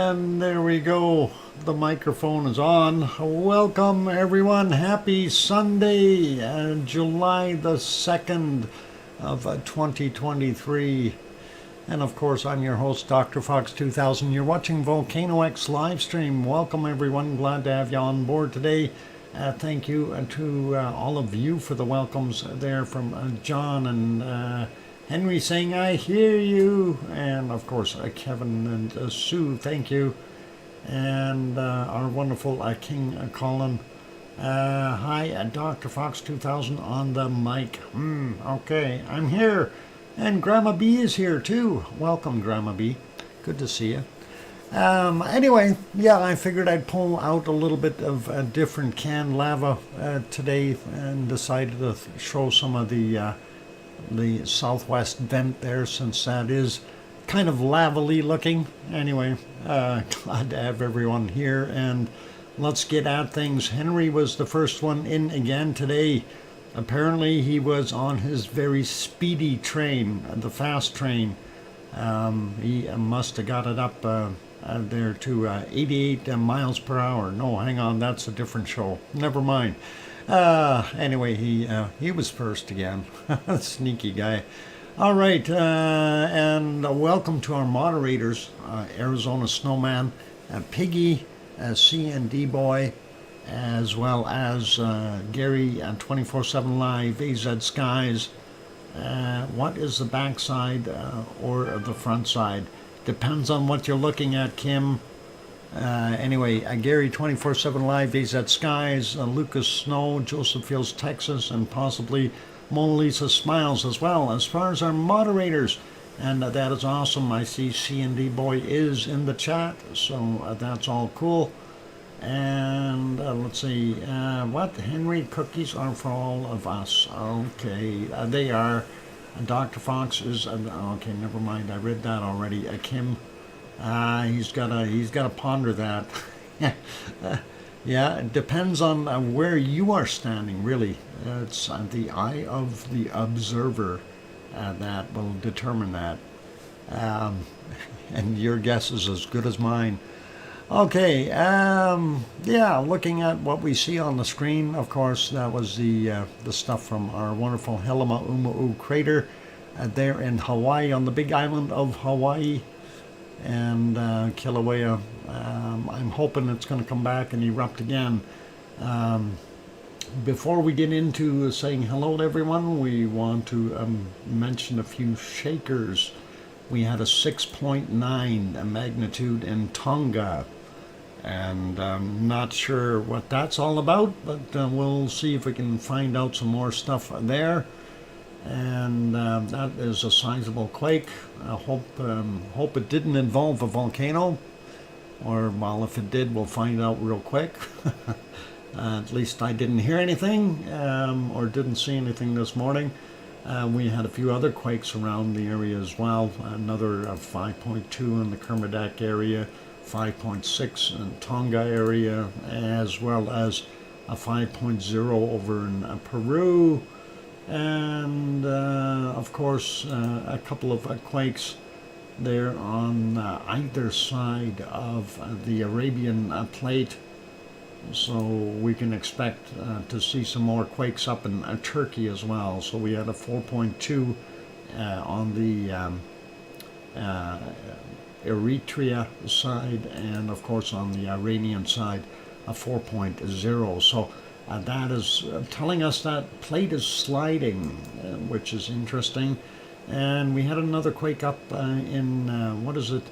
And there we go. The microphone is on. Welcome, everyone. Happy Sunday, July the 2nd of 2023. And of course, I'm your host, DrFox2000. You're watching VolcanoX live stream. Welcome, everyone. Glad to have you on board today. Thank you to all of you for the welcomes there from John and Henry saying, I hear you. And of course, Kevin and Sue, thank you. And our wonderful King Colin. Hi, DrFox2000 on the mic. Okay, I'm here. And Grandma B is here too. Welcome, Grandma B. Good to see you. Anyway, yeah, I figured I'd pull out a little bit of different canned lava today and decided to show some of the southwest vent there, since that is kind of lavally looking. Anyway, glad to have everyone here, and let's get at things. Henry was the first one in again today. Apparently he was on his very speedy train, the fast train. He must have got it up there to 88 miles per hour. No, hang on, that's a different show. Never mind. Anyway, he was first again. Sneaky guy. All right, and welcome to our moderators, Arizona Snowman, Piggy, C&D Boy, as well as Gary, 24/7 Live, AZ Skies. What is the backside or the front side? Depends on what you're looking at, Kim. Anyway, Gary 24/7 Live, AZ Skies, Lucas Snow, Joseph Fields, Texas, and possibly Mona Lisa Smiles as well, as far as our moderators. And that is awesome. I see C&D Boy is in the chat, so that's all cool. And let's see, what? Henry, cookies are for all of us. Okay, they are. Dr. Fox is, okay, never mind, I read that already. Kim, he's gotta ponder that. Yeah, it depends on where you are standing, really. It's the eye of the observer that will determine that. And your guess is as good as mine. Okay, yeah, looking at what we see on the screen, of course, that was the stuff from our wonderful Helima crater there in Hawaii, on the big island of Hawaii. And Kilauea, I'm hoping it's going to come back and erupt again. Before we get into saying hello to everyone, we want to mention a few shakers. We had a 6.9 magnitude in Tonga, and I'm not sure what that's all about, but we'll see if we can find out some more stuff there. And that is a sizable quake. I hope it didn't involve a volcano, or well, if it did, we'll find out real quick. At least I didn't hear anything or didn't see anything this morning. We had a few other quakes around the area as well. Another 5.2 in the Kermadec area, 5.6 in Tonga area, as well as a 5.0 over in Peru. And of course, a couple of quakes there on either side of the Arabian plate. So we can expect to see some more quakes up in Turkey as well. So we had a 4.2 on the Eritrea side, and of course on the Iranian side, a 4.0. So that is telling us that plate is sliding, which is interesting. And we had another quake up in, what is it,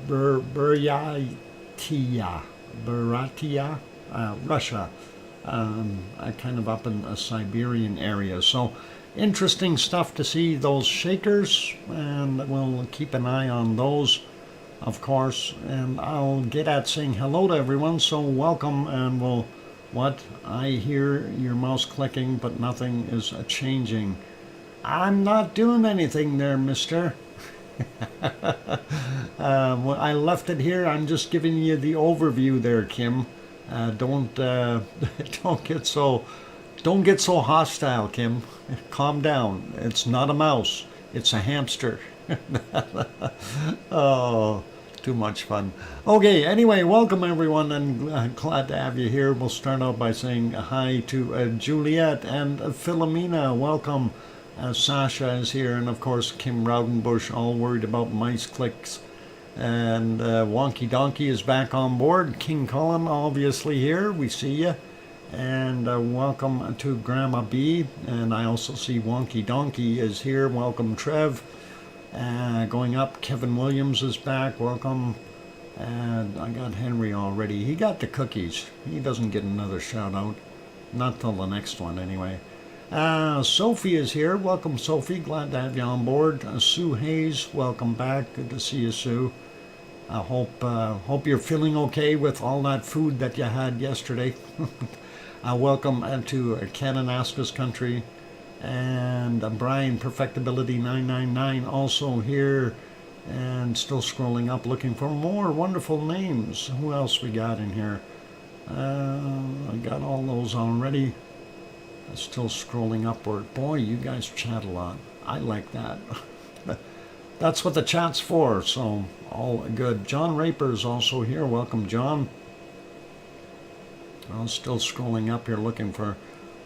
Buryatia, Russia, kind of up in a Siberian area. So interesting stuff to see those shakers, and we'll keep an eye on those, of course. And I'll get at saying hello to everyone, so welcome. And we'll, what? I hear your mouse clicking, but nothing is changing. I'm not doing anything there, mister. I left it here. I'm just giving you the overview there, Kim. Don't get so hostile, Kim. Calm down. It's not a mouse. It's a hamster. Oh, Too much fun. Okay, anyway, welcome everyone, and glad to have you here. We'll start out by saying hi to Juliet and Philomena. Welcome. Sasha is here, and of course Kim Rowdenbush, all worried about mice clicks. And Wonky Donkey is back on board. King Cullen, obviously here. We see you. And welcome to Grandma B. And I also see Wonky Donkey is here. Welcome, Trev. Going up, Kevin Williams is back. Welcome. And I got Henry already. He got the cookies. He doesn't get another shout out. Not till the next one, anyway. Sophie is here. Welcome, Sophie. Glad to have you on board. Sue Hayes, welcome back. Good to see you, Sue. I hope you're feeling okay with all that food that you had yesterday. Welcome to Kananaskis country. And Brian Perfectability 999 also here, and still scrolling up looking for more wonderful names. Who else we got in here? I got all those already. Still scrolling upward. Boy, you guys chat a lot. I like that. That's what the chat's for, so all good. John Raper is also here. Welcome, John. I'm still scrolling up here looking for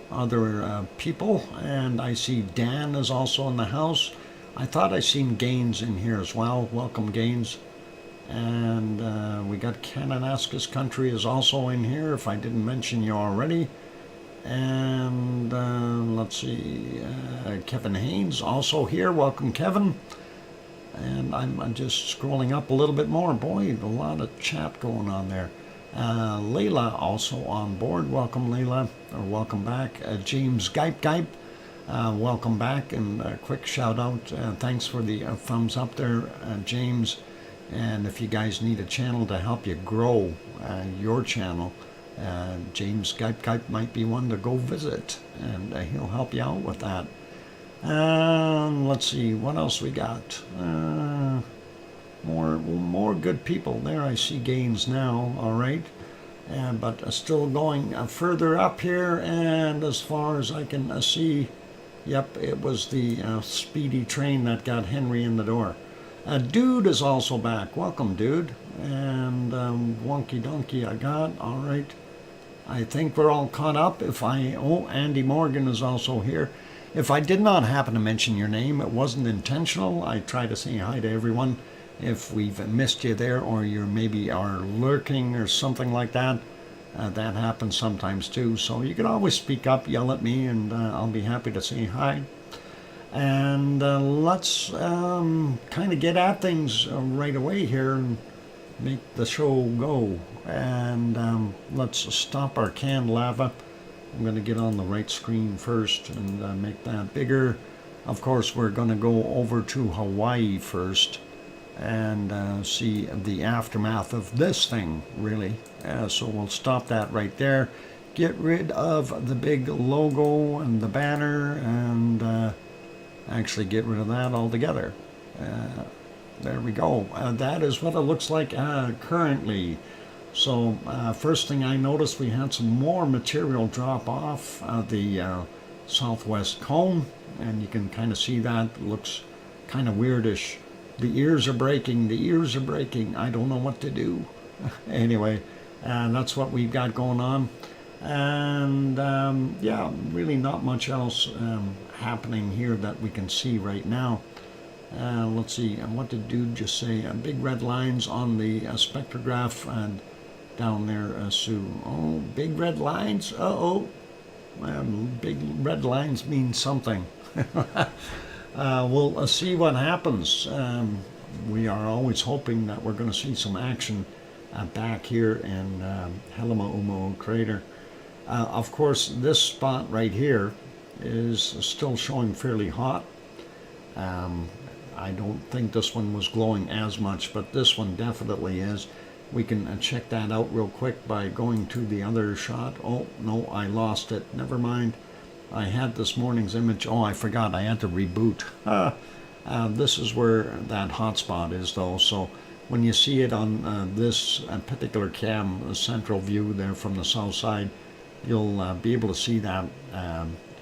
other people, and I see Dan is also in the house. I thought I seen Gaines in here as well. Welcome, Gaines. And we got Kananaskis country is also in here, if I didn't mention you already. And let's see, Kevin Haynes also here. Welcome, Kevin. And I'm just scrolling up a little bit more. Boy, a lot of chat going on there. Layla also on board. Welcome, Layla, or welcome back. James Gipe, welcome back, and a quick shout out. Thanks for the thumbs up there, James. And if you guys need a channel to help you grow your channel, James Gipe might be one to go visit, and he'll help you out with that. Let's see, what else we got? More good people there. I see Gaines now. All right, but still going further up here, and as far as I can see, yep, it was the speedy train that got Henry in the door. Dude is also back. Welcome, Dude. And Wonky Donkey I got. All right, I think we're all caught up. Andy Morgan is also here. If I did not happen to mention your name, it wasn't intentional. I try to say hi to everyone. If we've missed you there, or you maybe are lurking or something like that, that happens sometimes too. So you can always speak up, yell at me, and I'll be happy to say hi. And let's kind of get at things right away here and make the show go. And let's stop our canned lava. I'm going to get on the right screen first and make that bigger. Of course, we're going to go over to Hawaii first and see the aftermath of this thing, really. So we'll stop that right there. Get rid of the big logo and the banner, and actually get rid of that altogether. There we go. That is what it looks like currently. So first thing I noticed, we had some more material drop off the southwest cone, and you can kind of see that. It looks kind of weirdish. The ears are breaking. The ears are breaking. I don't know what to do. Anyway, that's what we've got going on. And yeah, really not much else happening here that we can see right now. Let's see, what did Dude just say? Big red lines on the spectrograph and down there, Sue. Oh, big red lines? Uh-oh. Big red lines mean something. We'll see what happens. We are always hoping that we're going to see some action back here in Helima-Umo crater. Of course, this spot right here is still showing fairly hot. I don't think this one was glowing as much, but this one definitely is. We can check that out real quick by going to the other shot. Oh, no, I lost it. Never mind. I had this morning's image. Oh, I forgot. I had to reboot. This is where that hotspot is, though. So when you see it on this particular cam, the central view there from the south side, you'll be able to see that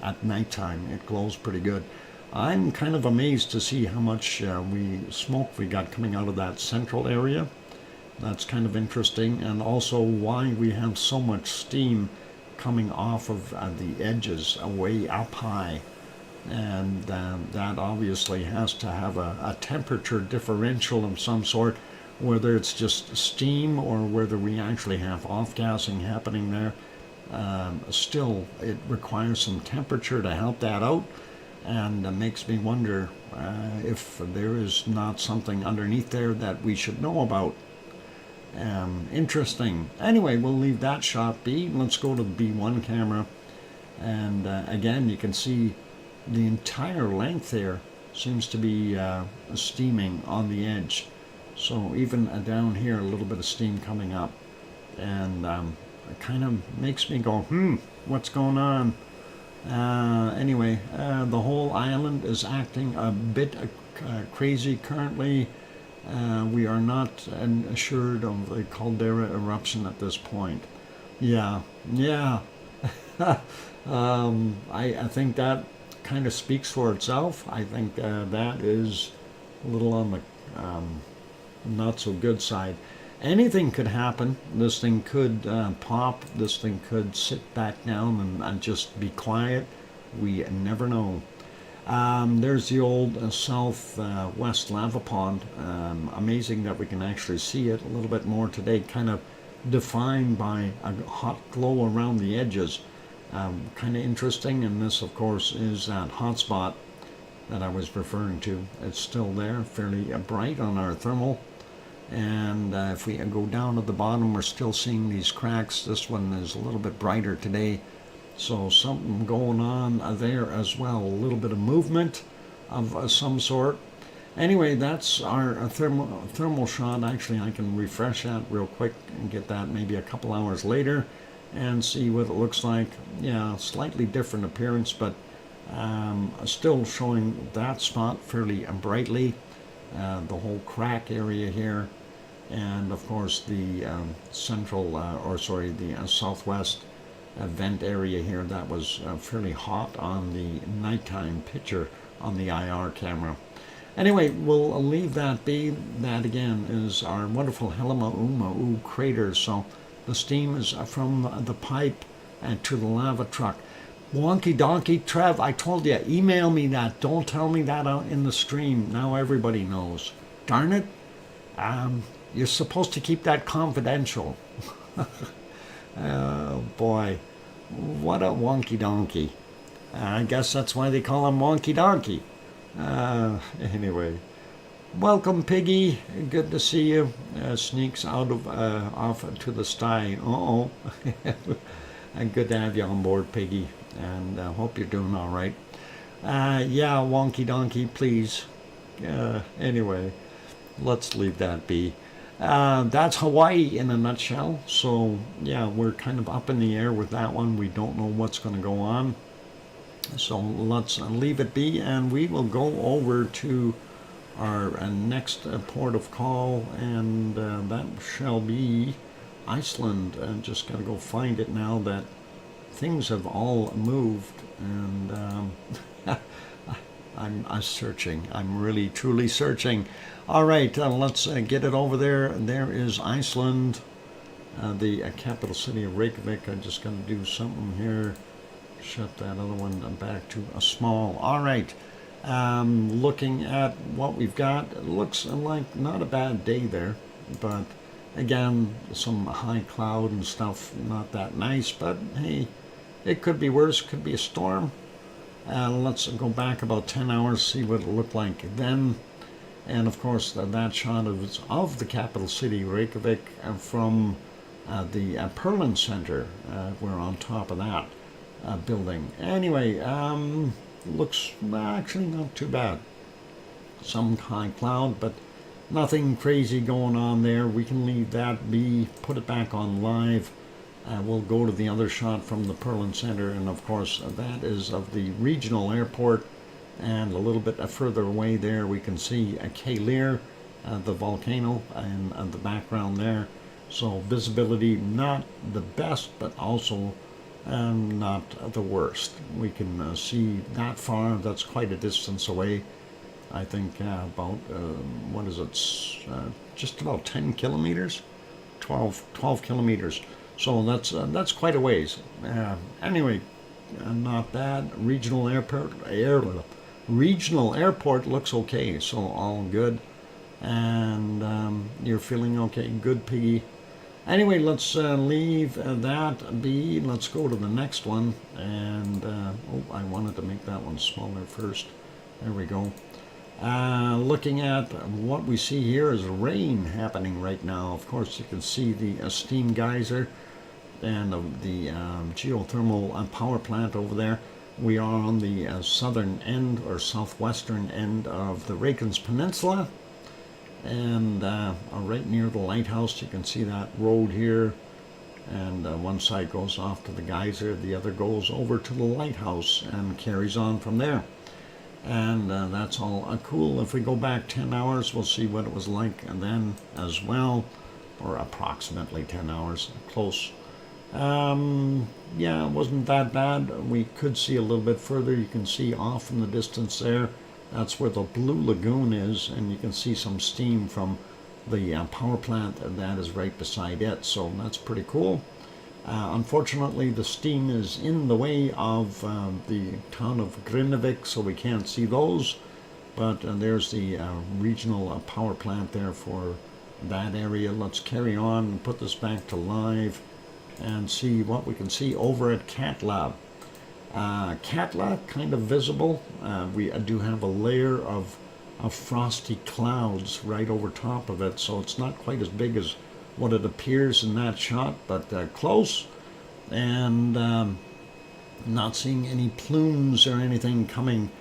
at nighttime. It glows pretty good. I'm kind of amazed to see how much smoke we got coming out of that central area. that's kind of interesting, and also why we have so much steam coming off of the edges way up high. And that obviously has to have a temperature differential of some sort, whether it's just steam or whether we actually have off-gassing happening there. Still, it requires some temperature to help that out, and makes me wonder if there is not something underneath there that we should know about. Interesting. Anyway, we'll leave that shot be. Let's go to the B1 camera, and again, you can see the entire length there seems to be steaming on the edge. So even down here, a little bit of steam coming up, and it kind of makes me go, what's going on? Anyway, the whole island is acting a bit crazy currently. We are not assured of the caldera eruption at this point. Yeah. I think that kind of speaks for itself. I think that is a little on the not so good side. Anything could happen. This thing could pop. This thing could sit back down and just be quiet. We never know. There's the old southwest lava pond. Amazing that we can actually see it a little bit more today, kind of defined by a hot glow around the edges. Kind of interesting, and this of course is that hot spot that I was referring to. It's still there, fairly bright on our thermal, and if we go down to the bottom, we're still seeing these cracks. This one is a little bit brighter today, so something going on there as well, a little bit of movement of some sort. Anyway, that's our thermal shot. Actually, I can refresh that real quick and get that maybe a couple hours later and see what it looks like. Yeah, slightly different appearance, but still showing that spot fairly brightly. The whole crack area here, and of course the southwest vent area here that was fairly hot on the nighttime picture on the IR camera. Anyway, we'll leave that be. That again is our wonderful Helima crater. So the steam is from the pipe and to the lava truck. Wonky donkey, Trev, I told you, email me that. Don't tell me that out in the stream. Now everybody knows. Darn it. You're supposed to keep that confidential. Oh boy. What a wonky donkey. I guess that's why they call him Wonky Donkey. Anyway. Welcome, Piggy. Good to see you. Sneaks out of off to the sty. Uh-oh. Good to have you on board, Piggy, and hope you're doing all right. Yeah, Wonky Donkey, please. Anyway, let's leave that be. That's Hawaii in a nutshell. So, yeah, we're kind of up in the air with that one. We don't know what's going to go on. So let's leave it be, and we will go over to our next port of call, and that shall be Iceland. Just got to go find it now that things have all moved, and I'm searching. I'm really, truly searching. All right, let's get it over there. There is Iceland, the capital city of Reykjavik. I'm just going to do something here. Shut that other one back to a small. All right. Looking at what we've got, it looks like not a bad day there, but again, some high cloud and stuff, not that nice, but hey, it could be worse, could be a storm. Let's go back about 10 hours, see what it looked like then. And of course, that shot of the capital city, Reykjavik, from the Perlin Center. We're on top of that building. Anyway, looks actually not too bad. Some high cloud, but nothing crazy going on there. We can leave that be, put it back on live. We'll go to the other shot from the Perlin Center, and of course that is of the regional airport. And a little bit further away there we can see Keilir, the volcano, in the background there. So visibility not the best, but also not the worst. We can see that far. That's quite a distance away. I think about, what is it, just about 10 kilometers, 12 kilometers. So that's quite a ways. Anyway, not bad. Regional airport looks okay, so all good. And you're feeling okay, good, Piggy. Anyway, let's leave that be. Let's go to the next one. And oh, I wanted to make that one smaller first. There we go. Looking at what we see here is rain happening right now. Of course, you can see the steam geyser and the geothermal power plant over there. We are on the southern end or southwestern end of the Reykjanes Peninsula, and right near the lighthouse. You can see that road here, and one side goes off to the geyser, the other goes over to the lighthouse and carries on from there. And that's all cool. If we go back 10 hours, we'll see what it was like and then as well, or approximately 10 hours, close. Yeah, it wasn't that bad. We could see a little bit further. You can see off in the distance there, that's where the Blue Lagoon is, and you can see some steam from the power plant that is right beside it, so that's pretty cool. Unfortunately, the steam is in the way of the town of Grindavik, so we can't see those, but there's the regional power plant there for that area. Let's carry on and put this back to live and see what we can see over at Katla. Katla, kind of visible. We do have a layer of frosty clouds right over top of it, so it's not quite as big as what it appears in that shot, but close. And not seeing any plumes or anything coming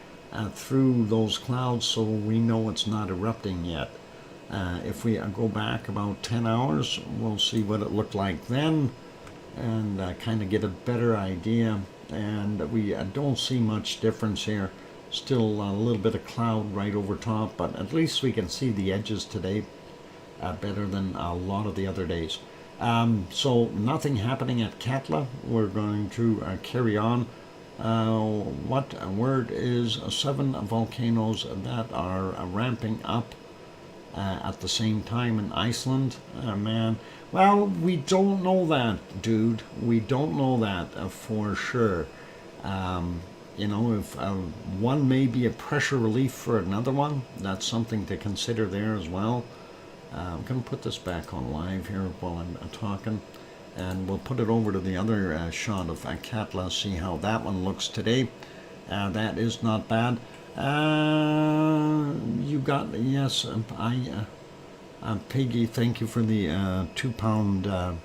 through those clouds, so we know it's not erupting yet. If we go back about 10 hours, we'll see what it looked like then, and kind of get a better idea. And we don't see much difference here. Still a little bit of cloud right over top, but at least we can see the edges today better than a lot of the other days. So nothing happening at Katla. We're going to carry on. What word is 7 volcanoes that are ramping up at the same time in Iceland? Man, well, we don't know that, dude. We don't know that for sure. You know, if one may be a pressure relief for another one, that's something to consider there as well. I'm going to put this back on live here while I'm talking, and we'll put it over to the other shot of Katla, see how that one looks today. That is not bad. You got, yes, Peggy, thank you for the £2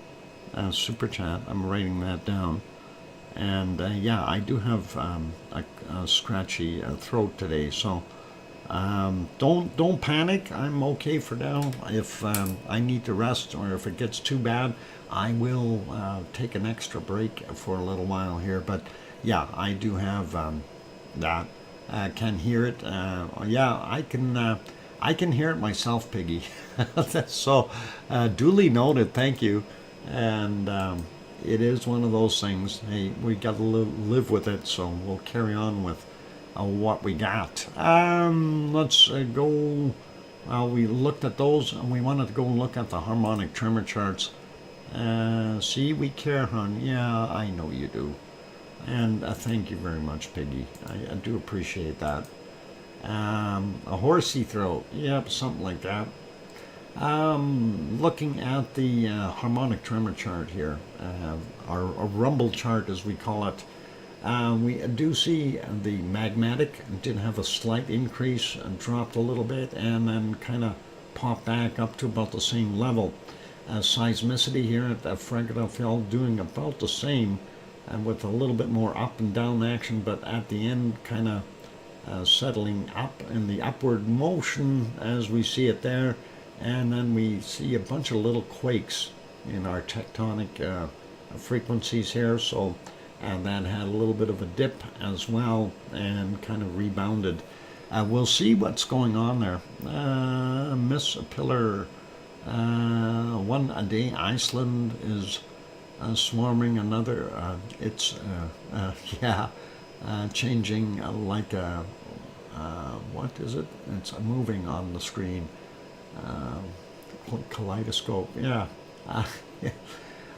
super chat. I'm writing that down. And yeah, I do have a scratchy throat today, so don't panic. I'm okay for now. If I need to rest, or if it gets too bad, I will take an extra break for a little while here. But yeah, I do have that. Can hear it. Yeah, I can hear it myself, Piggy. So duly noted. Thank you. And it is one of those things. Hey, we got to live with it, so we'll carry on with what we got. Let's go. Well, we looked at those, and we wanted to go look at the harmonic tremor charts. See, we care, hon. Yeah, I know you do. And thank you very much, Piggy. I do appreciate that. A horsey throat. Yep, something like that. Looking at the harmonic tremor chart here, our rumble chart as we call it, we do see the magmatic did have a slight increase and dropped a little bit, and then kind of popped back up to about the same level. Seismicity here at the Fragedalfjall doing about the same, and with a little bit more up and down action, but at the end kind of settling up in the upward motion as we see it there. And then we see a bunch of little quakes in our tectonic frequencies here, so that had a little bit of a dip as well and kind of rebounded. We'll see what's going on there. Miss Pillar, one a day. Iceland is swarming. Another, it's yeah, changing like a what is it? It's moving on the screen. Kaleidoscope, yeah.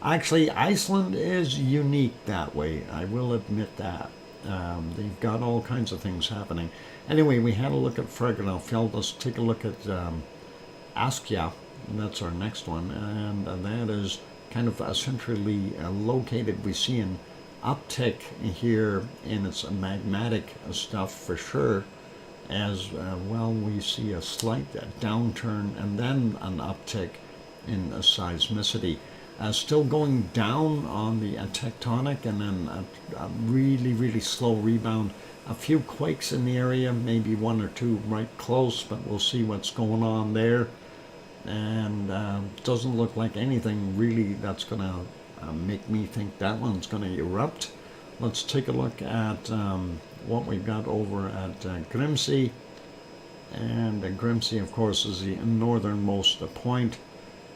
Actually, Iceland is unique that way. I will admit that. They've got all kinds of things happening. Anyway, we had a look at Fjarðarfjall. Let's take a look at Askja. That's our next one, and that is kind of centrally located. We see an uptick here in its magmatic stuff for sure. As well, we see a slight downturn and then an uptick in seismicity. Still going down on the tectonic, and then a really, really slow rebound. A few quakes in the area, maybe one or two right close, but we'll see what's going on there. And doesn't look like anything really that's going to make me think that one's going to erupt. Let's take a look at what we've got over at Grimsey. And Grimsey, of course, is the northernmost point.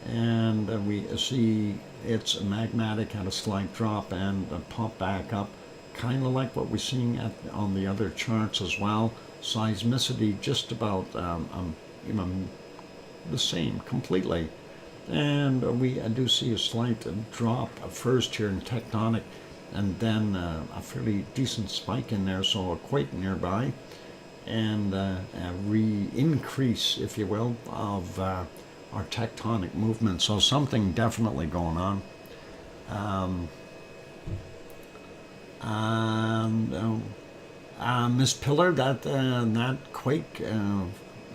And we see it's magmatic, had a slight drop and pop back up, kind of like what we're seeing on the other charts as well. Seismicity just about the same completely. And we do see a slight drop first here in tectonic, and then a fairly decent spike in there, so a quake nearby, and a re-increase, if you will, of our tectonic movement. So something definitely going on. Miss Pillar, that quake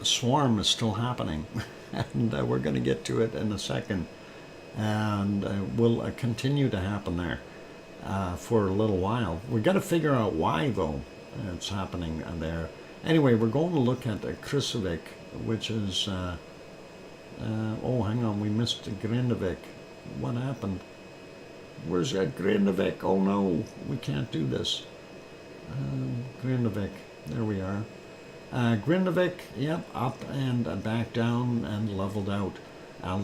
swarm is still happening, and we're going to get to it in a second, and will continue to happen there for a little while. We've got to figure out why, though, it's happening there. Anyway, we're going to look at Krusevik, which is oh, hang on, we missed Grindavik. What happened? Where's that Grindavik? Oh no, we can't do this. Grindavik, there we are. Grindavik, yep, up and back down and leveled out.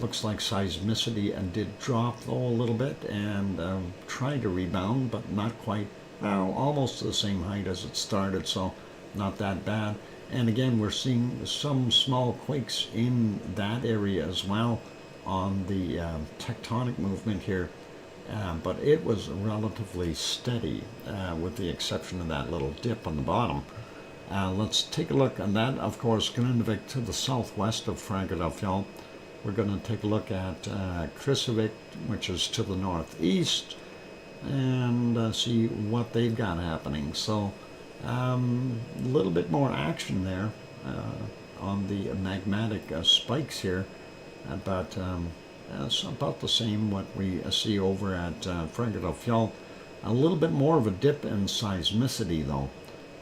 Looks like seismicity did drop though a little bit and tried to rebound, but not quite. Well, almost the same height as it started, so not that bad. And again, we're seeing some small quakes in that area as well on the tectonic movement here. But it was relatively steady, with the exception of that little dip on the bottom. Let's take a look at that. Of course, Grindavik to the southwest of Fjarðarfjall. We're going to take a look at Krusevik, which is to the northeast, and see what they've got happening. So a little bit more action there on the magmatic spikes here, but it's about the same what we see over at Fjarðarfjall. A little bit more of a dip in seismicity though,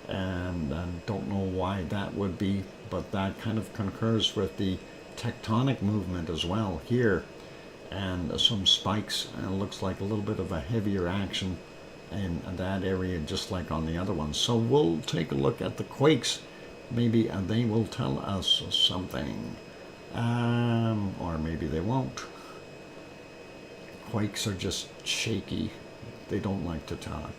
and I don't know why that would be, but that kind of concurs with the tectonic movement as well here, and some spikes. It looks like a little bit of a heavier action in that area, just like on the other ones. So we'll take a look at the quakes. Maybe they will tell us something, or maybe they won't. Quakes are just shaky. They don't like to talk.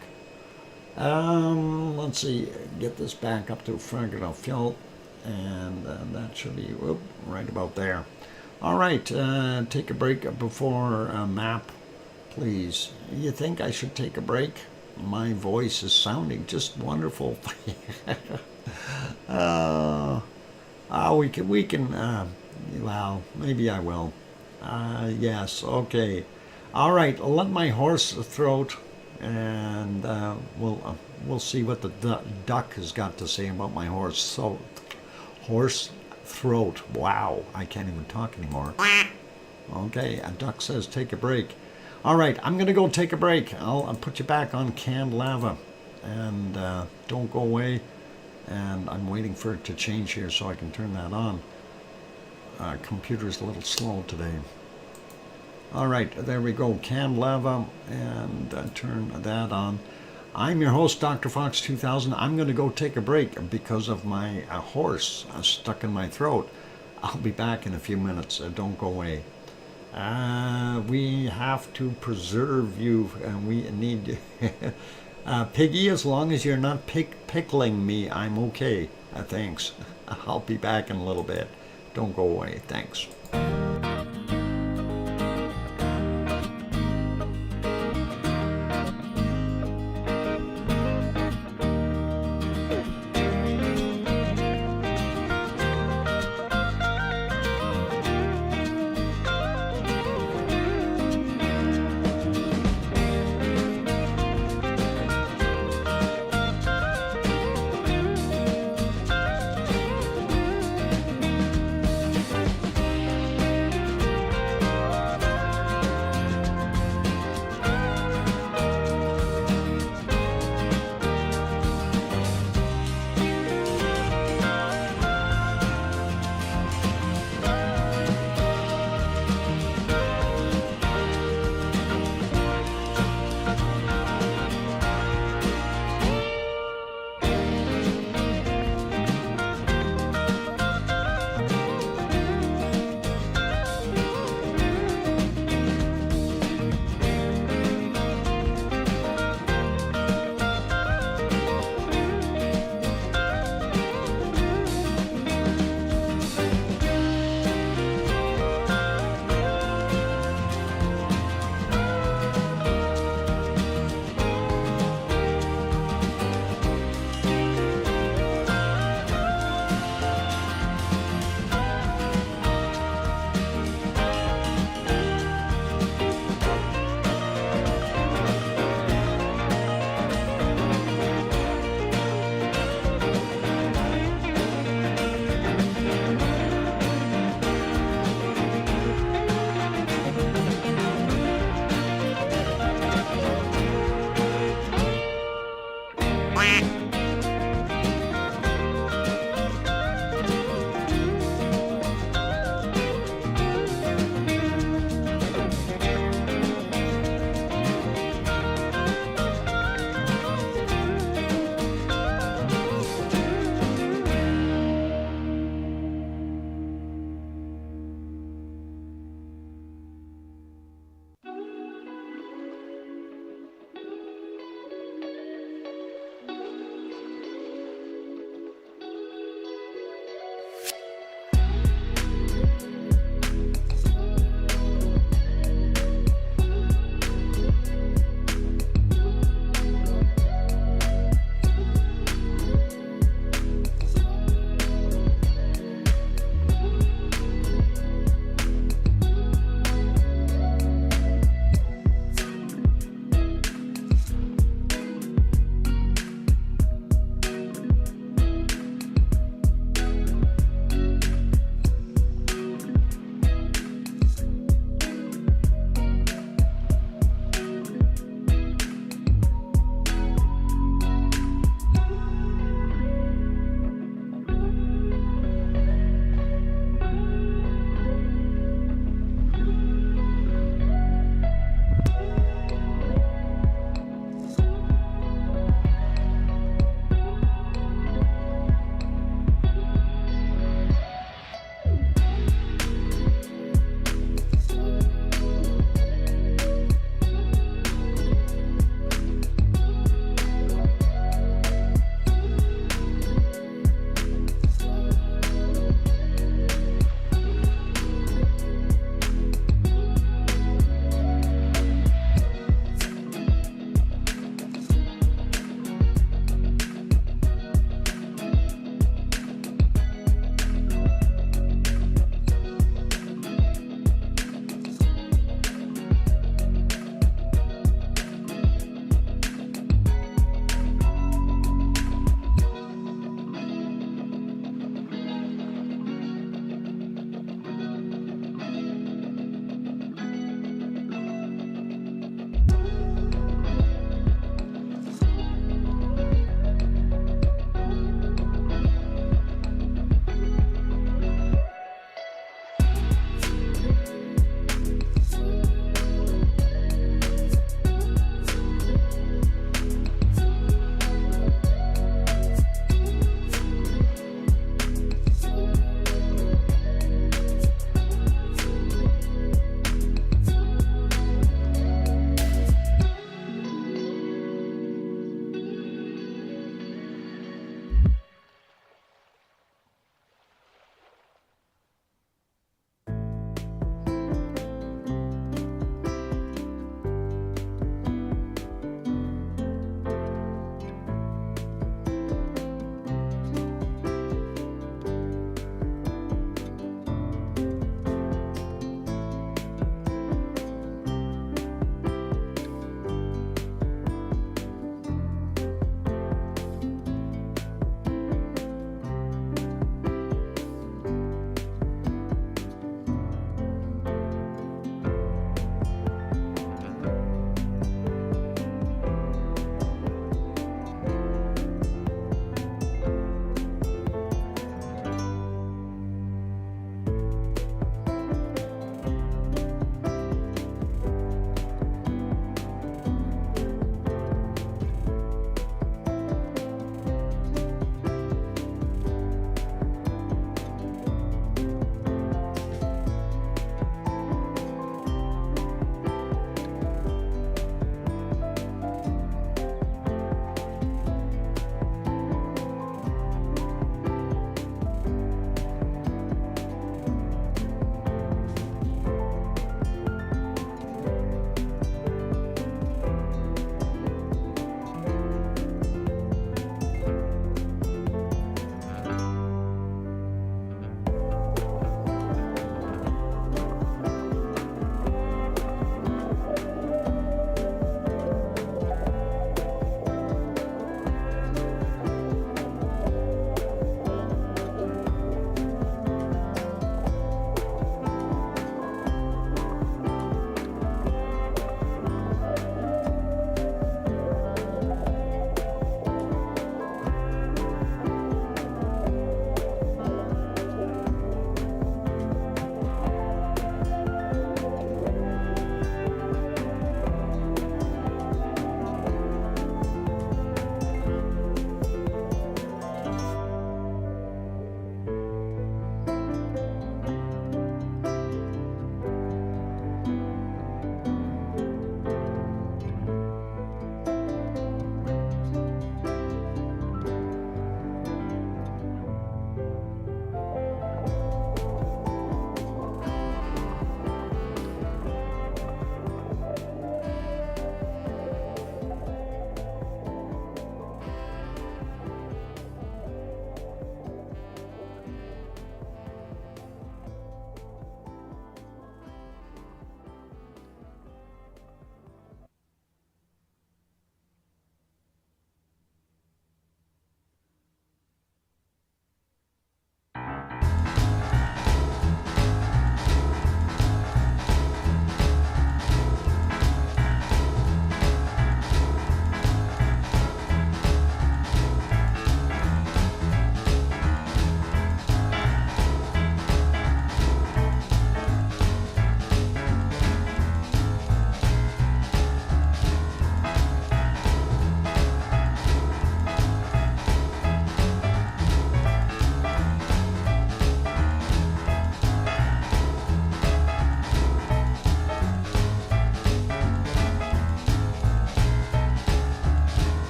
Let's see, get this back up to Fjarðarfjall, and that should be right about there. All right, take a break before map, please. You think I should take a break? My voice is sounding just wonderful. We can, well, maybe I will. Yes, okay. All right, let my horse throat, and we'll see what the duck has got to say about my horse. So, horse throat. Wow, I can't even talk anymore. Okay, a duck says take a break. All right, I'm going to go take a break. I'll put you back on canned lava, and don't go away. And I'm waiting for it to change here so I can turn that on. Computer's a little slow today. All right, there we go, canned lava, and turn that on. I'm your host, DrFox2000. I'm going to go take a break because of my horse stuck in my throat. I'll be back in a few minutes. Don't go away. We have to preserve you, and we need Piggy, as long as you're not pickling me, I'm okay. Thanks. I'll be back in a little bit. Don't go away. Thanks.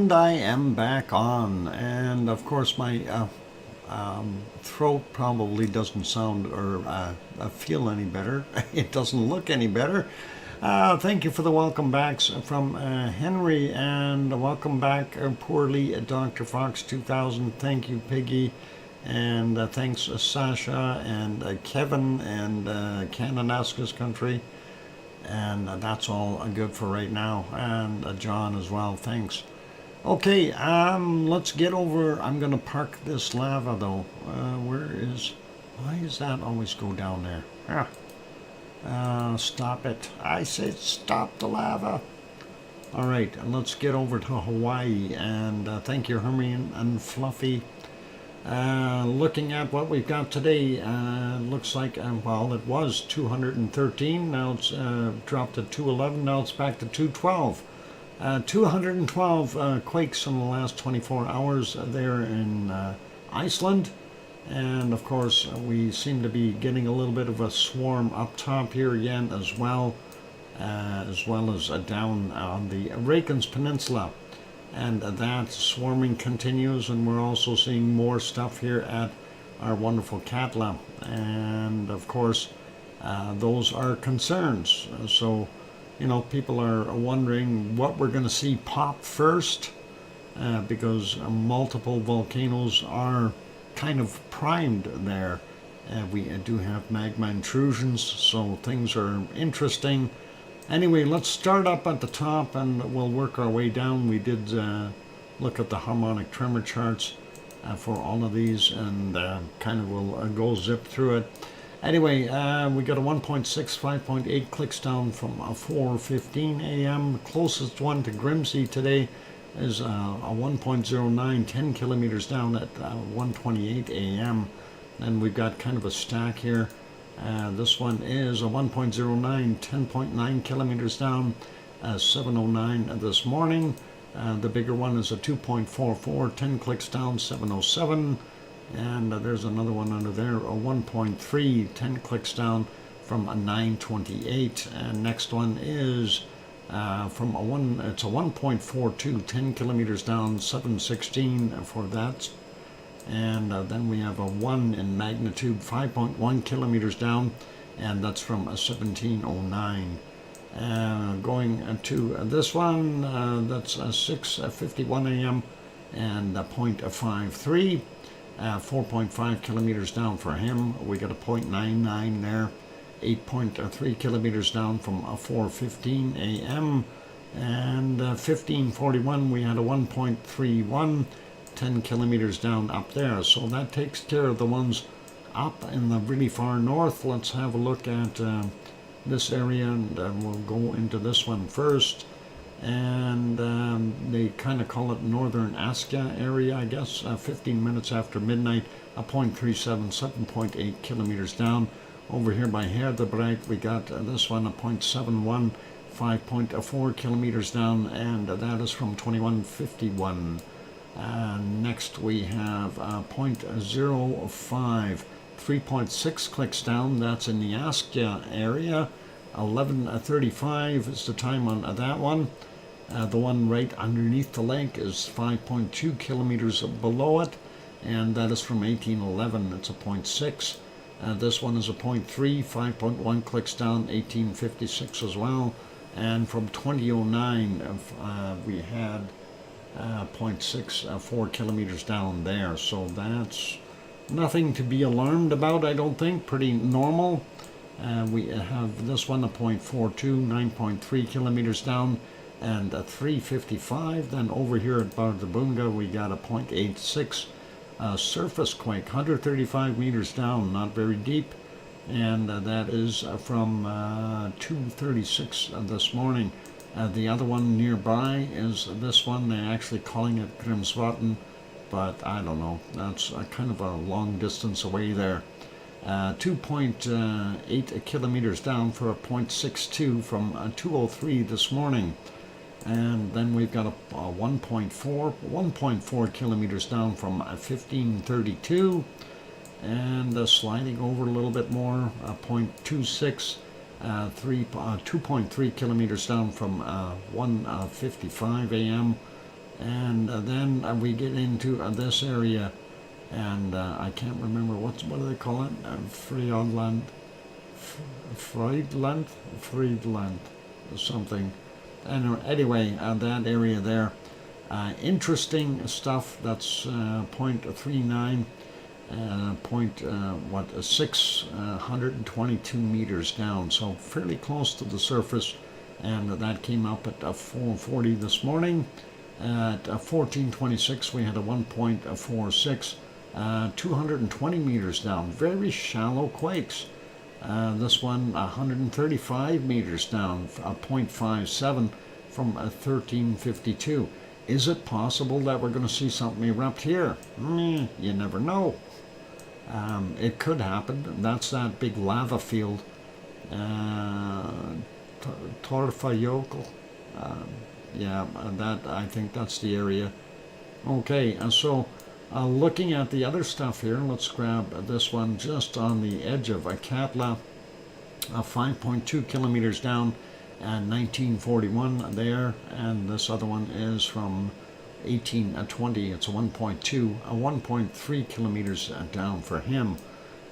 And I am back on, and of course my throat probably doesn't sound or feel any better. It doesn't look any better. Thank you for the welcome backs from Henry, and welcome back poorly DrFox2000. Thank you, Piggy, and thanks Sasha and Kevin and Kananaska's country. And that's all good for right now, and John as well, thanks. Okay, let's get over. I'm gonna park this lava though. Why does that always go down there? Stop it. I said stop the lava. All right, let's get over to Hawaii, and thank you, Hermione and Fluffy. Looking at what we've got today, looks like, well, it was 213, now it's dropped to 211, now it's back to 212. 212 quakes in the last 24 hours there in Iceland. And of course, we seem to be getting a little bit of a swarm up top here again as well as down on the Reykjanes Peninsula. And that swarming continues, and we're also seeing more stuff here at our wonderful Katla. And of course, those are concerns. So, you know, people are wondering what we're going to see pop first, because multiple volcanoes are kind of primed there. We do have magma intrusions, so things are interesting. Anyway, let's start up at the top and we'll work our way down. We did look at the harmonic tremor charts for all of these, and kind of will go zip through it. Anyway, we got a 1.6, 5.8 clicks down from 4:15 a.m. Closest one to Grimsey today is a 1.09, 10 kilometers down at 1:28 a.m. And we've got kind of a stack here. This one is a 1.09, 10.9 kilometers down, 7:09 this morning. The bigger one is a 2.44, 10 clicks down, 7:07. And there's another one under there, a 1.3, 10 clicks down from a 9:28. And next one is from it's a 1.42, 10 kilometers down, 7:16 for that. And then we have a 1 in magnitude, 5.1 kilometers down, and that's from a 17:09. Going to this one, that's 6:51 a.m. and a 0.53, 4.5 kilometers down for him. We got a 0.99 there, 8.3 kilometers down from 4:15 a.m. and 15:41 we had a 1.31, 10 kilometers down up there. So that takes care of the ones up in the really far north. Let's have a look at this area, and we'll go into this one first. And they kind of call it Northern Aska area, I guess. 15 minutes after midnight, a 0.37, 7.8 kilometers down. Over here by Herdebreit, we got this one, a 0.71, 5.4 kilometers down, and that is from 21:51. Next we have 0.05, 3.6 clicks down. That's in the Askja area. 11:35 is the time on that one. The one right underneath the lake is 5.2 kilometers below it, and that is from 1811. It's a 0.6. This one is a 0.3, 5.1 clicks down, 1856 as well. And from 2009, we had 0.6, 4 kilometers down there. So that's nothing to be alarmed about, I don't think. Pretty normal. We have this one, a 0.42, 9.3 kilometers down, and a 3:55. Then over here at Bardabunga, we got a 0.86 surface quake, 135 meters down, not very deep, and that is from 2:36 this morning. The other one nearby is this one. They're actually calling it Grimsvatn, but I don't know. That's kind of a long distance away there. 2.8 kilometers down for a 0.62 from 2:03 this morning. And then we've got a 1.4 kilometers down from 1532, and sliding over a little bit more, 0.26, 2.3 kilometers down from 1:55 a.m. And then we get into this area, and I can't remember what do they call it? Friedland, Friedland, something. And anyway, that area there, interesting stuff. That's 0.39, 622 meters down, so fairly close to the surface. And that came up at 4:40 this morning. At 14:26, we had a 1.46, 220 meters down. Very shallow quakes. This one 135 meters down, 0.57 from 1352. Is it possible that we're going to see something erupt here? You never know. It could happen. That's that big lava field, Torfajökull. Yeah, I think that's the area. Okay, so looking at the other stuff here, let's grab this one just on the edge of Katla, 5.2 kilometers down, and 1941 there, and this other one is from 1820. It's a 1.3 kilometers down for him.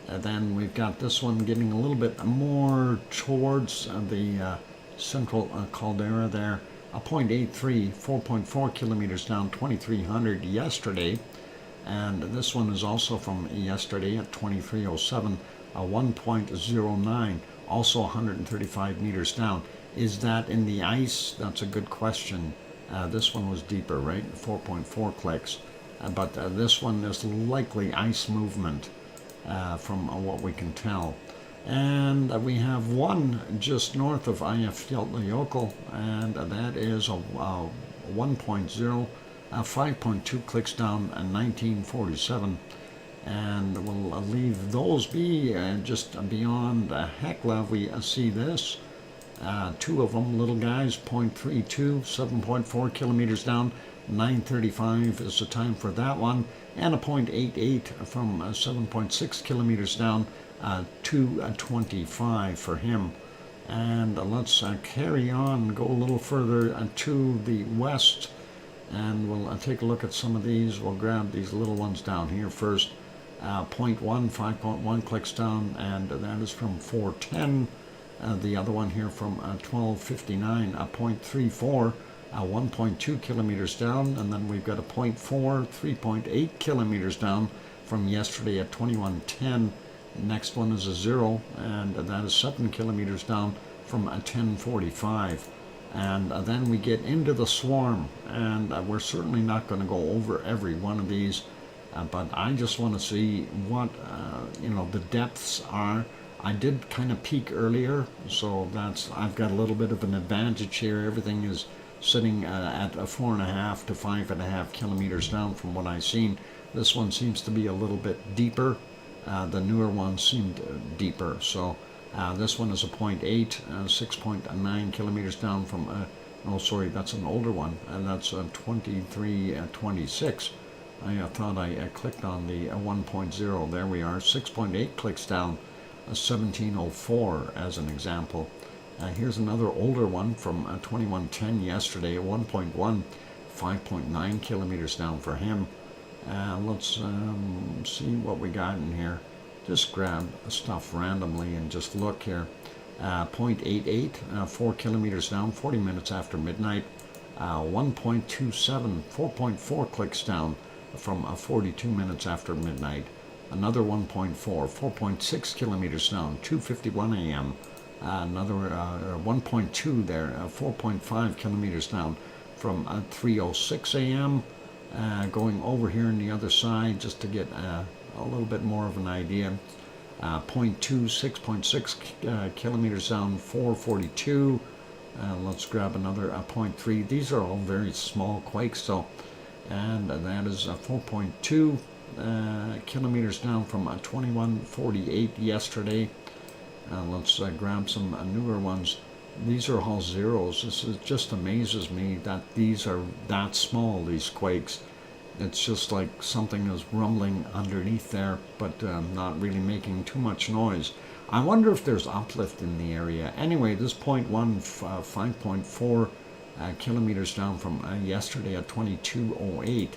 Then we've got this one getting a little bit more towards the central caldera there, a 0.83, 4.4 kilometers down, 2300 yesterday. And this one is also from yesterday at 2307, a 1.09, also 135 meters down. Is that in the ice? That's a good question. This one was deeper, right? 4.4 clicks. But this one is likely ice movement from what we can tell. And we have one just north of Eyjafjallajökull, and that is a 1.0, 5.2 clicks down, 1947. And we'll leave those be. Just beyond Hekla, we see this. Two of them, little guys, 0.32, 7.4 kilometers down, 9:35 is the time for that one, and a 0.88 from 7.6 kilometers down, 2:25 for him. And let's carry on, go a little further to the west, and we'll take a look at some of these. We'll grab these little ones down here first. 0.1, 5.1 clicks down, and that is from 410. The other one here from 1259, 0.34, 1.2 kilometers down, and then we've got a 0.4, 3.8 kilometers down from yesterday at 2110. Next one is a 0, and that is 7 kilometers down from 1045. And then we get into the swarm, and we're certainly not going to go over every one of these, but I just want to see what the depths are. I did kind of peek earlier, so I've got a little bit of an advantage here. Everything is sitting at 4.5 to 5.5 kilometers down from what I've seen. This one seems to be a little bit deeper. The newer one seemed deeper, so this one is a 0.8, 6.9 kilometers down from, sorry, that's an older one, and that's 2326. I thought I clicked on the 1.0. There we are, 6.8 clicks down, 1704 as an example. Here's another older one from 2110 yesterday, 1.1, 5.9 kilometers down for him. Let's see what we got in here. Just grab stuff randomly and just look here. 0.88, 4 kilometers down, 40 minutes after midnight. 1.27, 4.4 clicks down from 42 minutes after midnight. Another 1.4, 4.6 kilometers down, 2:51 a.m. Another 1.2 there, 4.5 kilometers down from 3:06 a.m. Going over here on the other side just to get a little bit more of an idea. 0.2, 6.6 kilometers down, 4:42. Let's grab another 0.3. These are all very small quakes, so, and that is 4.2 kilometers down from 2148 yesterday. Let's grab some newer ones. These are all zeros. This just amazes me that these are that small, these quakes. It's just like something is rumbling underneath there, but not really making too much noise. I wonder if there's uplift in the area. Anyway, this 0.1, 5.4 kilometers down from yesterday at 2208.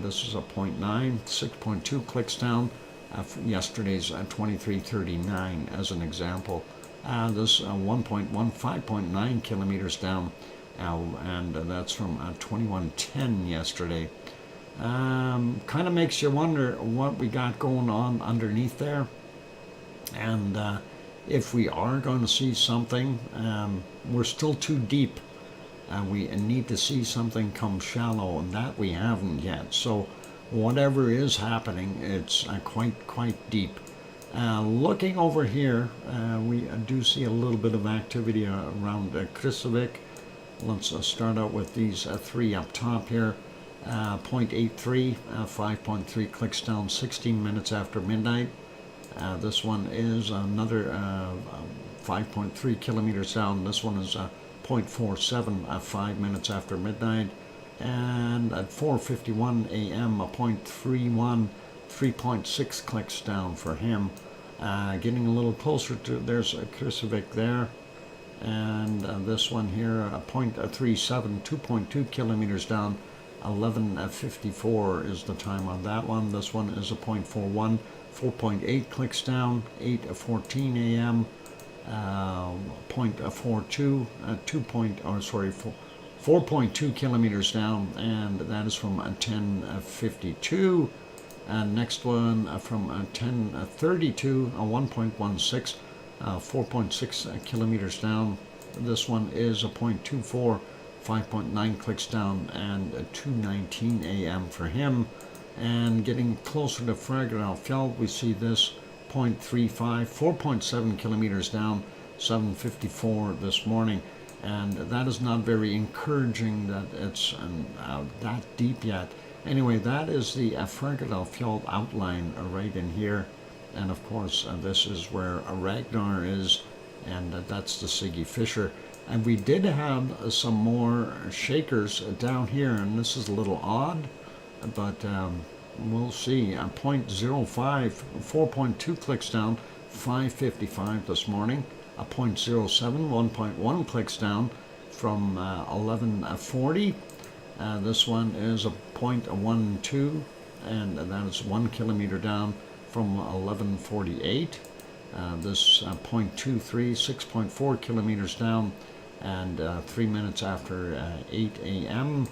This is a 0.9, 6.2 clicks down. Yesterday's 2339 as an example. This 1.1, 5.9 kilometers down, and that's from 2110 yesterday. Kind of makes you wonder what we got going on underneath there, and if we are going to see something. We're still too deep. We need to see something come shallow, and that we haven't yet. So whatever is happening, it's quite deep. Looking over here, we do see a little bit of activity around Krusevik. Let's start out with these three up top here. 0.83, 5.3 clicks down 16 minutes after midnight. This one is another 5.3 kilometers down. This one is 0.47, 5 minutes after midnight. And at 4:51 a.m., a 0.31, 3.6 clicks down for him. Getting a little closer to, there's a Krusevik there. And this one here, a 0.37, 2.2 kilometers down. 11:54 is the time on that one. This one is a 0.41, 4.8 clicks down, 8:14 a.m. 0.42, 4.2 kilometers down, and that is from 10:52. And next one from 10:32, 1.16, 4.6 kilometers down. This one is a 0.24. 5.9 clicks down, and 2:19 a.m. for him. And getting closer to Fagradalfjall, we see this 0.35, 4.7 kilometers down, 7:54 this morning. And that is not very encouraging that it's that deep yet. Anyway, that is the Fagradalfjall outline right in here. And of course, this is where Ragnar is, and that's the Siggy Fisher. And we did have some more shakers down here, and this is a little odd, but we'll see. 0.05, 4.2 clicks down, 5:55 this morning. A 0.07, 1.1 clicks down from 11:40. This one is a 0.12, and that is 1 kilometer down from 11:48. This 0.23, 6.4 kilometers down, and 3 minutes after 8 a.m.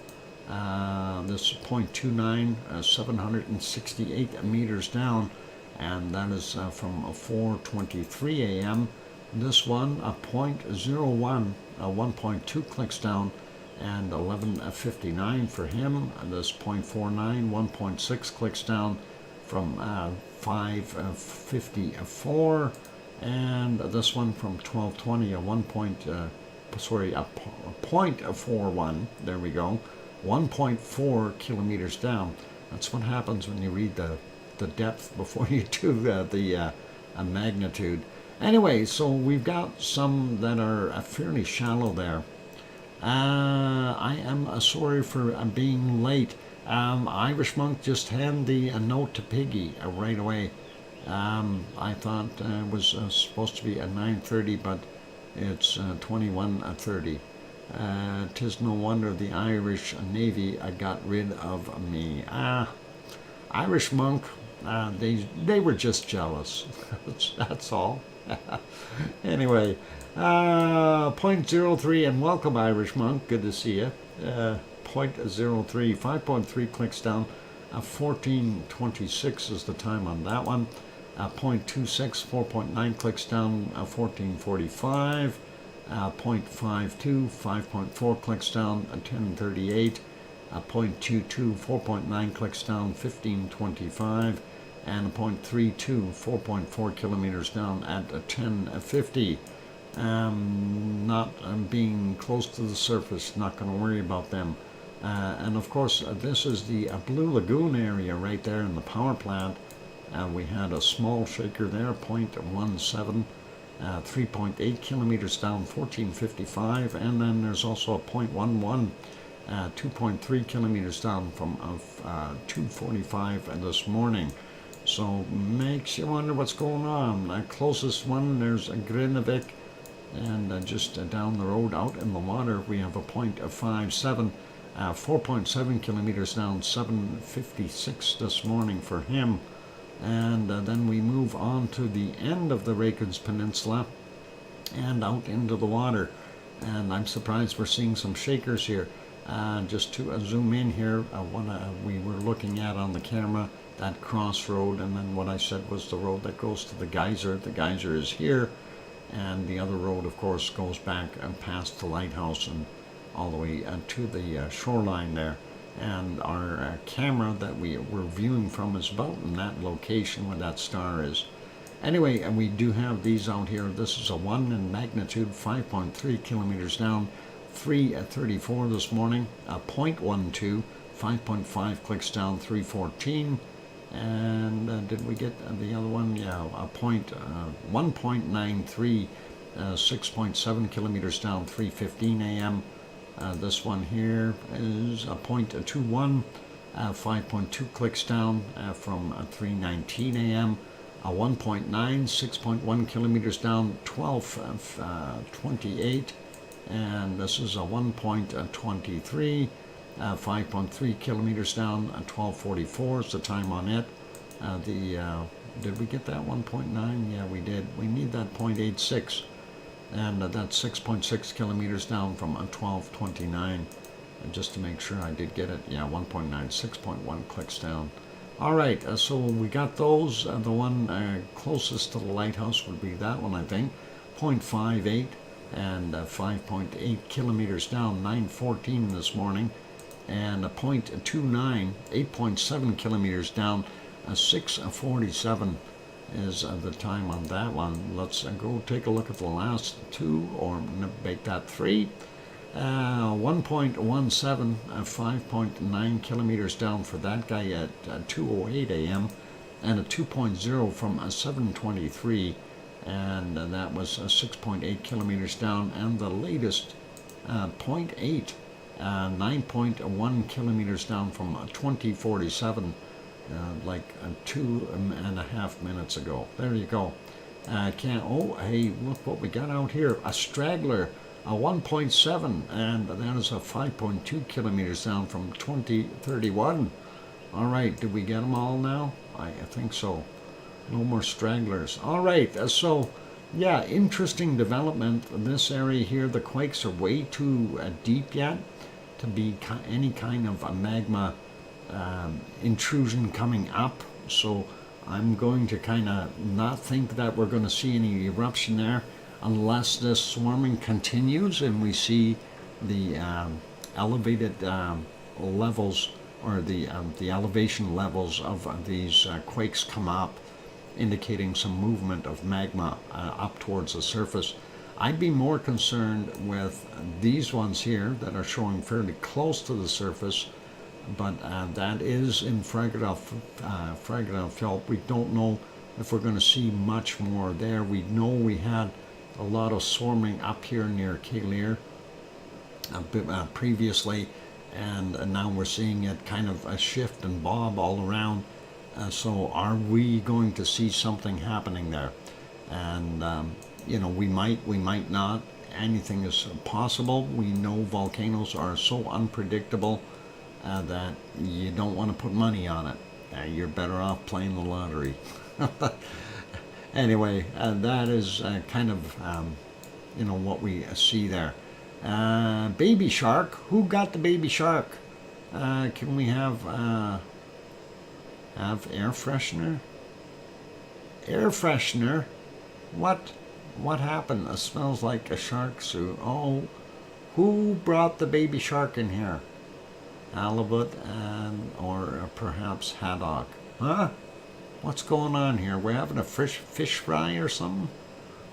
This 0.29, 768 meters down, and that is from 4:23 a.m. This one, a 0.01, 1.2 clicks down, and 11:59 for him. This 0.49, 1.6 clicks down from 5:54, and this one from 12:20, a 0.41. There we go, 1.4 kilometers down. That's what happens when you read the depth before you do the magnitude. Anyway, so we've got some that are fairly shallow there. I am sorry for being late. Irish Monk just handed a note to Piggy right away. I thought it was supposed to be at 9:30, but it's 21:30. 'Tis no wonder the Irish Navy got rid of me. Irish Monk, they were just jealous. That's all. Anyway, 0.03, and welcome Irish Monk, good to see you. 0.03, 5.3 clicks down, 14:26 is the time on that one. 0.26, 4.9 clicks down, 14:45. 0.52, 5.4 clicks down, 10:38. 0.22, 4.9 clicks down, 15:25. And 0.32, 4.4 kilometers down at 10:50. Not being close to the surface, not going to worry about them. And of course, this is the Blue Lagoon area right there in the power plant. We had a small shaker there, 0.17, 3.8 kilometers down, 14:55. And then there's also a 0.11, 2.3 kilometers down from 2:45 this morning. So makes you wonder what's going on. The closest one, there's a Grindavik, And just down the road out in the water, we have a point of 5.7, 4.7 kilometers down, 7:56 this morning for him. And then we move on to the end of the Reykjanes Peninsula and out into the water. And I'm surprised we're seeing some shakers here. Just to zoom in here, we were looking at on the camera, that crossroad, and then what I said was the road that goes to the geyser. The geyser is here, and the other road, of course, goes back and past the lighthouse and all the way to the shoreline there. And our camera that we're viewing from is about in that location where that star is. Anyway, and we do have these out here. This is a 1 in magnitude, 5.3 kilometers down, 3:34 this morning, a 0.12, 5.5 clicks down, 3:14. And did we get the other one? Yeah, a 1.93, 6.7 kilometers down, 3:15 a.m. This one here is a 0.21, 5.2 clicks down from 3:19 a.m. A 1.9, 6.1 kilometers down, 12:28. And this is a 1.23, 5.3 kilometers down, 12:44 is the time on it. Did we get that 1.9? Yeah, we did. We need that 0.86, and that's 6.6 kilometers down from 12:29. And just to make sure I did get it, yeah, 1.9, 6.1 clicks down. All right, so we got those. The one closest to the lighthouse would be that one, I think, 0.58. And 5.8 kilometers down, 9:14 this morning, and a 0.29, 8.7 kilometers down, 6:47 is the time on that one. Let's go take a look at the last two, or make that three. 1.17, 5.9 kilometers down for that guy at 2:08 a.m., and a 2.0 from 7:23. And that was 6.8 kilometers down, and the latest 0.8, 9.1 kilometers down from 20:47, like 2.5 minutes ago. There you go. Hey, look what we got out here, a straggler, a 1.7, and that is a 5.2 kilometers down from 20:31. All right, did we get them all now? I think so. No more stragglers. All right, so yeah, interesting development in this area here. The quakes are way too deep yet to be any kind of a magma intrusion coming up. So I'm going to kind of not think that we're going to see any eruption there unless this swarming continues and we see the elevated levels, or the elevation levels of these quakes come up, indicating some movement of magma up towards the surface. I'd be more concerned with these ones here that are showing fairly close to the surface, but that is in fragile felt. We don't know if we're going to see much more there. We know we had a lot of swarming up here near Kalir previously, and now we're seeing it kind of shift and bob all around. So are we going to see something happening there? And we might not. Anything is possible. We know volcanoes are so unpredictable that you don't want to put money on it. You're better off playing the lottery. Anyway, that is kind of what we see there. Baby shark. Who got the baby shark? Can we have air freshener? Air freshener? What happened? It smells like a shark suit. Oh, who brought the baby shark in here? Halibut or perhaps haddock? Huh? What's going on here? We're having a fish fry or something?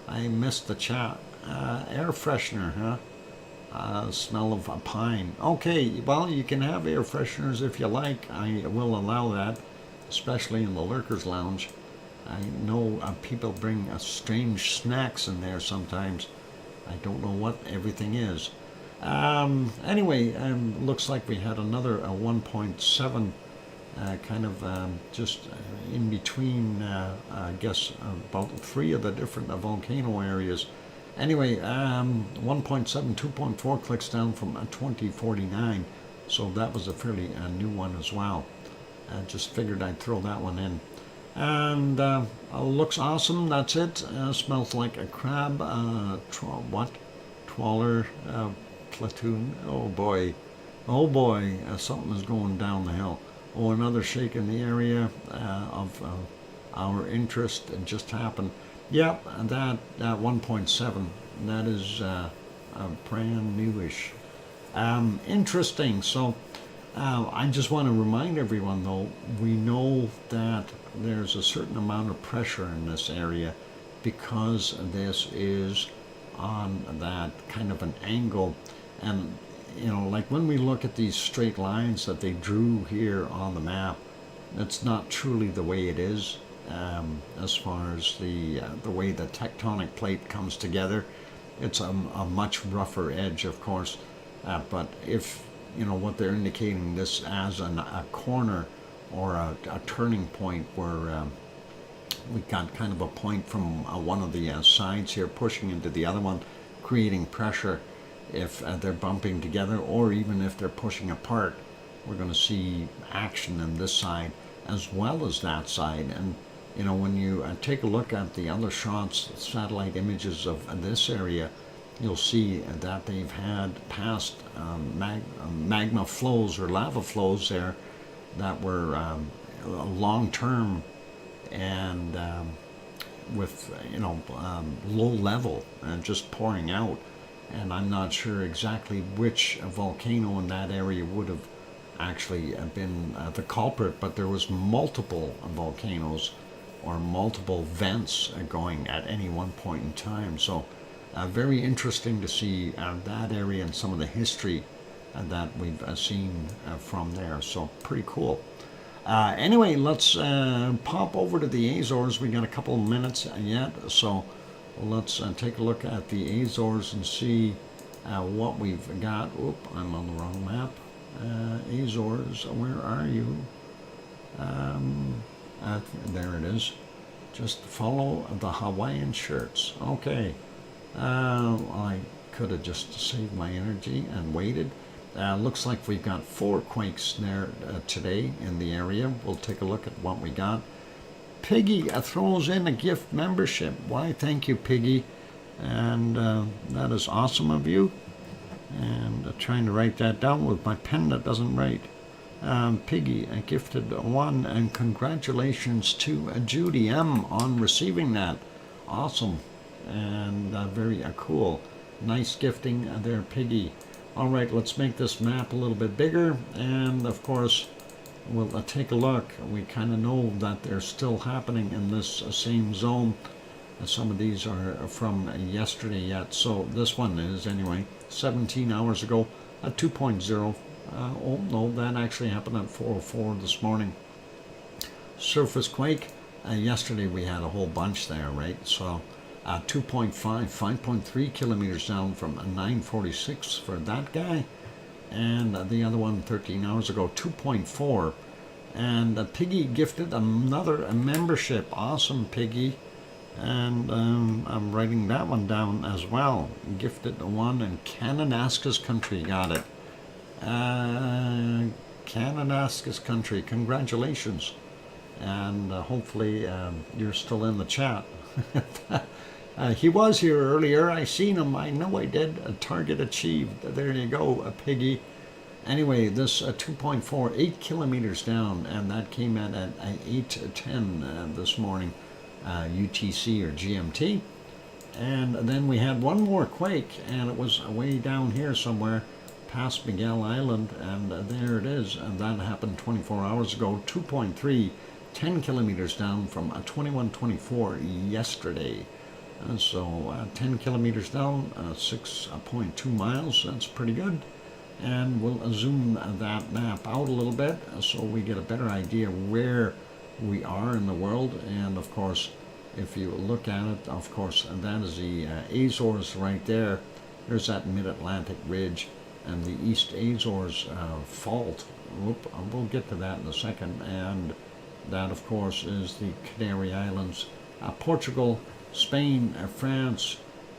I missed the chat. Air freshener, huh? Smell of a pine. Okay, well, you can have air fresheners if you like. I will allow that, especially in the Lurkers Lounge. I know people bring strange snacks in there sometimes. I don't know what everything is. Anyway, looks like we had another 1.7 kind of just in between, I guess, about 3 of the different volcano areas. Anyway, 1.7, 2.4 clicks down from 2049. So that was a fairly new one as well. I just figured I'd throw that one in. And looks awesome. That's it. Smells like a crab. Trawler platoon. Oh boy. Oh boy. Something is going down the hill. Oh, another shake in the area of our interest just happened. Yep, that 1.7. That is brand newish. Interesting. So I just want to remind everyone, though, we know that there's a certain amount of pressure in this area because this is on that kind of an angle. And, you know, like when we look at these straight lines that they drew here on the map, that's not truly the way it is as far as the way the tectonic plate comes together. It's a much rougher edge, of course, but if you know what they're indicating this as a corner or a turning point where we got kind of a point from one of the sides here pushing into the other one, creating pressure if they're bumping together, or even if they're pushing apart, we're going to see action in this side as well as that side. And you know, when you take a look at the other shots, satellite images of this area, you'll see that they've had past magma flows or lava flows there that were long-term and with, you know, low level and just pouring out. And I'm not sure exactly which volcano in that area would have actually been the culprit, but there was multiple volcanoes or multiple vents going at any one point in time. So very interesting to see that area and some of the history that we've seen from there. So pretty cool. Anyway, let's pop over to the Azores. We got a couple of minutes yet, so let's take a look at the Azores and see what we've got. Oop, I'm on the wrong map. Azores, where are you? There it is. Just follow the Hawaiian shirts. Okay. I could have just saved my energy and waited. Looks like we've got 4 quakes there today in the area. We'll take a look at what we got. Piggy throws in a gift membership. Why, thank you, Piggy. And that is awesome of you. And trying to write that down with my pen that doesn't write. Piggy gifted one, and congratulations to Judy M on receiving that. Awesome and very cool. Nice gifting there, Piggy. All right, let's make this map a little bit bigger, and of course we'll take a look. We kind of know that they're still happening in this same zone. Some of these are from yesterday yet, so this one is anyway 17 hours ago at 2.0. Oh no, that actually happened at 4:04 this morning. Surface quake, yesterday we had a whole bunch there, right? So 2.5, 5.3 kilometers down from 946 for that guy, and the other one 13 hours ago, 2.4. And Piggy gifted another membership. Awesome, Piggy. And I'm writing that one down as well. Gifted one, and Kananaskis country got it. Kananaskis country, congratulations. And hopefully you're still in the chat. He was here earlier. I seen him. I know I did. A target achieved. There you go, Piggy. Anyway, this 2.4, 8 kilometers down, and that came at 8:10 this morning, UTC or GMT. And then we had one more quake, and it was way down here somewhere past Miguel Island, and there it is. And that happened 24 hours ago. 2.3, 10 kilometers down from 2124 yesterday. So 10 kilometers down, 6.2 miles. That's pretty good. And we'll zoom that map out a little bit so we get a better idea where we are in the world. And of course, if you look at it, of course, that is the Azores right there. There's that mid-Atlantic ridge and the East Azores fault. We'll get to that in a second. And that, of course, is the Canary Islands, Portugal, Spain, France,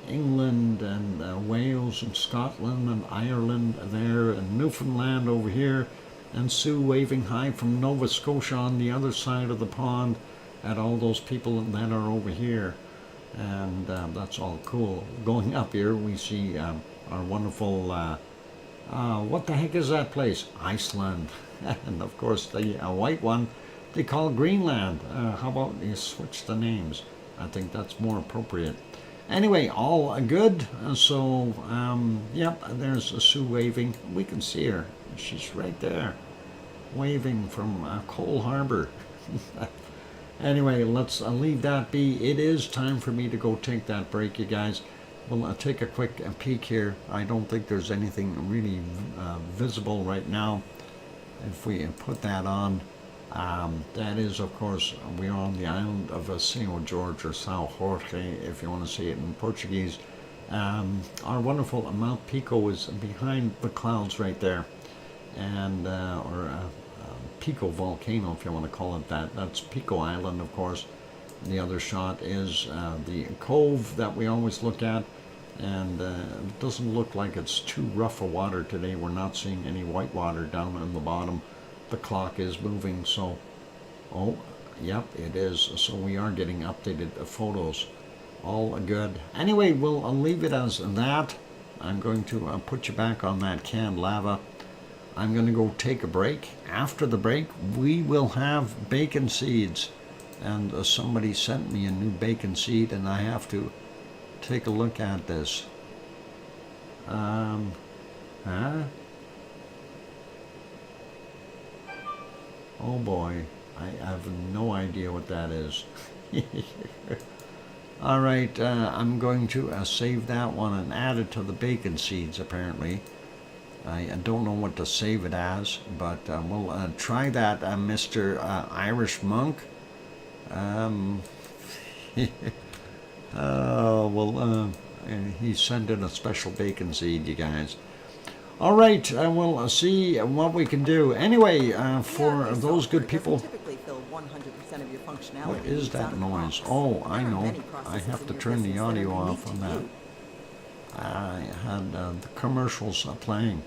England and Wales and Scotland and Ireland there, and Newfoundland over here, and Sue waving hi from Nova Scotia on the other side of the pond at all those people that are over here. And that's all cool. Going up here, we see our wonderful, what the heck is that place? Iceland. And of course, the white one, they call Greenland. How about you switch the names? I think that's more appropriate. Anyway, all good. So, yep, there's Sue waving. We can see her. She's right there, waving from Cole Harbor. Anyway, let's leave that be. It is time for me to go take that break, you guys. We'll take a quick peek here. I don't think there's anything really visible right now. If we put that on, that is, of course, we are on the island of São Jorge, or São Jorge, if you want to say it in Portuguese. Our wonderful Mount Pico is behind the clouds right there, and Pico volcano, if you want to call it that. That's Pico Island, of course. The other shot is the cove that we always look at, and it doesn't look like it's too rough a water today. We're not seeing any white water down in the bottom. The clock is moving, so, oh, yep, it is. So we are getting updated photos. All good. Anyway, we'll leave it as that. I'm going to put you back on that canned lava. I'm going to go take a break. After the break, we will have bacon seeds. And somebody sent me a new bacon seed, and I have to take a look at this. Huh? Oh boy, I have no idea what that is. All right, I'm going to save that one and add it to the bacon seeds, apparently. I don't know what to save it as, but we'll try that, Mr. Irish Monk. He sent in a special bacon seed, you guys. All right, we'll see what we can do. Anyway, for those good people... What is that noise? Oh, I know. I have to turn the audio off on that. I had the commercials playing.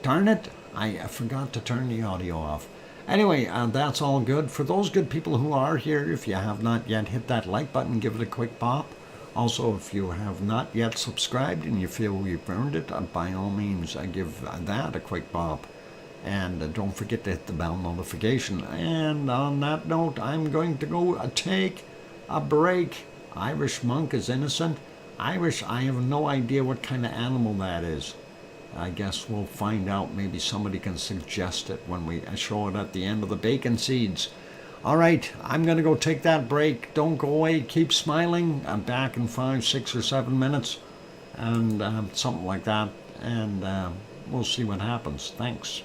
Darn it, I forgot to turn the audio off. Anyway, that's all good. For those good people who are here, if you have not yet, hit that like button, give it a quick pop. Also, if you have not yet subscribed and you feel you've earned it, by all means, give that a quick pop. And don't forget to hit the bell notification. And on that note, I'm going to go take a break. Irish Monk is innocent. Irish, I have no idea what kind of animal that is. I guess we'll find out. Maybe somebody can suggest it when we show it at the end of the bacon seeds. All right, I'm going to go take that break. Don't go away. Keep smiling. I'm back in 5, 6, or 7 minutes. And something like that. And we'll see what happens. Thanks.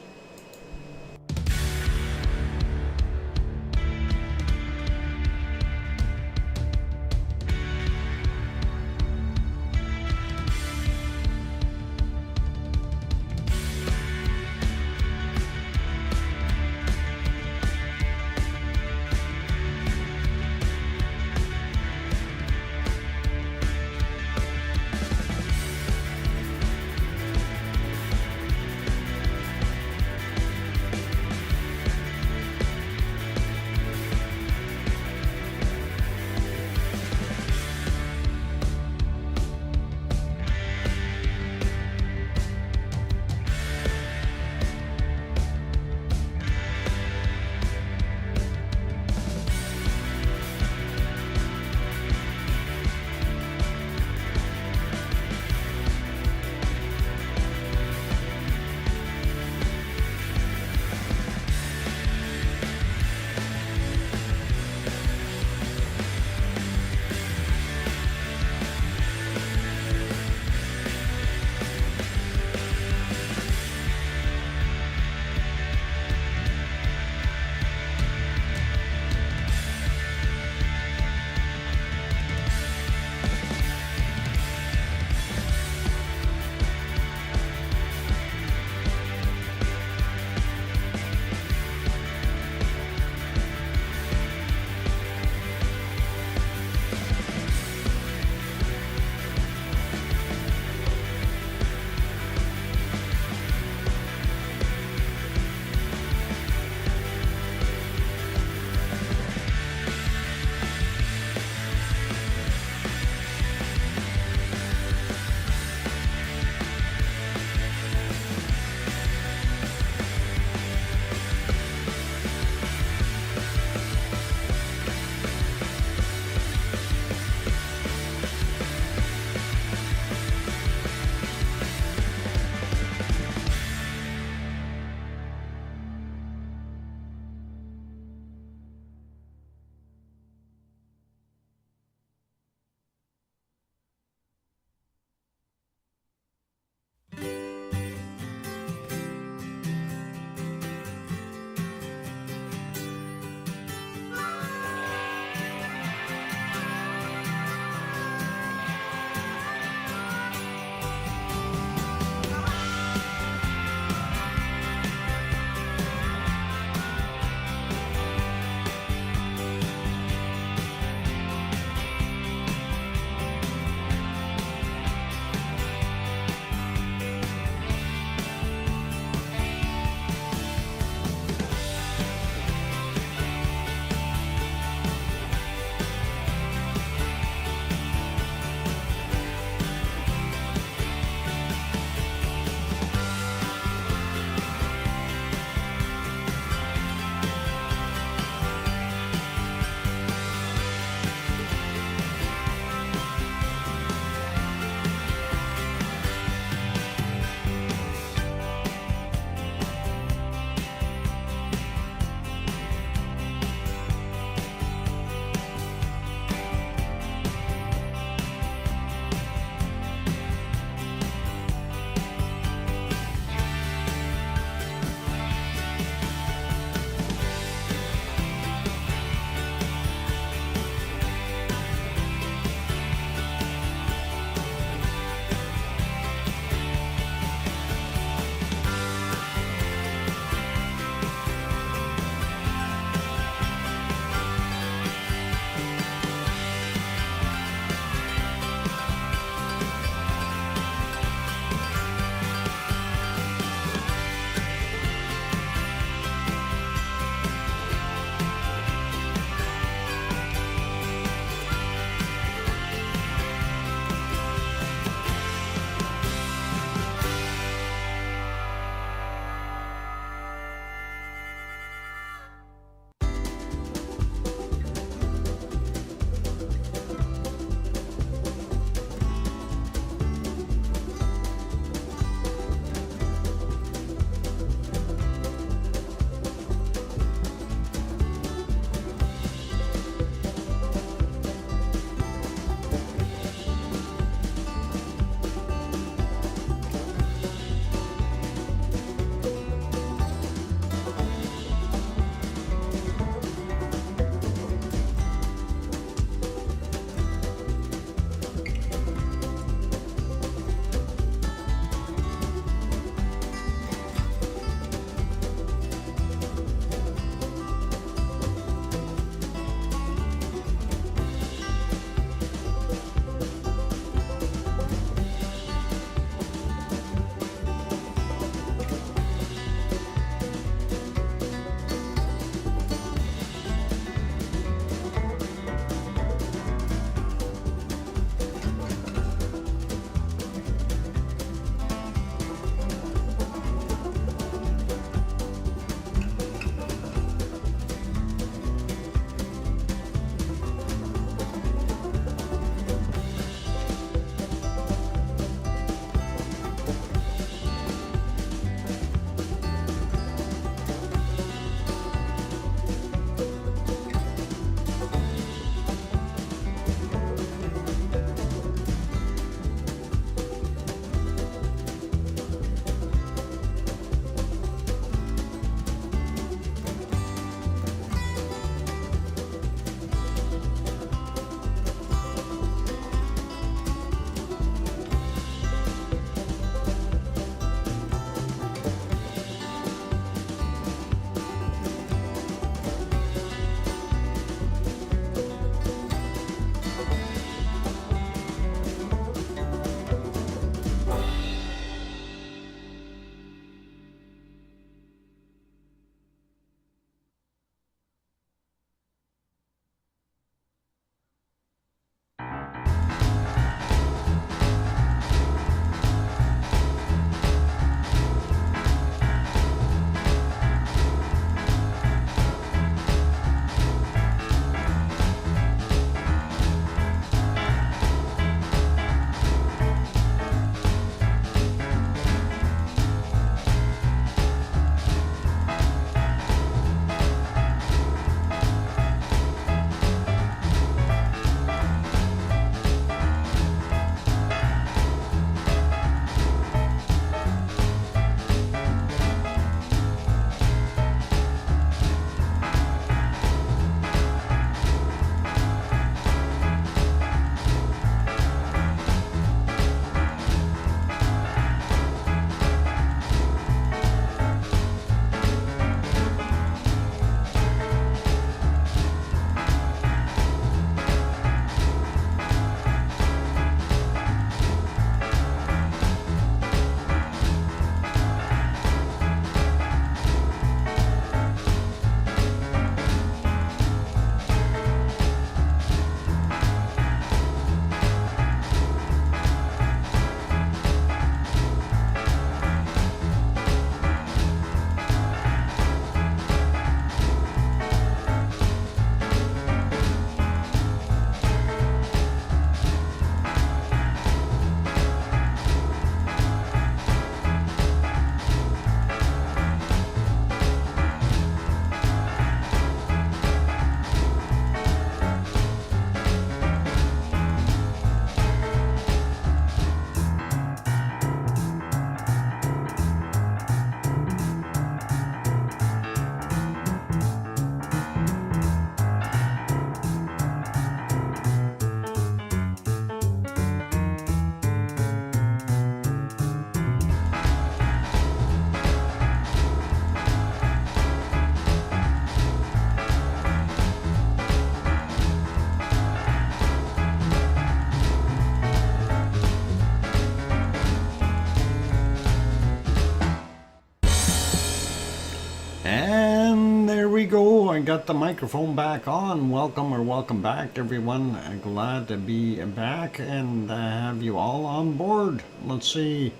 I got the microphone back on. Welcome back, everyone. Glad to be back and have you all on board. Let's see.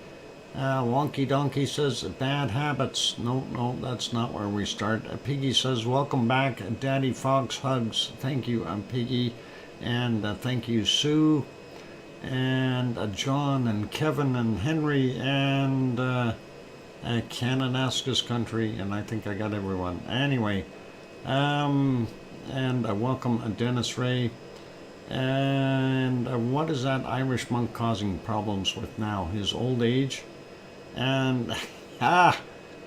Wonky Donkey says bad habits. No, that's not where we start. Piggy says welcome back. Daddy Fox hugs. Thank you, Piggy, and thank you, Sue, and John and Kevin and Henry and Kananaskis country, and I think I got everyone. Anyway, and welcome Dennis Ray. And what is that Irish monk causing problems with now? His old age? And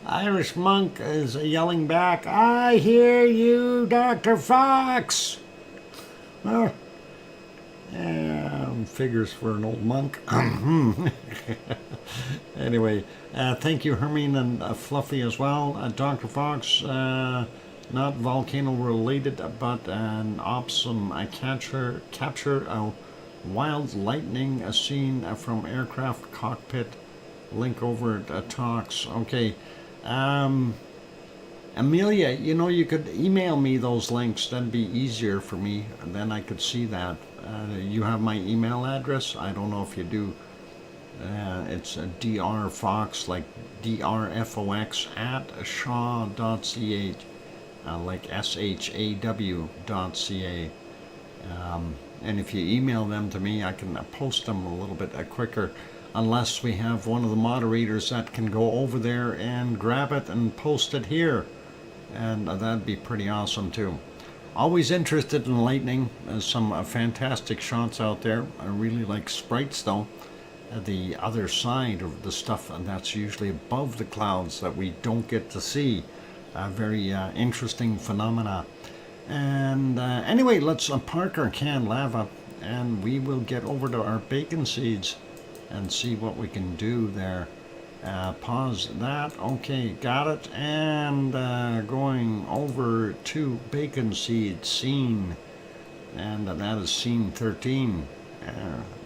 Irish monk is yelling back, I hear you, Dr. Fox. Figures for an old monk. Anyway, thank you, Hermine and Fluffy as well. Dr. Fox, not volcano related, but an awesome capture a wild lightning scene from aircraft cockpit. Link over at Talks. Okay. Amelia, you could email me those links. That'd be easier for me, and then I could see that. You have my email address? I don't know if you do. It's drfox, like drfox at shaw.ch, like shaw.ca. And if you email them to me, I can post them a little bit quicker, unless we have one of the moderators that can go over there and grab it and post it here. And that'd be pretty awesome too. Always interested in lightning. There's some fantastic shots out there. I really like sprites though. The other side of the stuff that's usually above the clouds that we don't get to see. Very interesting phenomena. And anyway, let's park our canned lava and we will get over to our bacon seeds and see what we can do there. Pause that. Okay, got it. And going over to bacon seed scene. And that is scene 13.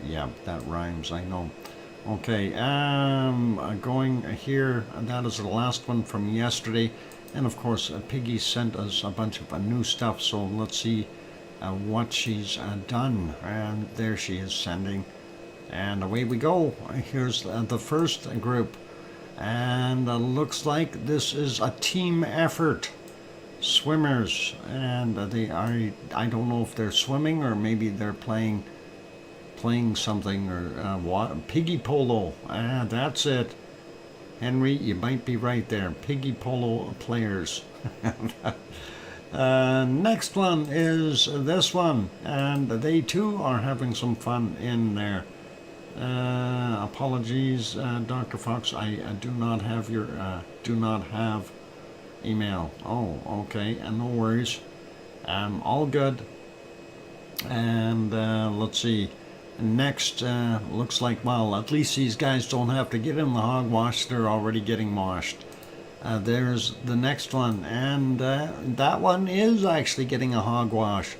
Yeah, that rhymes, I know. Okay, going here. That is the last one from yesterday. And of course, Piggy sent us a bunch of new stuff. So let's see what she's done. And there she is sending. And away we go. Here's the first group. And looks like this is a team effort. Swimmers. And they are, I don't know if they're swimming or maybe they're playing something or piggy polo. That's it. Henry, you might be right there. Piggy polo players. Next one is this one. And they too are having some fun in there. Apologies, Dr. Fox. I do not have your email. Oh, okay, and no worries. All good. And let's see. Next, looks like, well, at least these guys don't have to get in the hogwash. They're already getting washed. There's the next one, and that one is actually getting a hogwash.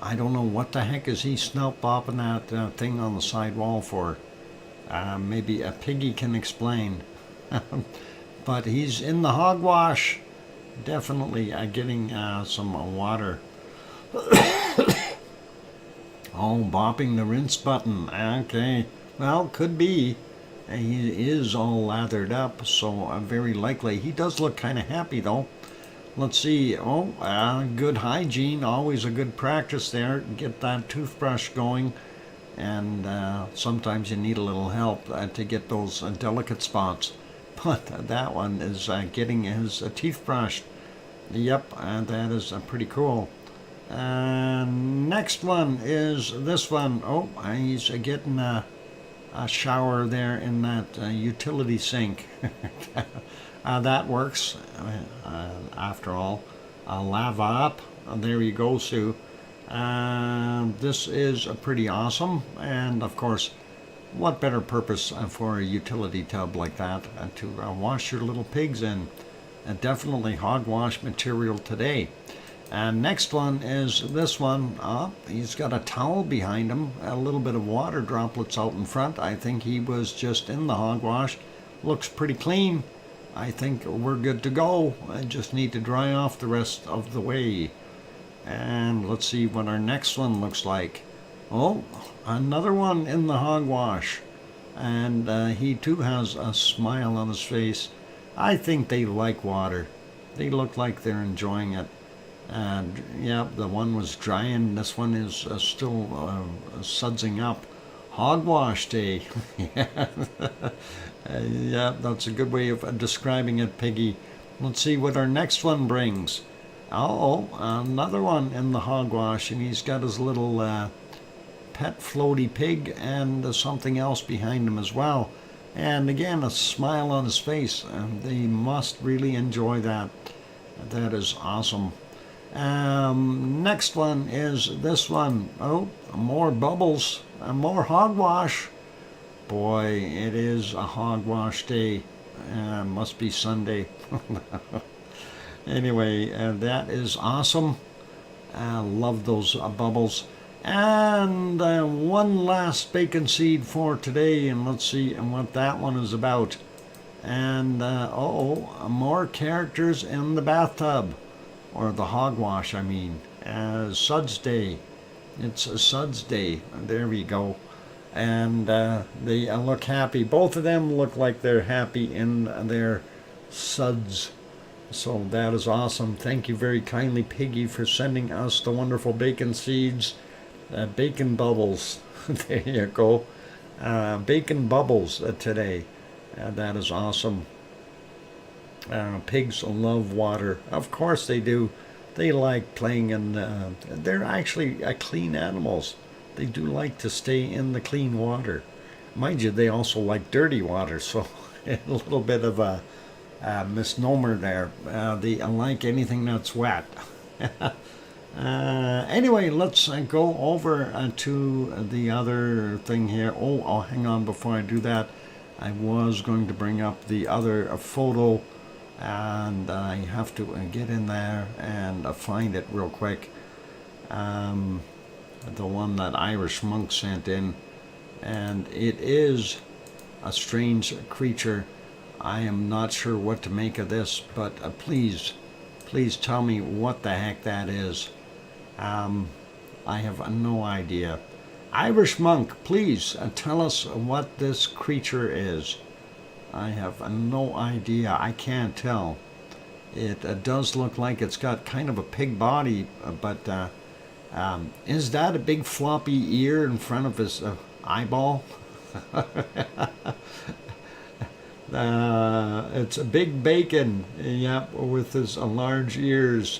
I don't know what the heck is he snout bopping that thing on the side wall for. Maybe a piggy can explain. But he's in the hogwash. Definitely getting some water. Oh, bopping the rinse button. Okay. Well, could be. He is all lathered up, so very likely. He does look kind of happy, though. Let's see. Oh, good hygiene. Always a good practice there. Get that toothbrush going. And sometimes you need a little help to get those delicate spots. But that one is getting his teeth brushed. Yep, that is pretty cool. Next one is this one. Oh, he's getting a shower there in that utility sink. That works, after all. Lava up. There you go, Sue. This is pretty awesome. And, of course, what better purpose for a utility tub like that to wash your little pigs in. Definitely hogwash material today. And next one is this one. He's got a towel behind him, a little bit of water droplets out in front. I think he was just in the hogwash. Looks pretty clean. I think we're good to go. I just need to dry off the rest of the way. And let's see what our next one looks like. Oh, another one in the hogwash. And he too has a smile on his face. I think they like water. They look like they're enjoying it. And yeah, the one was drying. This one is still sudsing up. Hogwash day. Yeah. Yeah, that's a good way of describing it, Piggy. Let's see what our next one brings. Oh, another one in the hogwash, and he's got his little pet floaty pig and something else behind him as well. And again, a smile on his face. They must really enjoy that. That is awesome. Next one is this one. Oh, more bubbles, more hogwash. Boy, it is a hogwash day. Must be Sunday. Anyway, that is awesome. I love those bubbles. And one last bacon seed for today, and let's see what that one is about. And more characters in the bathtub, or the hogwash, I mean. Suds Day. It's a Suds Day. There we go. And they look happy. Both of them look like they're happy in their suds. So that is awesome. Thank you very kindly, Piggy, for sending us the wonderful bacon seeds. Bacon bubbles. There you go. Bacon bubbles today. That is awesome. Pigs love water. Of course they do. They like playing in... they're actually clean animals. They do like to stay in the clean water. Mind you, they also like dirty water, so a little bit of a misnomer there. They like anything that's wet. Anyway, let's go over to the other thing here. Oh, hang on before I do that. I was going to bring up the other photo, and I have to get in there and find it real quick. The one that Irish monk sent in, and it is a strange creature. I am not sure what to make of this, but please tell me what the heck that is. I have no idea. Irish monk, please tell us what this creature is. I have no idea. I can't tell. It does look like it's got kind of a pig body, but is that a big floppy ear in front of his eyeball? It's a big bacon, yep, with his large ears.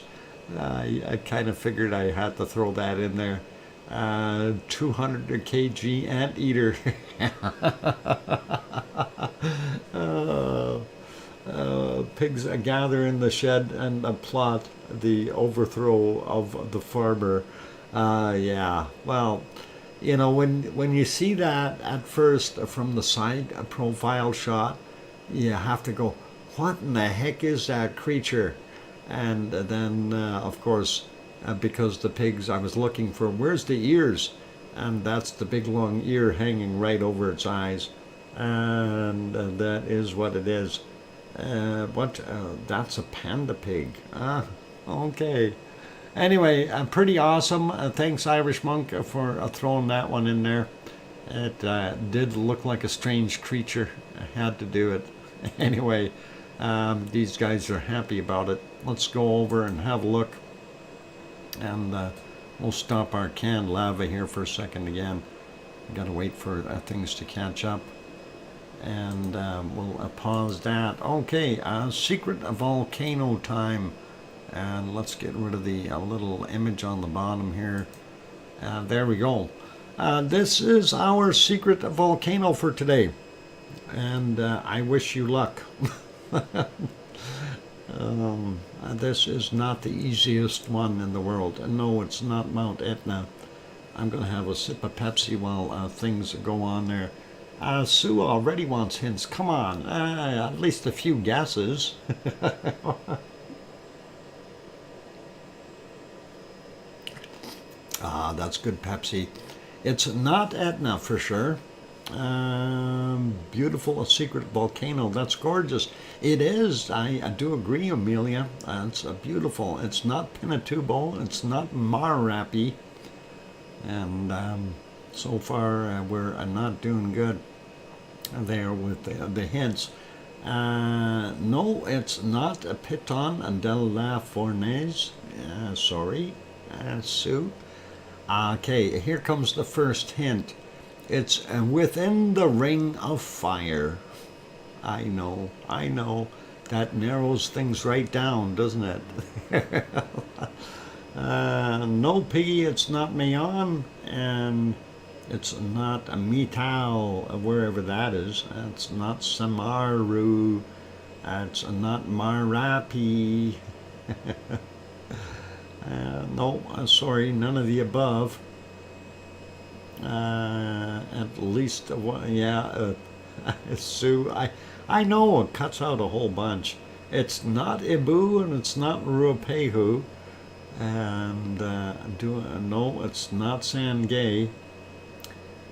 I kind of figured I had to throw that in there. 200 kg anteater. Pigs gather in the shed and plot the overthrow of the farmer. Yeah, well, you know, when you see that at first from the side profile shot, you have to go, what in the heck is that creature? And then, of course, because the pigs, I was looking for, where's the ears? And that's the big long ear hanging right over its eyes. And that is what it is. That's a panda pig. Okay. Anyway, pretty awesome. Thanks, Irish Monk, for throwing that one in there. It did look like a strange creature. I had to do it. Anyway, these guys are happy about it. Let's go over and have a look. And we'll stop our canned lava here for a second again. Got to wait for things to catch up. And we'll pause that. Okay, secret volcano time. And let's get rid of the little image on the bottom here. There we go. This is our secret volcano for today. And I wish you luck. This is not the easiest one in the world. No, it's not Mount Etna. I'm going to have a sip of Pepsi while things go on there. Sue already wants hints. Come on, at least a few guesses. That's good Pepsi. It's not Etna for sure. beautiful, a secret volcano. That's gorgeous. It is. I do agree, Amelia. It's beautiful. It's not Pinatubo. It's not Marapi. And so far, we're not doing good there with the hints. No, it's not a Piton de la Fournaise. Sorry, Sue. Okay, here comes the first hint. It's within the ring of fire. I know. That narrows things right down, doesn't it? No, Piggy, it's not Mayon, and it's not a Mitao, wherever that is. It's not Samaru. It's not Marapi. No, sorry, none of the above. At least, yeah, Sue, I know it cuts out a whole bunch. It's not Ibu and it's not Ruapehu. And no, it's not Sangay.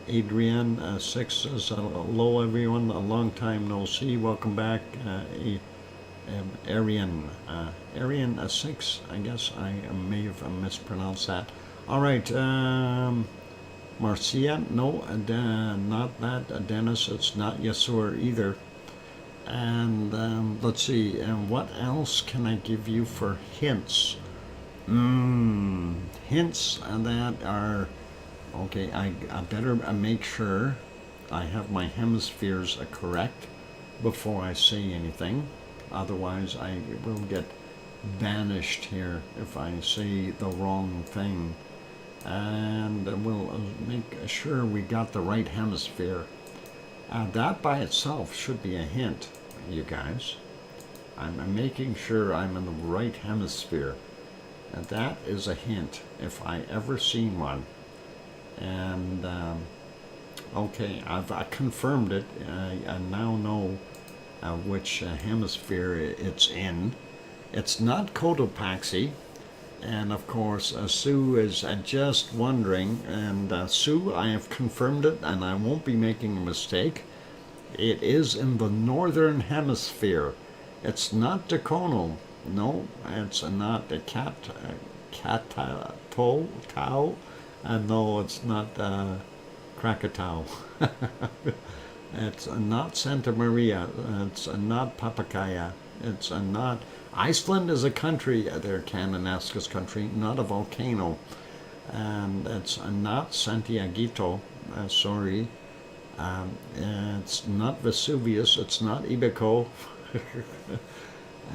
Adrian 6 says, hello everyone, a long time no see, welcome back. Arian 6, I guess I may have mispronounced that. All right, Marcia, no, not that. Dennis, it's not Yasur either. And let's see, and what else can I give you for hints? Hints that are, okay, I better make sure I have my hemispheres correct before I say anything. Otherwise, I will get banished here if I say the wrong thing. And we'll make sure we got the right hemisphere. That by itself should be a hint, you guys. I'm making sure I'm in the right hemisphere. And that is a hint if I ever seen one. And okay, I've confirmed it. I now know which hemisphere it's in. It's not Cotopaxi. And of course, Sue is just wondering. And Sue, I have confirmed it, and I won't be making a mistake. It is in the northern hemisphere. It's not Dacono. No, it's not the Tau. No, it's not Krakatau. It's not Santa Maria. It's not Papakaya. It's not... Iceland is a country, they're Kananaskis country, not a volcano. And it's not Santiaguito, sorry. It's not Vesuvius, it's not Ibeco.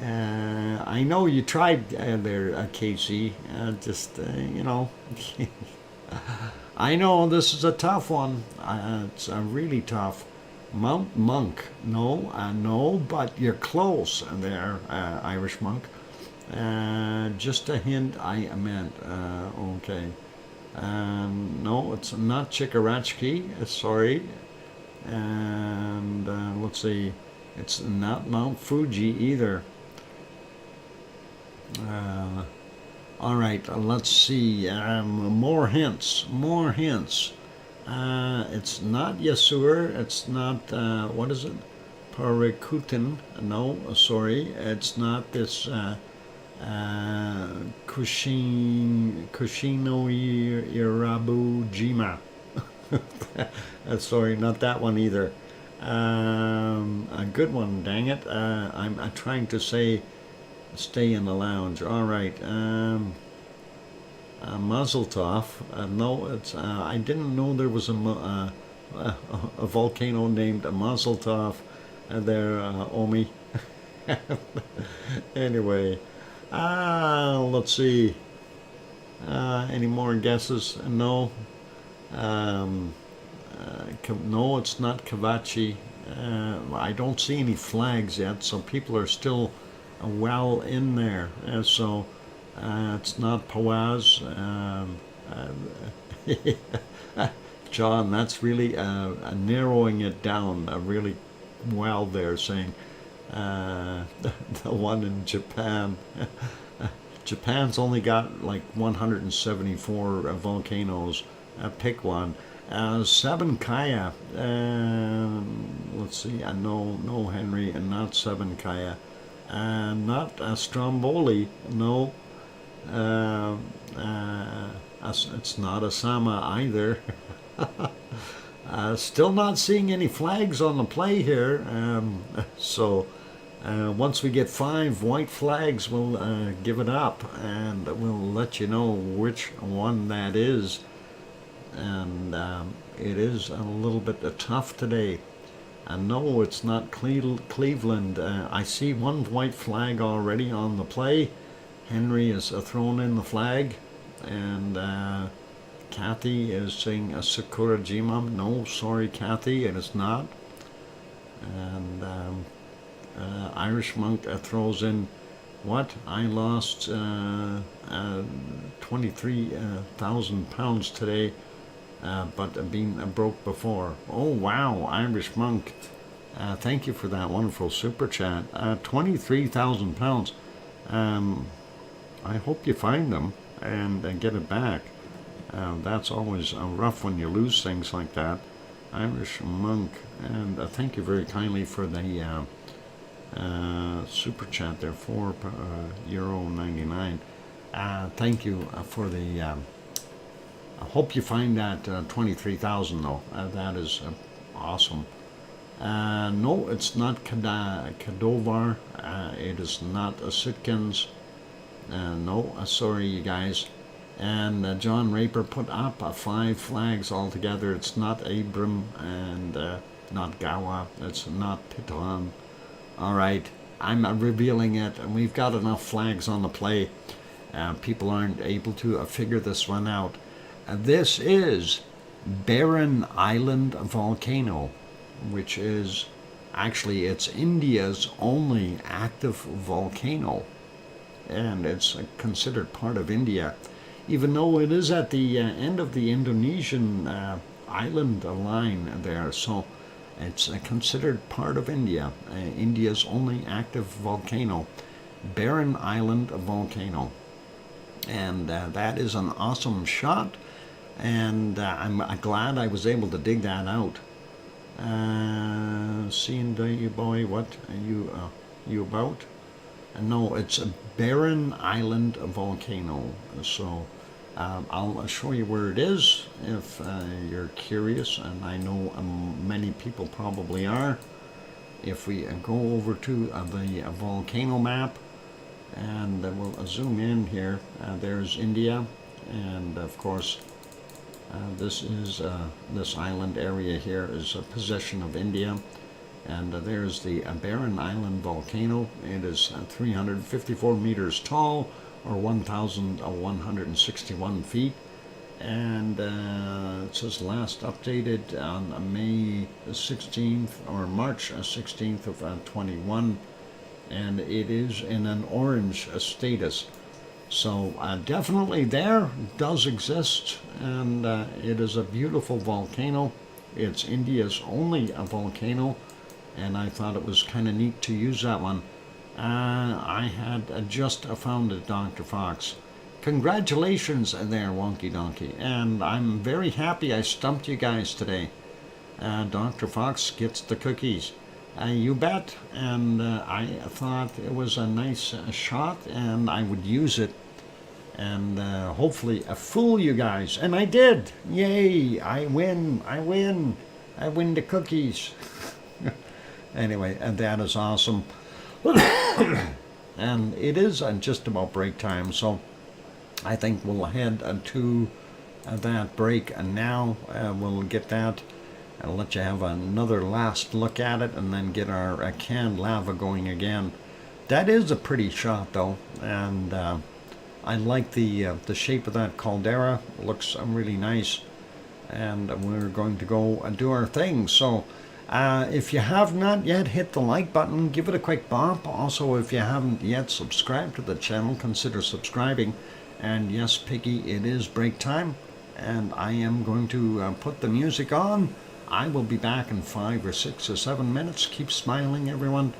I know you tried there, Casey, you know. I know this is a tough one. It's really tough. Mount Monk, no, no, but you're close there, Irish monk. Just a hint, I meant, okay. No, it's not Chikarachki, sorry. And let's see, it's not Mount Fuji either. All right, let's see, more hints. It's not Yasur, it's not, what is it? Parikutin, no, sorry, it's not this Kushino Irabu Jima. Sorry, not that one either. A good one, dang it. I'm trying to say stay in the lounge. All right. Mazel Tov. No, it's. I didn't know there was a volcano named Mazel Tov there, Omi. Anyway, let's see. Any more guesses? No. No, it's not Kavachi. I don't see any flags yet, so people are still well in there. So it's not Pawaz. John, that's really narrowing it down really well there, saying the one in Japan. Japan's only got like 174 volcanoes. Pick one. Sabankaya. Let's let's see. No Henry, and not Seven Kaya, and not Stromboli. No, it's not Osama either. Still not seeing any flags on the play here. So once we get 5 white flags, we'll give it up, and we'll let you know which one that is. And it is a little bit tough today. No, it's not Cleveland. I see 1 white flag already on the play. Henry is thrown in the flag, and Kathy is saying Sakurajima. No, sorry, Kathy, it is not. And Irish Monk throws in, what? I lost 23,000 pounds today, but been broke before. Oh, wow, Irish Monk. Thank you for that wonderful super chat. 23,000 pounds. I hope you find them and get it back. That's always rough when you lose things like that. Irish Monk, and thank you very kindly for the super chat there, €4.99. Thank you for the. I hope you find that 23,000 though. That is awesome. No, it's not Kadovar. It is not Sitkins. No, sorry, you guys. And John Raper put up 5 flags altogether. It's not Abram, and not Gawa. It's not Piton. All right, I'm revealing it, and we've got enough flags on the play. People aren't able to figure this one out. This is Barren Island Volcano, which is actually, it's India's only active volcano, and it's considered part of India, even though it is at the end of the Indonesian island line there. So it's considered part of India, India's only active volcano, Barren Island Volcano. And that is an awesome shot, and I'm glad I was able to dig that out. Seeing you boy, what are you about? No, it's a Barren Island Volcano. So I'll show you where it is if you're curious, and I know many people probably are. If we go over to the volcano map, and we'll zoom in here, there's India, and of course this is this island area here is a possession of India. And there's the Barren Island Volcano. It is 354 meters tall, or 1,161 feet. And it says last updated on May 16th, or March 16th of 21. And it is in an orange status. So definitely there does exist, and it is a beautiful volcano. It's India's only volcano. And I thought it was kind of neat to use that one. I had just found it, Dr. Fox. Congratulations there, Wonky Donkey. And I'm very happy I stumped you guys today. Dr. Fox gets the cookies. You bet. And I thought it was a nice shot, and I would use it. And hopefully fool you guys. And I did. Yay, I win. I win the cookies. Anyway, and that is awesome. And it is just about break time, so I think we'll head to that break, and now we'll get that. I'll let you have another last look at it, and then get our canned lava going again. That is a pretty shot, though, and I like the shape of that caldera. It looks really nice, and we're going to go and do our thing. So if you have not yet hit the like button, give it a quick bump. Also, if you haven't yet subscribed to the channel, consider subscribing. And yes, Piggy, it is break time, and I am going to put the music on. I will be back in 5 or 6 or 7 minutes. Keep smiling, everyone.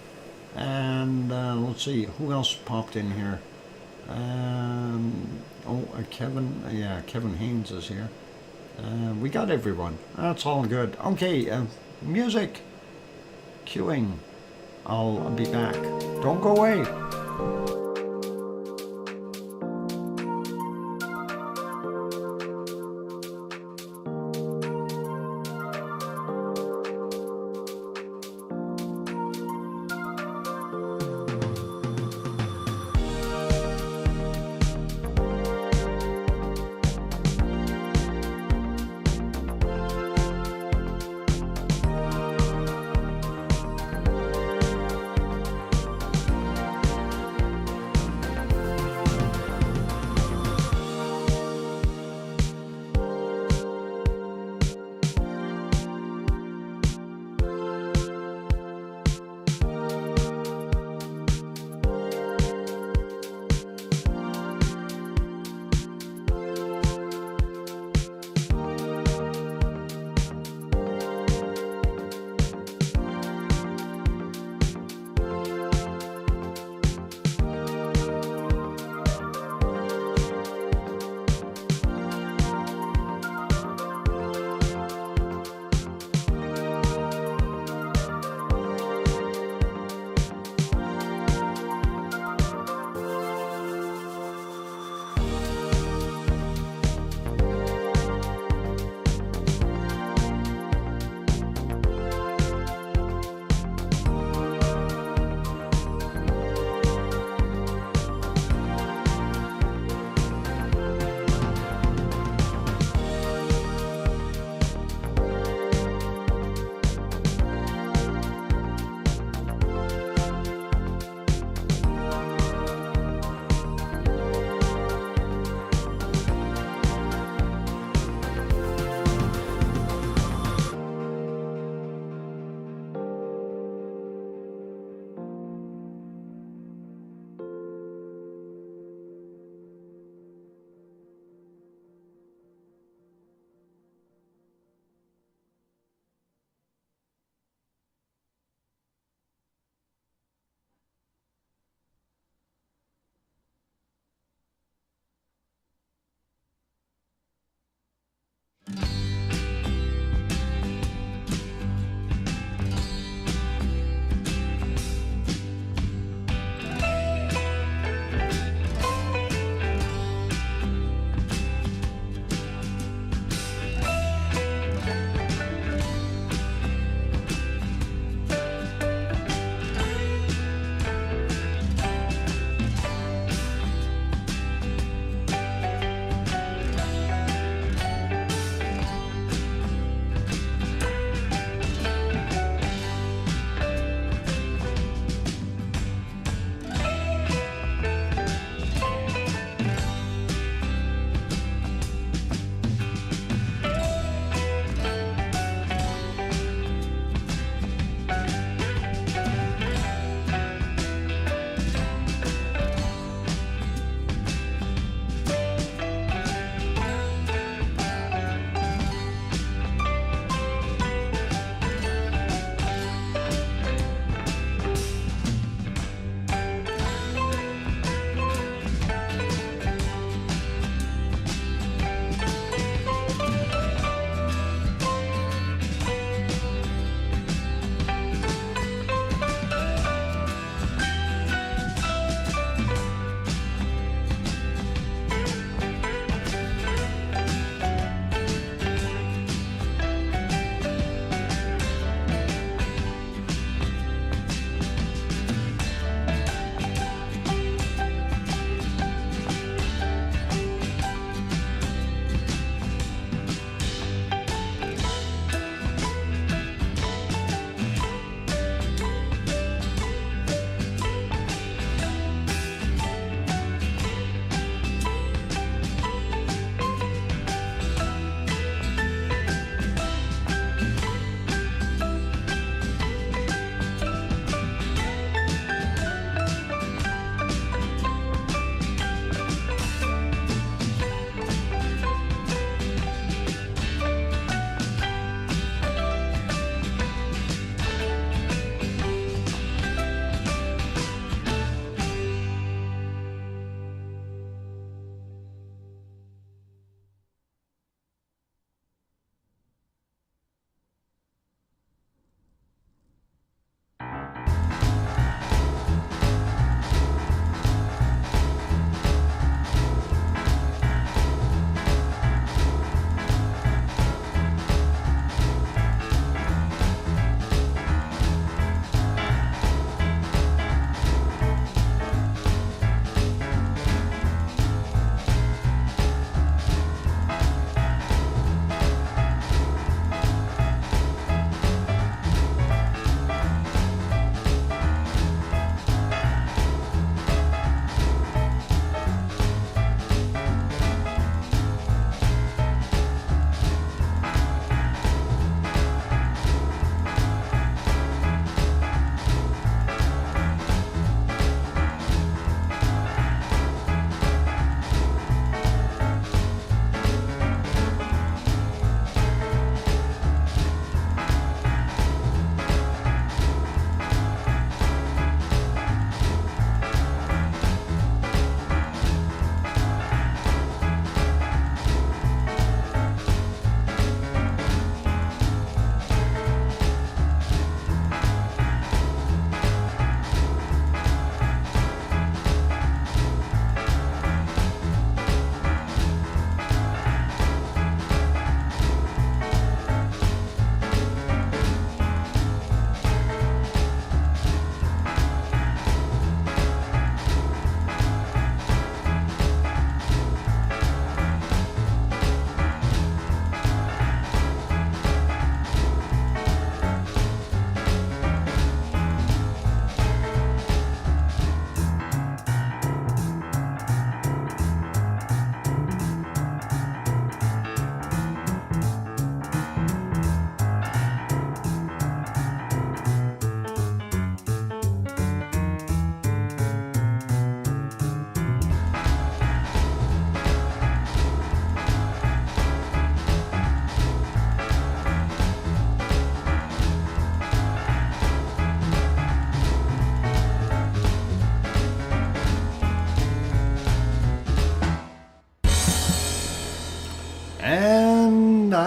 And let's see, who else popped in here? Kevin, yeah, Kevin Haynes is here. We got everyone. That's all good. Okay, music. queuing. I'll be back. Don't go away.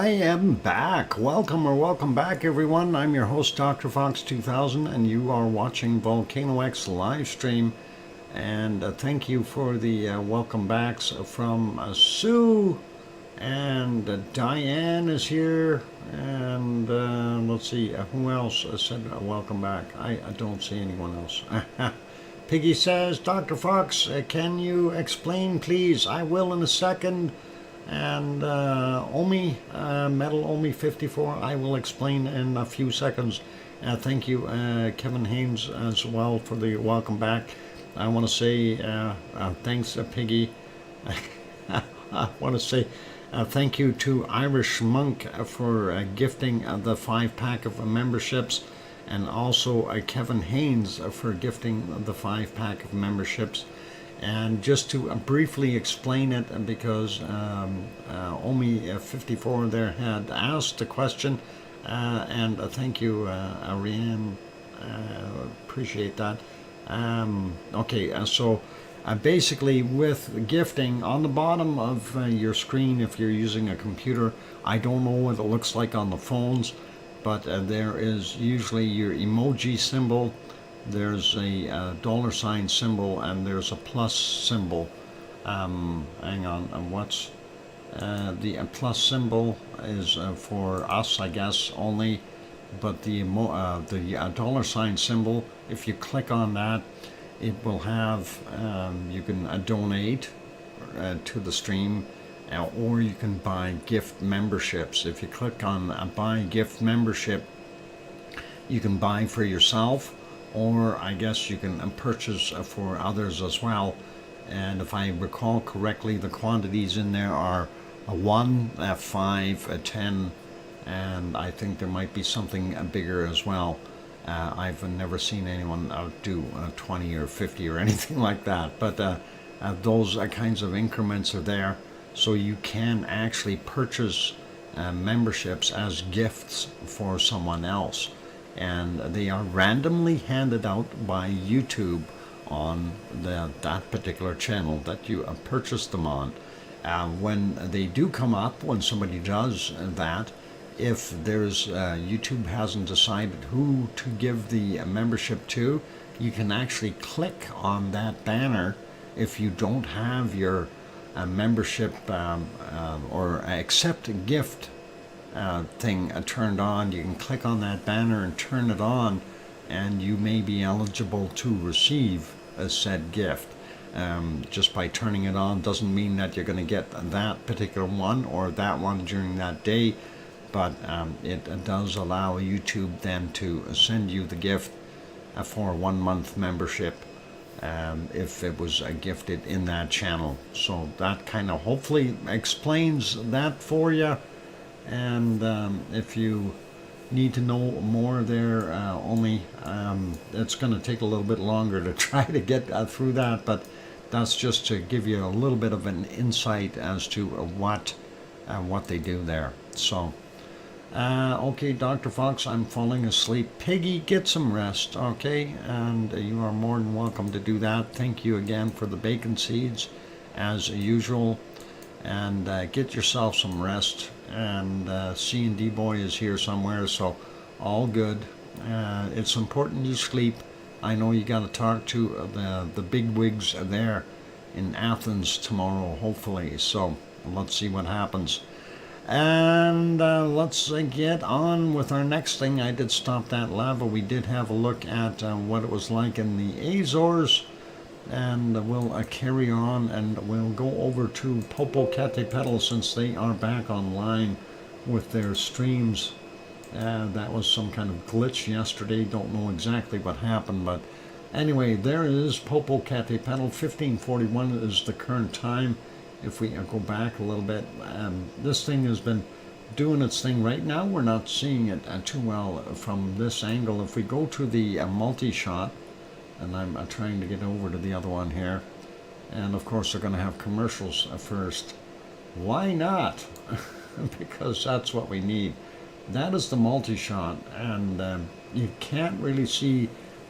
I am back. Welcome back, everyone. I'm your host, DrFox2000, and you are watching VolcanoX live stream. And thank you for the welcome backs from Sue, and Diane is here, and let's see, who else said welcome back? I don't see anyone else. Piggy says, Dr. Fox, can you explain, please? I will in a second. And Metal Omi 54, I will explain in a few seconds. Thank you, Kevin Haynes, as well, for the welcome back. I want to say thanks, Piggy. I want to say thank you to Irish Monk for gifting the 5-pack of memberships, and also Kevin Haynes for gifting the 5-pack of memberships. And just to briefly explain it, because Omi54 there had asked a question, and thank you, Ariane, appreciate that. So basically with gifting, on the bottom of your screen, if you're using a computer, I don't know what it looks like on the phones, but there is usually your emoji symbol. There's a $sign symbol, and there's a plus symbol. Hang on, what's the plus symbol is for us, I guess, only. But the $sign symbol, if you click on that, it will have you can donate to the stream, or you can buy gift memberships. If you click on buy gift membership, you can buy for yourself, or I guess you can purchase for others as well. And if I recall correctly, the quantities in there are 1, 5, 10, and I think there might be something bigger as well. I've never seen anyone do 20 or 50 or anything like that, but those kinds of increments are there, so you can actually purchase memberships as gifts for someone else. And they are randomly handed out by YouTube on that particular channel that you purchase them on. When they do come up, when somebody does that, if there's YouTube hasn't decided who to give the membership to, you can actually click on that banner. If you don't have your membership or accept a gift thing turned on, you can click on that banner and turn it on, and you may be eligible to receive a said gift. Just by turning it on doesn't mean that you're going to get that particular one or that one during that day, but it does allow YouTube then to send you the gift for a 1-month membership if it was gifted in that channel. So that kind of hopefully explains that for you. And if you need to know more there, it's going to take a little bit longer to try to get through that, but that's just to give you a little bit of an insight as to what they do there. So okay, Dr. Fox, I'm falling asleep. Piggy, get some rest, okay? And you are more than welcome to do that. Thank you again for the bacon seeds, as usual. And get yourself some rest. And C&D Boy is here somewhere, so all good. It's important you sleep. I know you got to talk to the big wigs there in Athens tomorrow, hopefully. So let's see what happens. And let's get on with our next thing. I did stop that lava. We did have a look at what it was like in the Azores. And we'll carry on, and we'll go over to Popocatépetl since they are back online with their streams. That was some kind of glitch yesterday. Don't know exactly what happened, but anyway, there is Popocatépetl. 1541 is the current time. If we go back a little bit, this thing has been doing its thing. Right now we're not seeing it too well from this angle. If we go to the multi-shot, and I'm trying to get over to the other one here, and of course they're going to have commercials first. Why not? Because that's what we need. That is the multi-shot, and you can't really see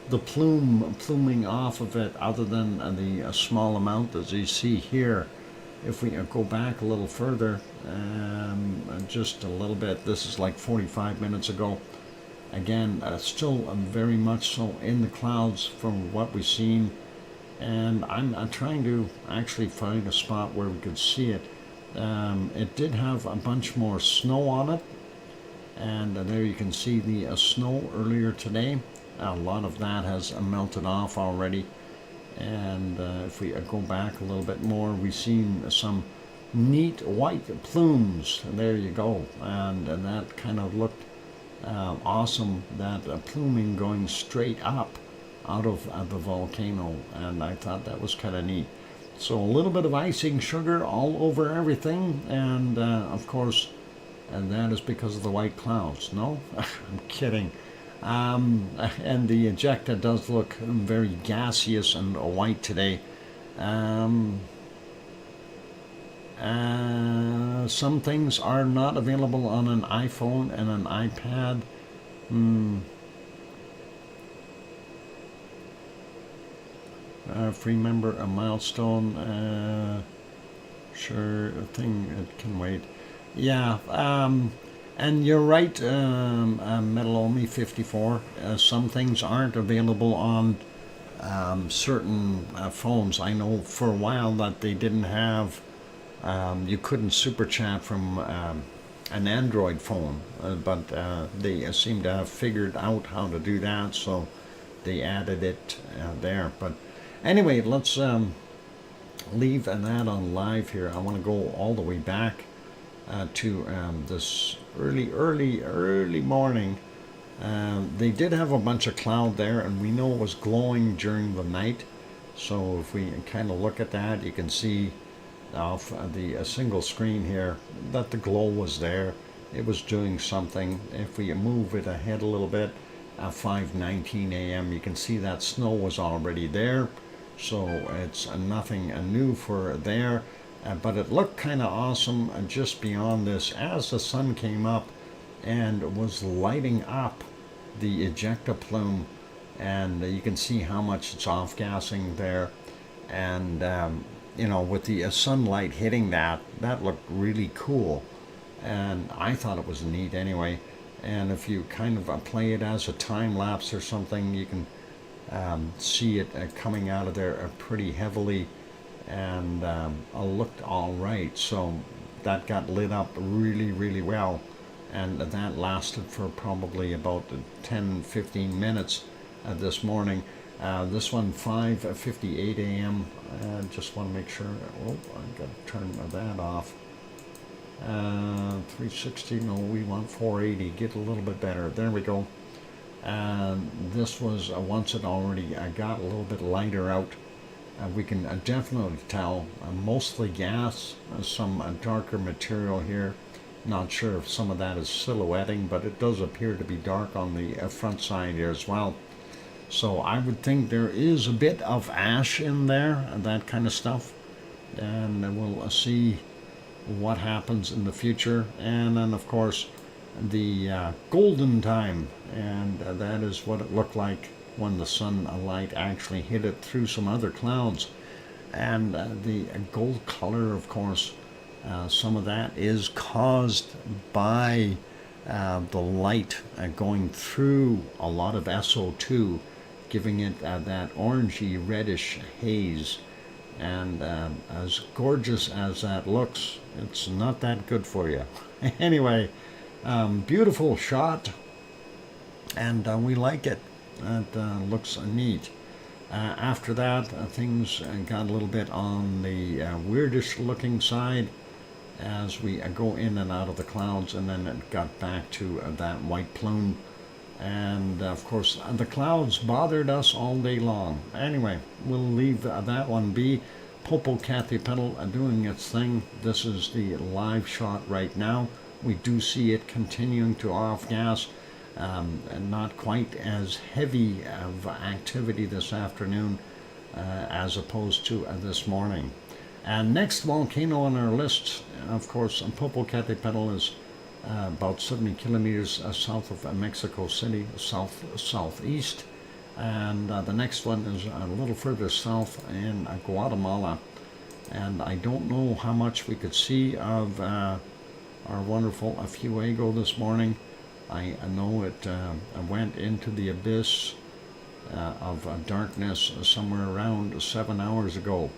the pluming off of it other than the small amount as you see here. if we go back a little further, just a little bit, this is like 45 minutes ago. Again, still very much so in the clouds from what we've seen. And I'm trying to actually find a spot where we could see it. It did have a bunch more snow on it. And there you can see the snow earlier today. A lot of that has melted off already. And if we go back a little bit more, we've seen some neat white plumes. There you go. And that kind of looked awesome, that pluming going straight up out of the volcano. And I thought that was kind of neat. So a little bit of icing sugar all over everything. And of course, and that is because of the white clouds. No, I'm kidding. And the ejecta does look very gaseous and white today. Some things are not available on an iPhone and an iPad. If remember a milestone, sure thing, it can wait. Yeah, and you're right, Metalomi54. Some things aren't available on certain phones. I know for a while that they didn't have, you couldn't super chat from an Android phone, but they seem to have figured out how to do that, so they added it there. But anyway, let's leave that on live here. I want to go all the way back to this early morning. They did have a bunch of cloud there, and we know it was glowing during the night. So if we kind of look at that, you can see off the single screen here that the glow was there. It was doing something. If we move it ahead a little bit, at 5:19 a.m., you can see that snow was already there. So it's nothing new for there. But it looked kind of awesome just beyond this as the sun came up and was lighting up the ejecta plume, and you can see how much it's off-gassing there. And you know, with the sunlight hitting that looked really cool, and I thought it was neat anyway. And if you kind of play it as a time lapse or something, you can see it coming out of there pretty heavily. And looked all right. So that got lit up really well, and that lasted for probably about 10-15 minutes this morning. This one 5:58 a.m. Just want to make sure. Oh, I got to turn that off. 360. No, we want 480. Get a little bit better. There we go. This was once it already got a little bit lighter out. We can definitely tell mostly gas, some darker material here. Not sure if some of that is silhouetting, but it does appear to be dark on the front side here as well. So I would think there is a bit of ash in there, that kind of stuff. And we'll see what happens in the future. And then, of course, the golden time. And that is what it looked like when the sunlight actually hit it through some other clouds. And the gold color, of course, some of that is caused by the light going through a lot of SO2, giving it that orangey reddish haze. And as gorgeous as that looks, it's not that good for you. Anyway, beautiful shot, and we like it. It looks neat. After that, things got a little bit on the weirdish looking side as we go in and out of the clouds, and then it got back to that white plume. And of course, the clouds bothered us all day long. Anyway, we'll leave that one be. Popocatépetl doing its thing. This is the live shot right now. We do see it continuing to off gas. And not quite as heavy of activity this afternoon as opposed to this morning. And next volcano on our list, of course, Popocatépetl is about 70 kilometers south of Mexico City, southeast. And the next one is a little further south in Guatemala. And I don't know how much we could see of our wonderful Fuego this morning. I know it went into the abyss of darkness somewhere around 7 hours ago,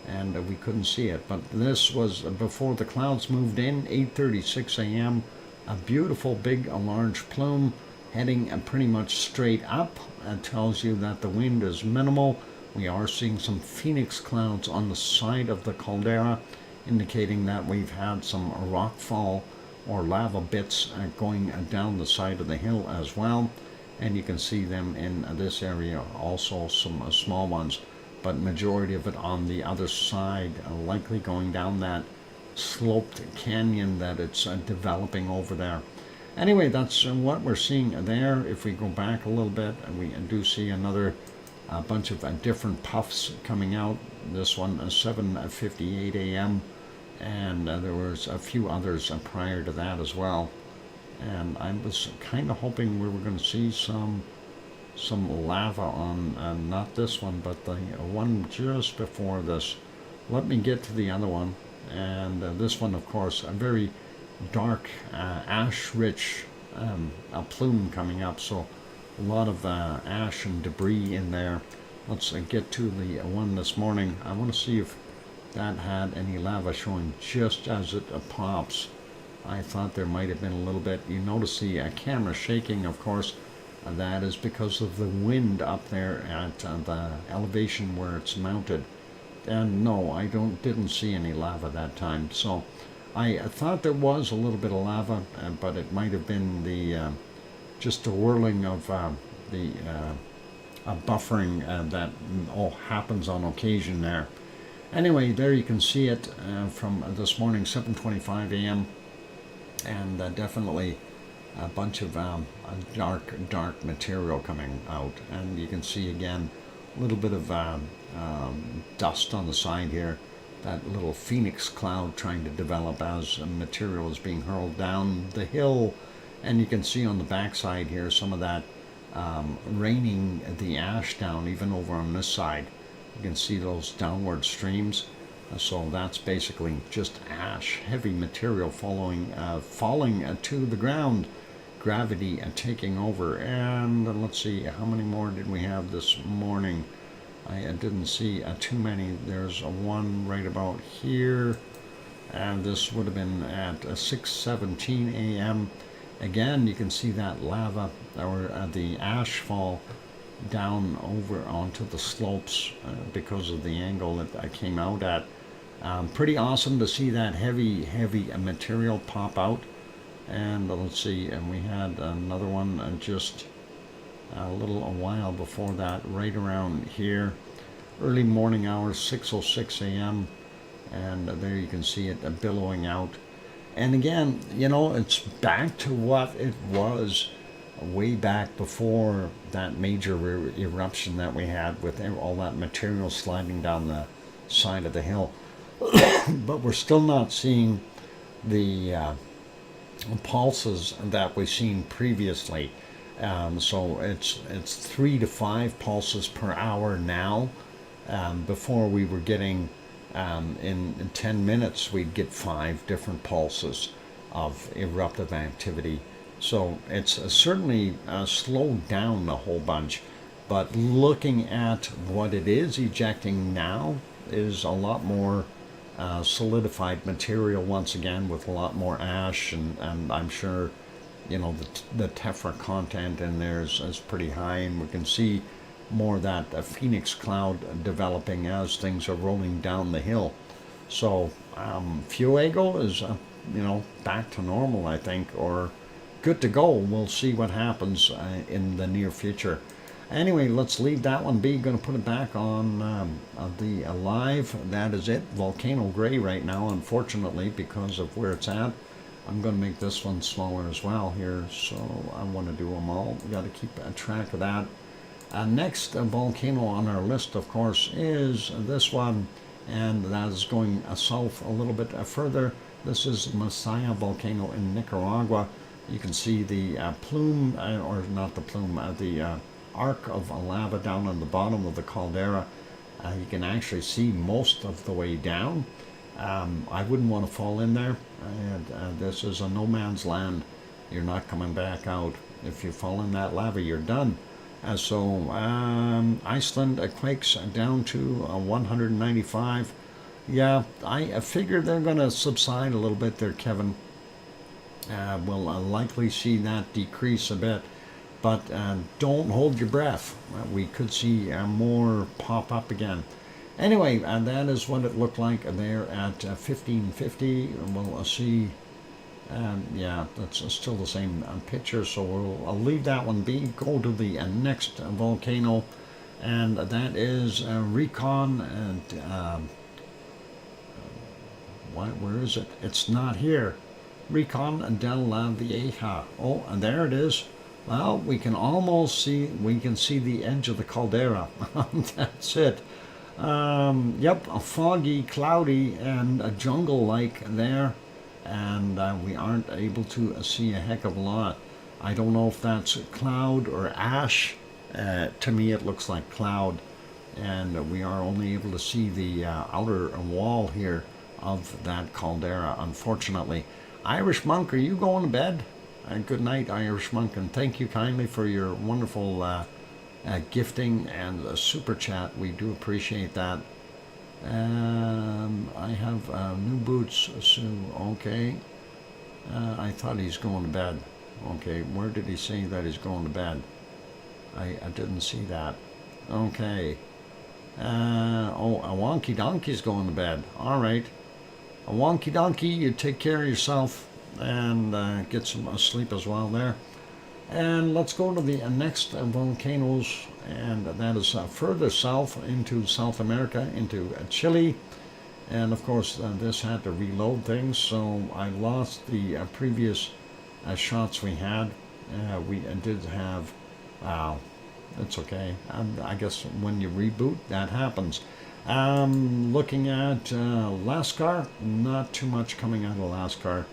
and we couldn't see it. But this was before the clouds moved in, 8:36 a.m. A beautiful big, large plume heading pretty much straight up. It tells you that the wind is minimal. We are seeing some phoenix clouds on the side of the caldera, indicating that we've had some rockfall or lava bits going down the side of the hill as well. And you can see them in this area, also some small ones, but majority of it on the other side, likely going down that sloped canyon that it's developing over there. Anyway, that's what we're seeing there. If we go back a little bit, we do see another bunch of different puffs coming out. This one 7:58 a.m. and there was a few others prior to that as well. And I was kind of hoping we were going to see some lava on not this one, but the one just before this. Let me get to the other one. And this one, of course, a very dark, ash-rich plume coming up, so a lot of ash and debris in there. Let's get to the one this morning. I want to see if that had any lava showing just as it pops. I thought there might have been a little bit. You notice the camera shaking, of course. That is because of the wind up there at the elevation where it's mounted. And no, I didn't see any lava that time. So I thought there was a little bit of lava, but it might have been the just the whirling of the buffering that all happens on occasion there. Anyway, there you can see it from this morning, 7:25 a.m. And definitely a bunch of dark material coming out. And you can see again a little bit of dust on the side here, that little phoenix cloud trying to develop as material is being hurled down the hill. And you can see on the backside here some of that raining the ash down, even over on this side. You can see those downward streams. So that's basically just ash, heavy material falling to the ground, gravity taking over. And let's see, how many more did we have this morning? I didn't see too many. There's one right about here, and this would have been at 6:17 a.m. Again, you can see that lava or the ash fall down over onto the slopes because of the angle that I came out at. Pretty awesome to see that heavy material pop out. And let's see, and we had another one just a while before that, right around here, early morning hours, 6:06 a.m. And there you can see it billowing out. And again, you know, it's back to what it was way back before that major eruption that we had with all that material sliding down the side of the hill. But we're still not seeing the pulses that we've seen previously. So it's 3 to 5 pulses per hour now. Before we were getting in 10 minutes we'd get 5 different pulses of eruptive activity. So it's certainly slowed down a whole bunch. But looking at what it is ejecting now is a lot more solidified material once again, with a lot more ash, and I'm sure, you know, the tephra content in there is pretty high, and we can see more of that phoenix cloud developing as things are rolling down the hill. So Fuego is you know, back to normal, I think, or good to go. We'll see what happens in the near future. Anyway, let's leave that one be. Going to put it back on the live. That is it. Volcano gray right now, unfortunately, because of where it's at. I'm going to make this one smaller as well here, so I want to do them all. We've got to keep track of that. Next volcano on our list, of course, is this one, and that is going south a little bit further. This is Messiah volcano in Nicaragua. You can see the plume, or not the plume, the arc of lava down on the bottom of the caldera. You can actually see most of the way down. I wouldn't want to fall in there. This is a no man's land. You're not coming back out. If you fall in that lava, you're done. Iceland quakes down to 195. Yeah, I figure they're going to subside a little bit there, Kevin. We'll likely see that decrease a bit, but don't hold your breath. We could see more pop up again. Anyway, that is what it looked like there at 1550. We'll see. Yeah, that's still the same picture, so I'll leave that one be. Go to the next volcano, and that is Recon. And where is it? It's not here. Recon de la Vieja. Oh, and there it is. Well, we can almost see. We can see the edge of the caldera. That's it. Yep, foggy, cloudy, and jungle-like there. And we aren't able to see a heck of a lot. I don't know if that's cloud or ash. To me it looks like cloud, and we are only able to see the outer wall here of that caldera, unfortunately. Irish Monk, are you going to bed? Good night, Irish Monk, and thank you kindly for your wonderful gifting and super chat. We do appreciate that. I have new boots, Sue. Okay. I thought he's going to bed. Okay, where did he say that he's going to bed? I didn't see that. Okay. Oh, a wonky donkey's going to bed. All right. A wonky donkey, you take care of yourself and get some sleep as well there. And let's go to the next volcanoes, and that is further south into South America, into Chile. And of course, this had to reload things, so I lost the previous shots we had. We did have, it's okay. I guess when you reboot, that happens. Looking at Lascar, not too much coming out of Lascar.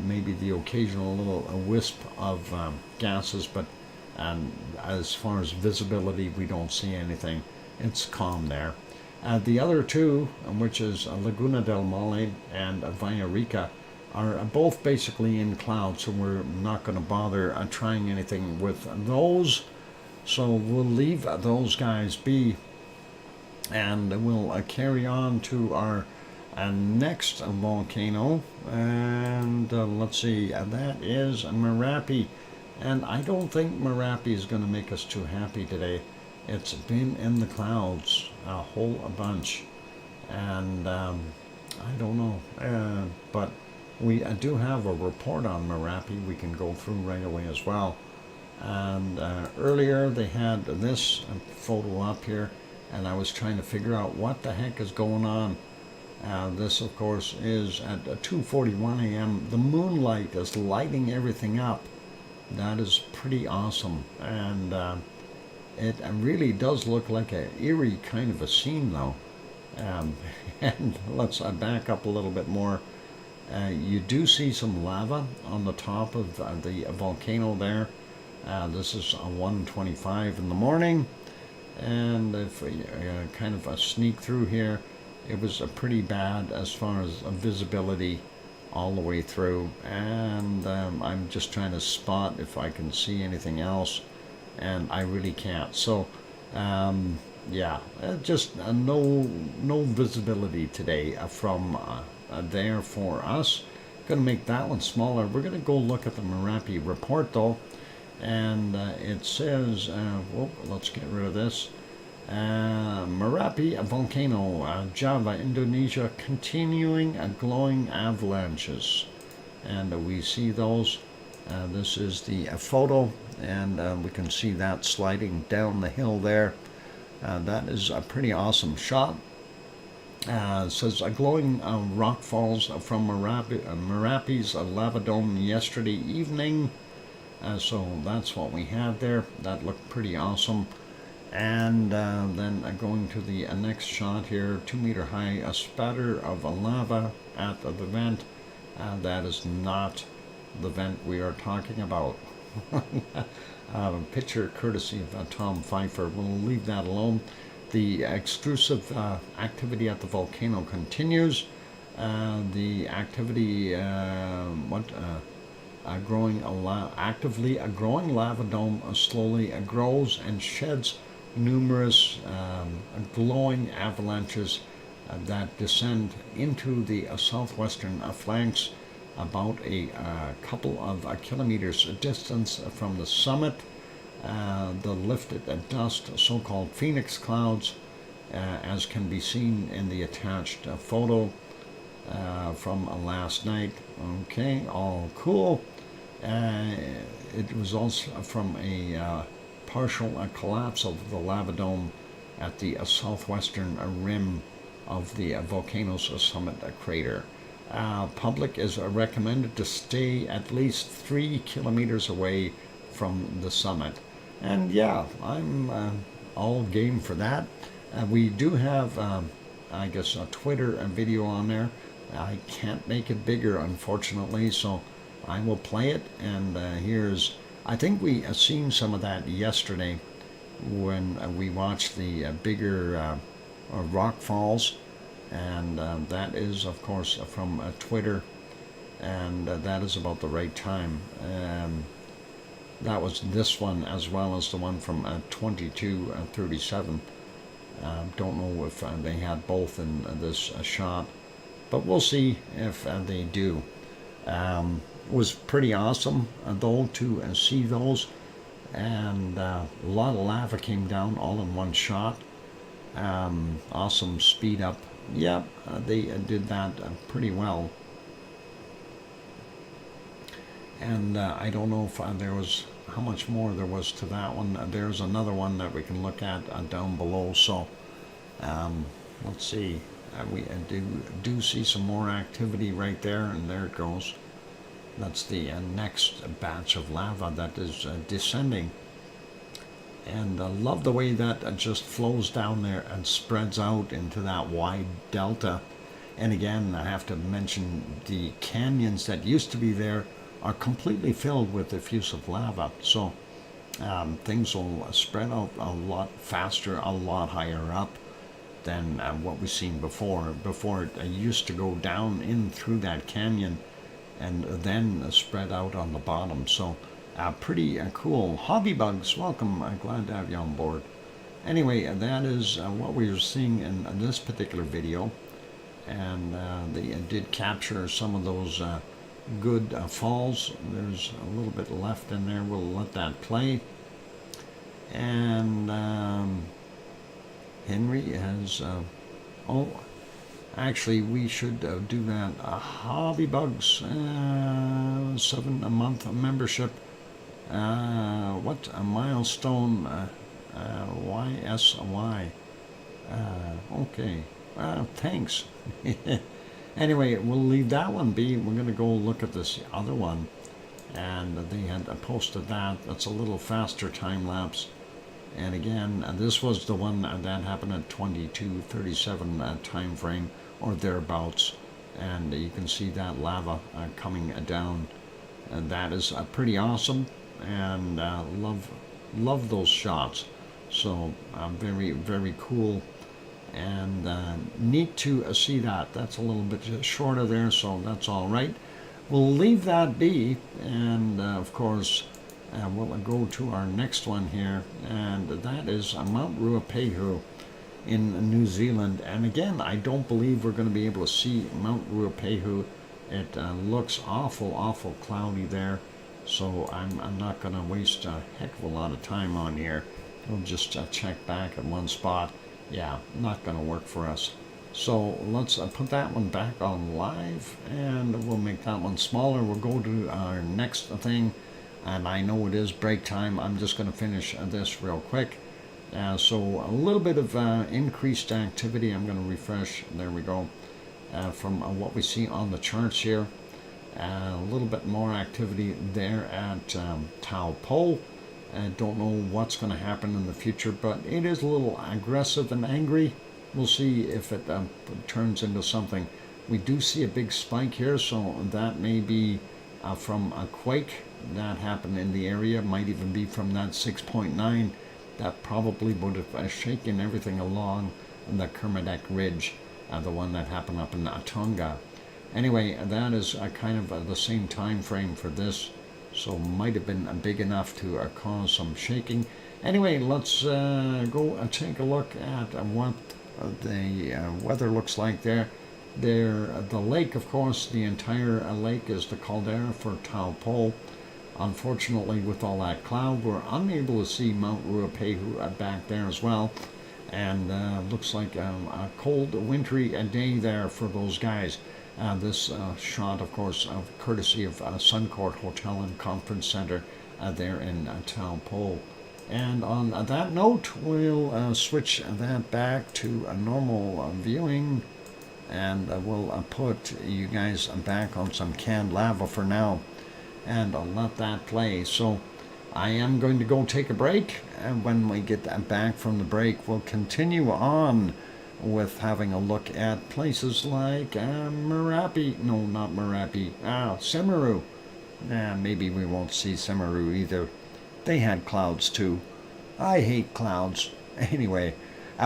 Maybe the occasional little wisp of gases, but as far as visibility, we don't see anything. It's calm there. The other two, which is Laguna del Mole and Villarica, are both basically in cloud, so we're not going to bother trying anything with those. So we'll leave those guys be, and we'll carry on to our next volcano, and let's see, that is Merapi. And I don't think Merapi is going to make us too happy today. It's been in the clouds a whole bunch, and I don't know, but we do have a report on Merapi we can go through right away as well. And earlier they had this photo up here, and I was trying to figure out what the heck is going on. This, of course, is at 2:41 a.m. The moonlight is lighting everything up. That is pretty awesome, and it really does look like an eerie kind of a scene, though. And let's back up a little bit more. You do see some lava on the top of the volcano there. This is 1:25 in the morning, and if we kind of sneak through here, it was pretty bad as far as visibility all the way through, and I'm just trying to spot if I can see anything else, and I really can't. So yeah, just no visibility today from there for us. Gonna make that one smaller. We're gonna go look at the Merapi report though, and it says whoop, let's get rid of this. Merapi volcano, Java, Indonesia, continuing glowing avalanches, and we see those. This is the photo, and we can see that sliding down the hill there. That is a pretty awesome shot. It says glowing rock falls from Merapi's lava dome yesterday evening. So that's what we had there. That looked pretty awesome. And then going to the next shot here, 2 meter high, a spatter of lava at the vent. That is not the vent we are talking about. Picture courtesy of Tom Pfeiffer. We'll leave that alone. The extrusive activity at the volcano continues. The activity, actively a growing lava dome slowly grows and sheds numerous glowing avalanches that descend into the southwestern flanks about a couple of kilometers distance from the summit. The lifted dust, so-called phoenix clouds, as can be seen in the attached photo from last night. Okay, all cool. It was also from a partial collapse of the lava dome at the southwestern rim of the volcano's summit crater. Public is recommended to stay at least 3 kilometers away from the summit. And yeah, I'm all game for that. We do have, I guess, a Twitter video on there. I can't make it bigger, unfortunately, so I will play it. And I think we seen some of that yesterday when we watched the bigger rock falls. And that is, of course, from Twitter. And that is about the right time. That was this one as well as the one from 2237. Don't know if they had both in this shot, but we'll see if they do. It was pretty awesome, though, to see those. And a lot of lava came down all in one shot. Awesome speed up. Yep, they did that pretty well. And I don't know if there was how much more there was to that one. There's another one that we can look at down below. So let's see. We do see some more activity right there, and there it goes. That's the next batch of lava that is descending. And love the way that just flows down there and spreads out into that wide delta. And again, I have to mention the canyons that used to be there are completely filled with effusive lava. So things will spread out a lot faster, a lot higher up than what we've seen before. Before it used to go down in through that canyon and then spread out on the bottom. So pretty cool. Hobby Bugs, welcome. I'm glad to have you on board. Anyway, that is what we were seeing in this particular video. And they did capture some of those good falls. There's a little bit left in there. We'll let that play. And Henry has... actually, we should do that. Hobby Bugs, 7-month membership. What a milestone, YSY. Okay, thanks. Anyway, we'll leave that one be. We're going to go look at this other one. And they had posted that. That's a little faster time lapse. And again, this was the one that happened at 22:37 time frame or thereabouts. And you can see that lava coming down. And that is pretty awesome. And love those shots. So very, very cool. And neat to see that. That's a little bit shorter there, so that's all right. We'll leave that be, and of course we'll go to our next one here, and that is Mount Ruapehu in New Zealand. And again, I don't believe we're going to be able to see Mount Ruapehu. It looks awful cloudy there, so I'm not going to waste a heck of a lot of time on here. We'll just check back at one spot. Yeah, not going to work for us. So let's put that one back on live, and we'll make that one smaller. We'll go to our next thing, and I know it is break time. I'm just going to finish this real quick. So a little bit of increased activity. I'm going to refresh. There we go. From what we see on the charts here. A little bit more activity there at Taupo. I don't know what's going to happen in the future, but it is a little aggressive and angry. We'll see if it turns into something. We do see a big spike here, so that may be from a quake that happened in the area. Might even be from that 6.9 that probably would have shaken everything along the Kermadec Ridge, the one that happened up in Tonga. Anyway, that is kind of the same time frame for this, so might have been big enough to cause some shaking. Anyway, let's go and take a look at what the weather looks like there. The lake, of course, the entire lake is the caldera for Taupo. Unfortunately, with all that cloud, we're unable to see Mount Ruapehu back there as well. And looks like a cold, wintry day there for those guys. This shot, of course, courtesy of Suncourt Hotel and Conference Center there in Taupo. And on that note, we'll switch that back to a normal viewing, and we'll put you guys back on some canned lava for now, and I'll let that play. So I am going to go take a break, and when we get back from the break, we'll continue on with having a look at places like Merapi. No, not Merapi. Semeru. Maybe we won't see Semeru either. They had clouds too. I hate clouds. Anyway,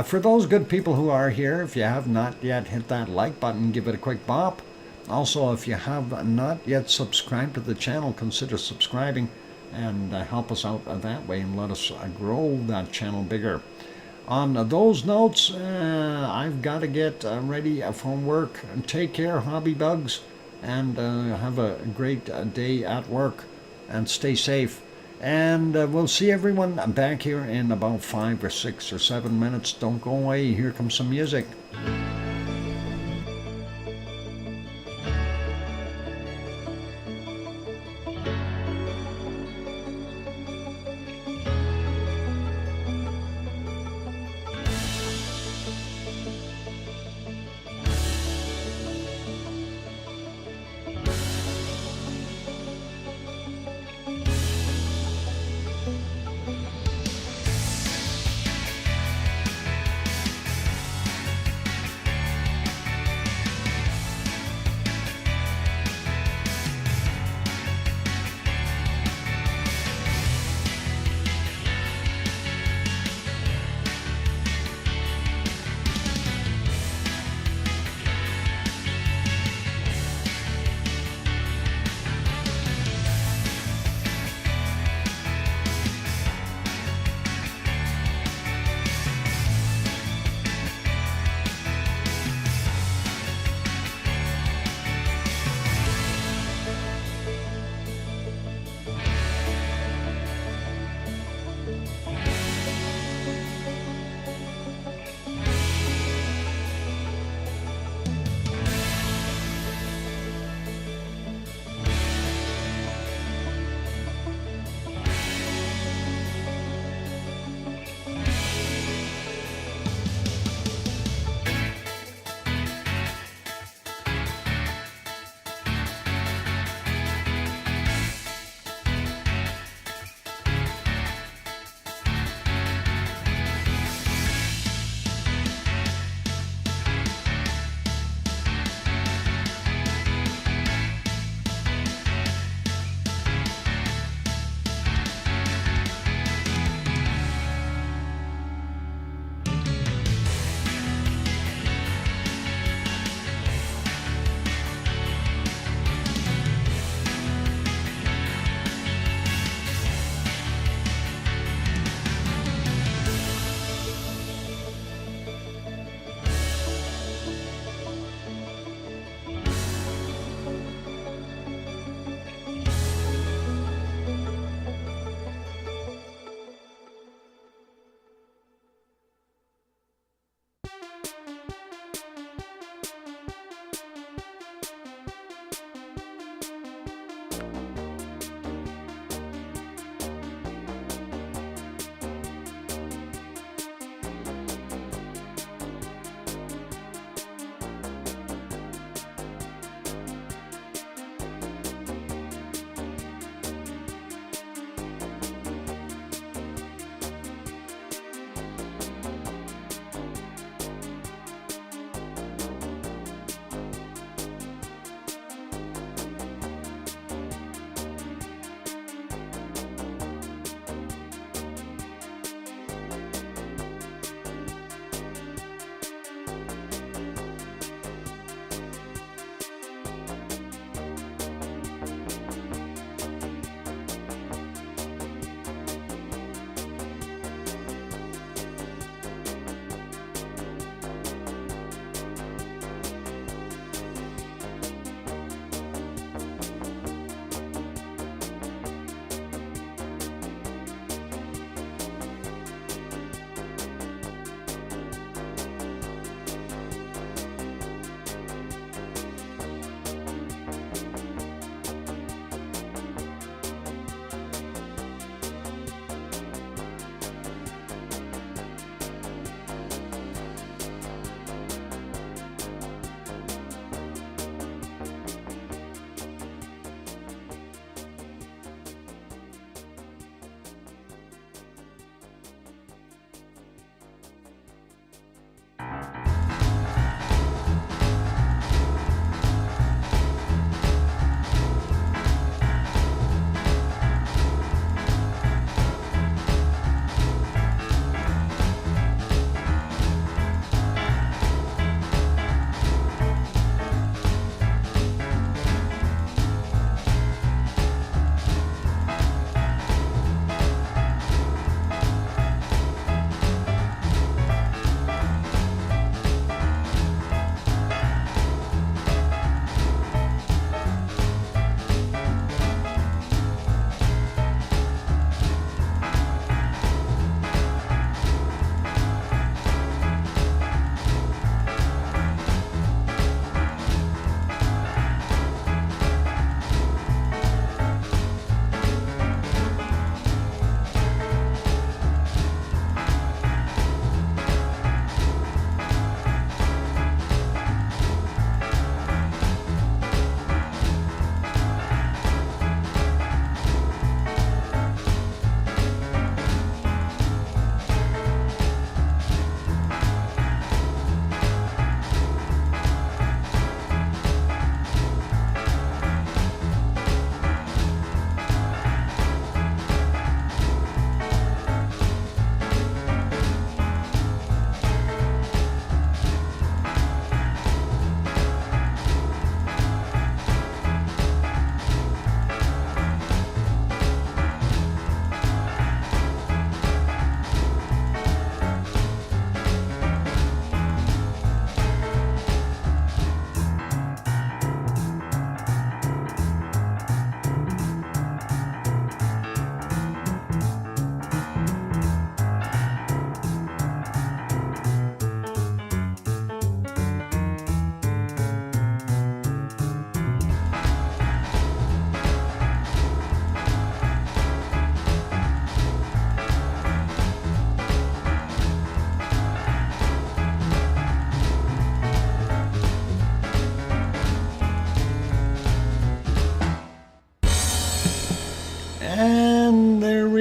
for those good people who are here, if you have not yet hit that like button, give it a quick bop. Also, if you have not yet subscribed to the channel, consider subscribing and help us out that way and let us grow that channel bigger. On those notes, I've got to get ready for work. Take care, hobby bugs, and have a great day at work, and stay safe. And we'll see everyone back here in about 5 or 6 or 7 minutes. Don't go away. Here comes some music.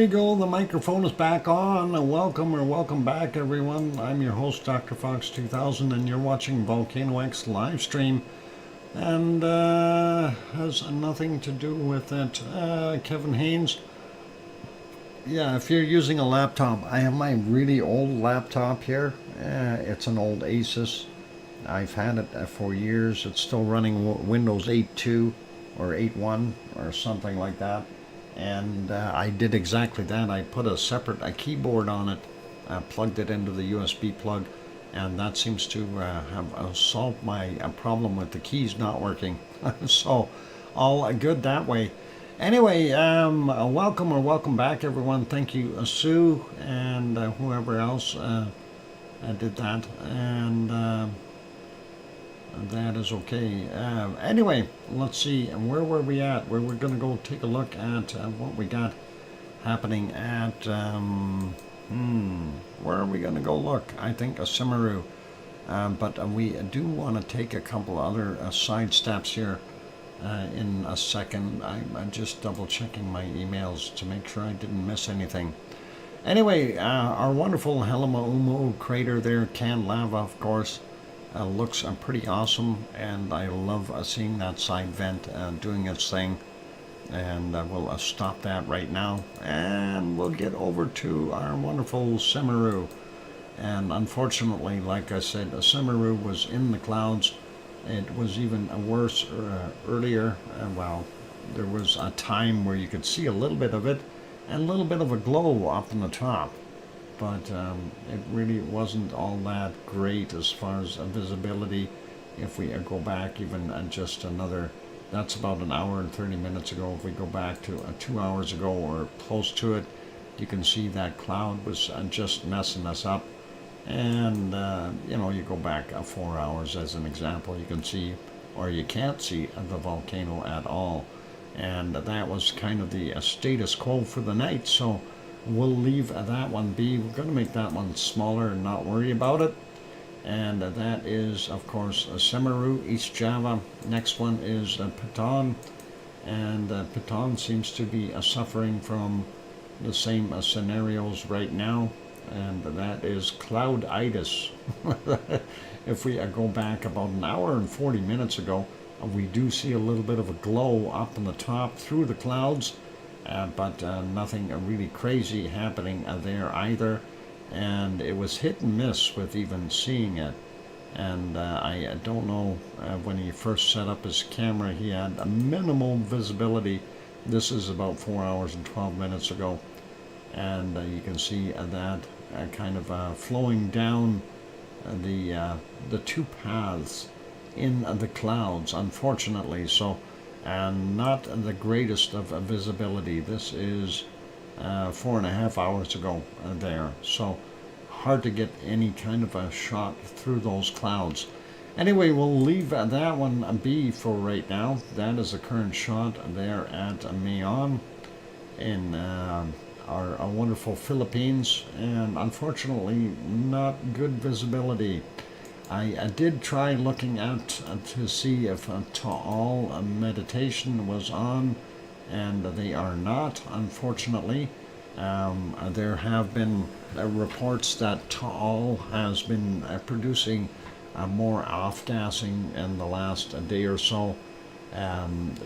we go. The microphone is back on. Welcome back, everyone. I'm your host, DrFox2000, and you're watching VolcanoX live stream. And has nothing to do with it. Kevin Haynes. Yeah, if you're using a laptop, I have my really old laptop here. It's an old Asus. I've had it for years. It's still running Windows 8.2 or 8.1 or something like that. And I did exactly that. I put a separate keyboard on it, plugged it into the USB plug, and that seems to have solved my problem with the keys not working. So all good that way. Anyway, welcome back, everyone. Thank you, Sue, and whoever else did that, and that is okay. Anyway, let's see, where were we at? We're going to go take a look at what we got happening at, where are we going to go look? I think Simaru. But we do want to take a couple other side steps here in a second. I'm just double checking my emails to make sure I didn't miss anything. Anyway, our wonderful Helmaumo crater there, canned lava, of course. Looks pretty awesome, and I love seeing that side vent doing its thing. And we'll stop that right now, and we'll get over to our wonderful Simaru. And unfortunately, like I said, Simaru was in the clouds. It was even worse earlier. Well, there was a time where you could see a little bit of it, and a little bit of a glow up in the top. But it really wasn't all that great as far as visibility. If we go back even just another, that's about an hour and 30 minutes ago. If we go back to 2 hours ago or close to it, you can see that cloud was just messing us up. And you know, you go back 4 hours as an example, you can see, or you can't see the volcano at all. And that was kind of the status quo for the night. So we'll leave that one be. We're going to make that one smaller and not worry about it. And that is, of course, Simaru, East Java. Next one is Piton. And Piton seems to be suffering from the same scenarios right now. And that is clouditis. If we go back about an hour and 40 minutes ago, we do see a little bit of a glow up in the top through the clouds. But nothing really crazy happening there either, and it was hit and miss with even seeing it. And I don't know, when he first set up his camera, he had a minimal visibility. This is about 4 hours and 12 minutes ago, and you can see that kind of flowing down the two paths in the clouds, unfortunately. So and not the greatest of visibility. This is 4.5 hours ago there, so hard to get any kind of a shot through those clouds. Anyway, we'll leave that one be for right now. That is the current shot there at Mayon in our wonderful Philippines, and unfortunately not good visibility. I did try looking at to see if Taal meditation was on, and they are not, unfortunately. There have been reports that Taal has been producing more off-gassing in the last day or so,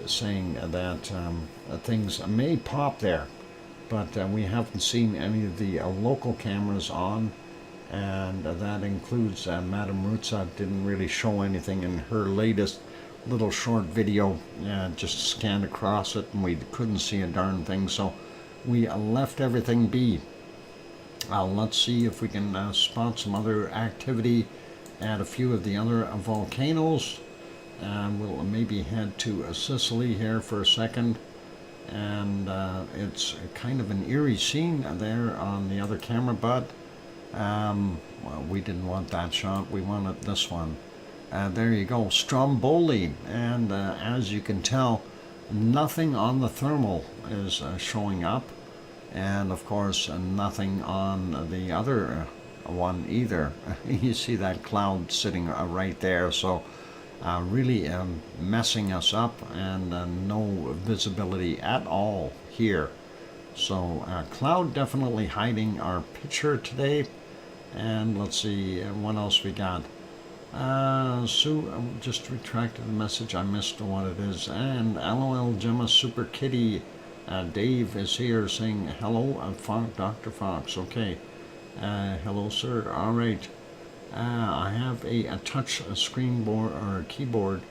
saying that things may pop there, but we haven't seen any of the local cameras on. And that includes Madame Rutsa didn't really show anything in her latest little short video. Just scanned across it and we couldn't see a darn thing, so we left everything be. Let's see if we can spot some other activity at a few of the other volcanoes. We'll maybe head to Sicily here for a second, and it's kind of an eerie scene there on the other camera, but well, we didn't want that shot, we wanted this one. There you go, Stromboli, and as you can tell, nothing on the thermal is showing up, and of course nothing on the other one either. You see that cloud sitting right there, so really messing us up, and no visibility at all here. So cloud definitely hiding our picture today. And let's see what else we got. Sue just retracted the message. I missed what it is. And LOL Gemma Super Kitty. Dave is here saying hello. Dr. Fox. Okay. Hello, sir. All right. I have a touch screen board or keyboard.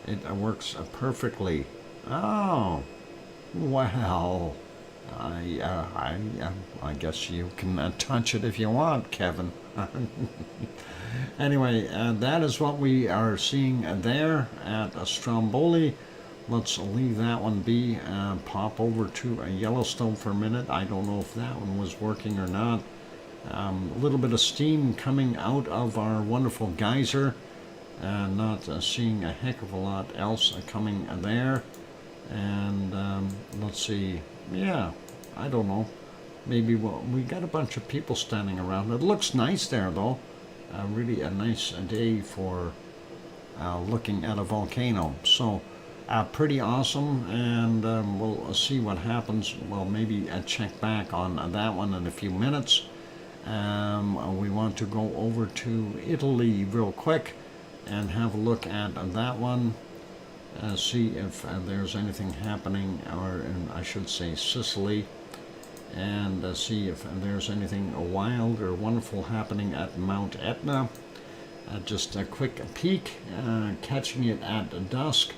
It works perfectly. Oh, well. I guess you can touch it if you want, Kevin. Anyway, that is what we are seeing there at Stromboli. Let's leave that one be. Pop over to Yellowstone for a minute. I don't know if that one was working or not. A little bit of steam coming out of our wonderful geyser. Not seeing a heck of a lot else coming there. And let's see. Yeah, I don't know. Maybe we got a bunch of people standing around. It looks nice there, though. Really a nice day for looking at a volcano. So pretty awesome, and we'll see what happens. Well, maybe check back on that one in a few minutes. We want to go over to Italy real quick and have a look at that one. See if there's anything happening, or I should say Sicily, and see if there's anything wild or wonderful happening at Mount Etna. Just a quick peek, catching it at dusk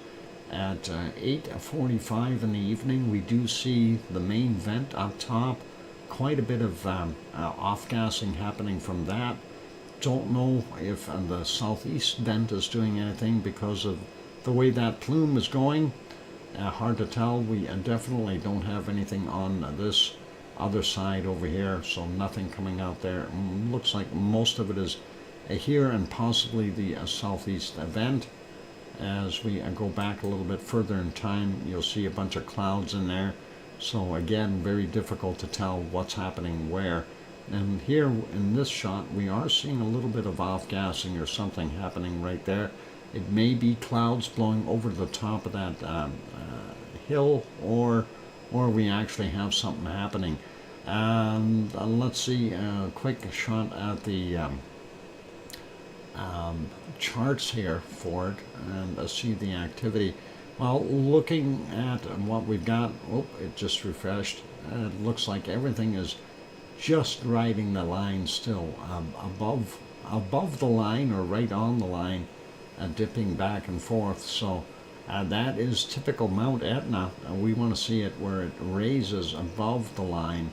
at 8:45 in the evening. We do see the main vent up top, quite a bit of off-gassing happening from that. Don't know if the southeast vent is doing anything because of the way that plume is going. Hard to tell. We definitely don't have anything on this other side over here, so nothing coming out there. Looks like most of it is here and possibly the southeast vent. As we go back a little bit further in time, you'll see a bunch of clouds in there. So again, very difficult to tell what's happening where. And here in this shot, we are seeing a little bit of off-gassing or something happening right there. It may be clouds blowing over the top of that hill, or we actually have something happening. And let's see a quick shot at the charts here for it and see the activity. Well, looking at what we've got, oh, it just refreshed. It looks like everything is just riding the line still, above the line or right on the line. Dipping back and forth. So that is typical Mount Etna. We want to see it where it raises above the line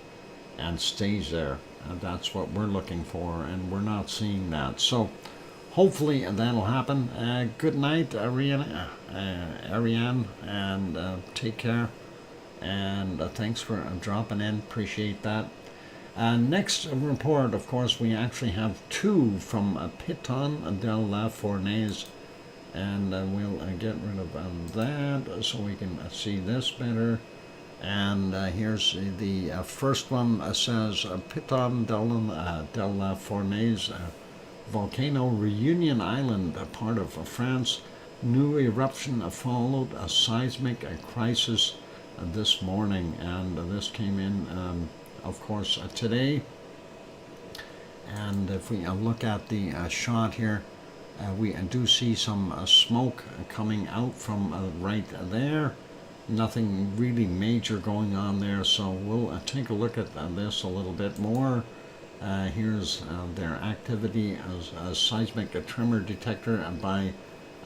and stays there. That's what we're looking for, and we're not seeing that. So hopefully that'll happen. Good night, Ariane, and take care. And thanks for dropping in. Appreciate that. Next report, of course, we actually have two from Piton della Fornaise. And we'll get rid of that so we can see this better. And here's the first one. Says Piton della Fornaise, volcano Reunion Island, a part of France. New eruption followed a seismic crisis this morning, and this came in, of course, today. And if we look at the shot here, we do see some smoke coming out from right there. Nothing really major going on there, so we'll take a look at this a little bit more. Here's their activity as a seismic tremor detector by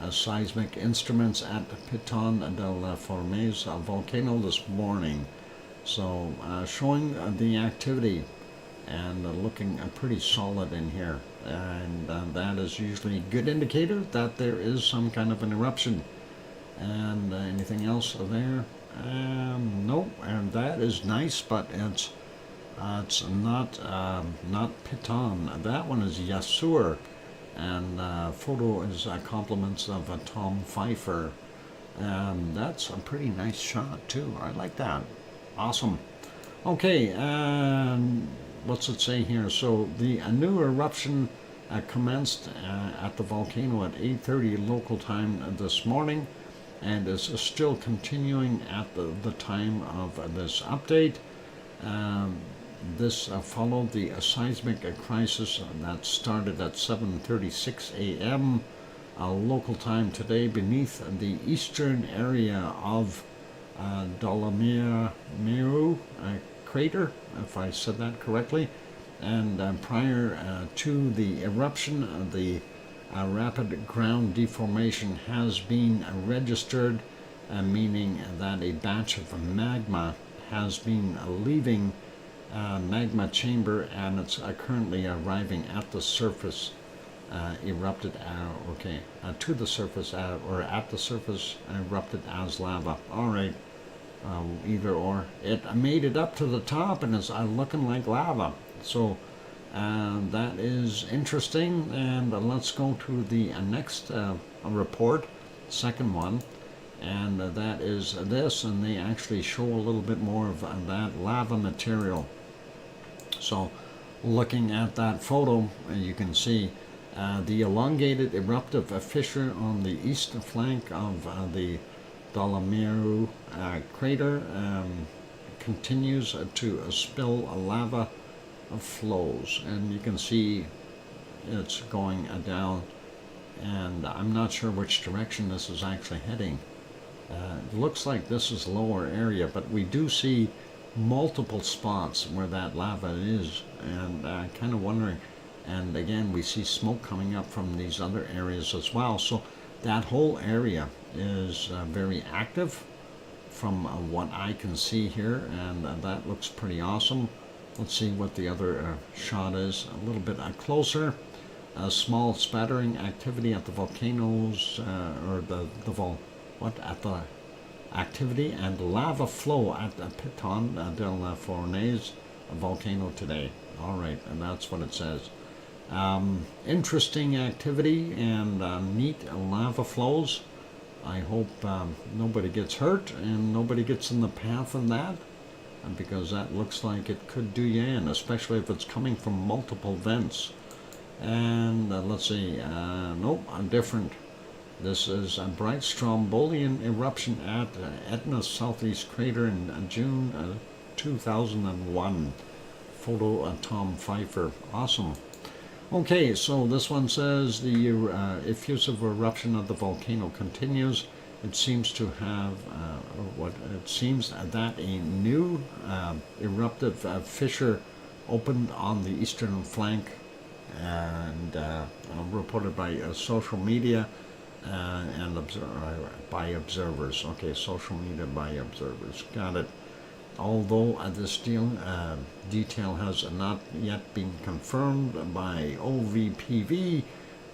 seismic instruments at Piton della Fornaise volcano this morning. So showing the activity and looking pretty solid in here, and that is usually a good indicator that there is some kind of an eruption. And anything else there? Nope. And that is nice, but it's not Piton. That one is Yassur, and photo is compliments of Tom Pfeiffer. That's a pretty nice shot too. I like that. Awesome. Okay. What's it say here? So the new eruption commenced at the volcano at 8:30 local time this morning, and is still continuing at the time of this update. This followed the seismic crisis that started at 7:36 a.m. Local time today beneath the eastern area of Dolomieu crater, if I said that correctly. And prior to the eruption, the rapid ground deformation has been registered, meaning that a batch of magma has been leaving magma chamber, and it's currently arriving at the surface, to the surface, or at the surface, erupted as lava. All right, either or. It made it up to the top and is looking like lava. So that is interesting, and let's go to the next report, second one, and that is this, and they actually show a little bit more of that lava material. So looking at that photo, you can see the elongated eruptive fissure on the east flank of the Dolomieu crater continues to spill lava flows, and you can see it's going down, and I'm not sure which direction this is actually heading. It looks like this is lower area, but we do see multiple spots where that lava is, and kind of wondering, and again we see smoke coming up from these other areas as well. So that whole area is very active from what I can see here, and that looks pretty awesome. Let's see what the other shot is a little bit closer. A small spattering activity at the volcanoes, at the activity and lava flow at the Piton del Fornés volcano today. All right, and that's what it says. Interesting activity and neat lava flows. I hope nobody gets hurt and nobody gets in the path of that, because that looks like it could do you in, especially if it's coming from multiple vents. And let's see, nope, different. This is a bright strombolian eruption at Etna's southeast crater in June 2001. Photo Tom Pfeiffer. Awesome. Okay, so this one says the effusive eruption of the volcano continues. It seems to have it seems that a new eruptive fissure opened on the eastern flank, and reported by social media and by observers. Okay, social media by observers. Got it. Although this detail has not yet been confirmed by OVPV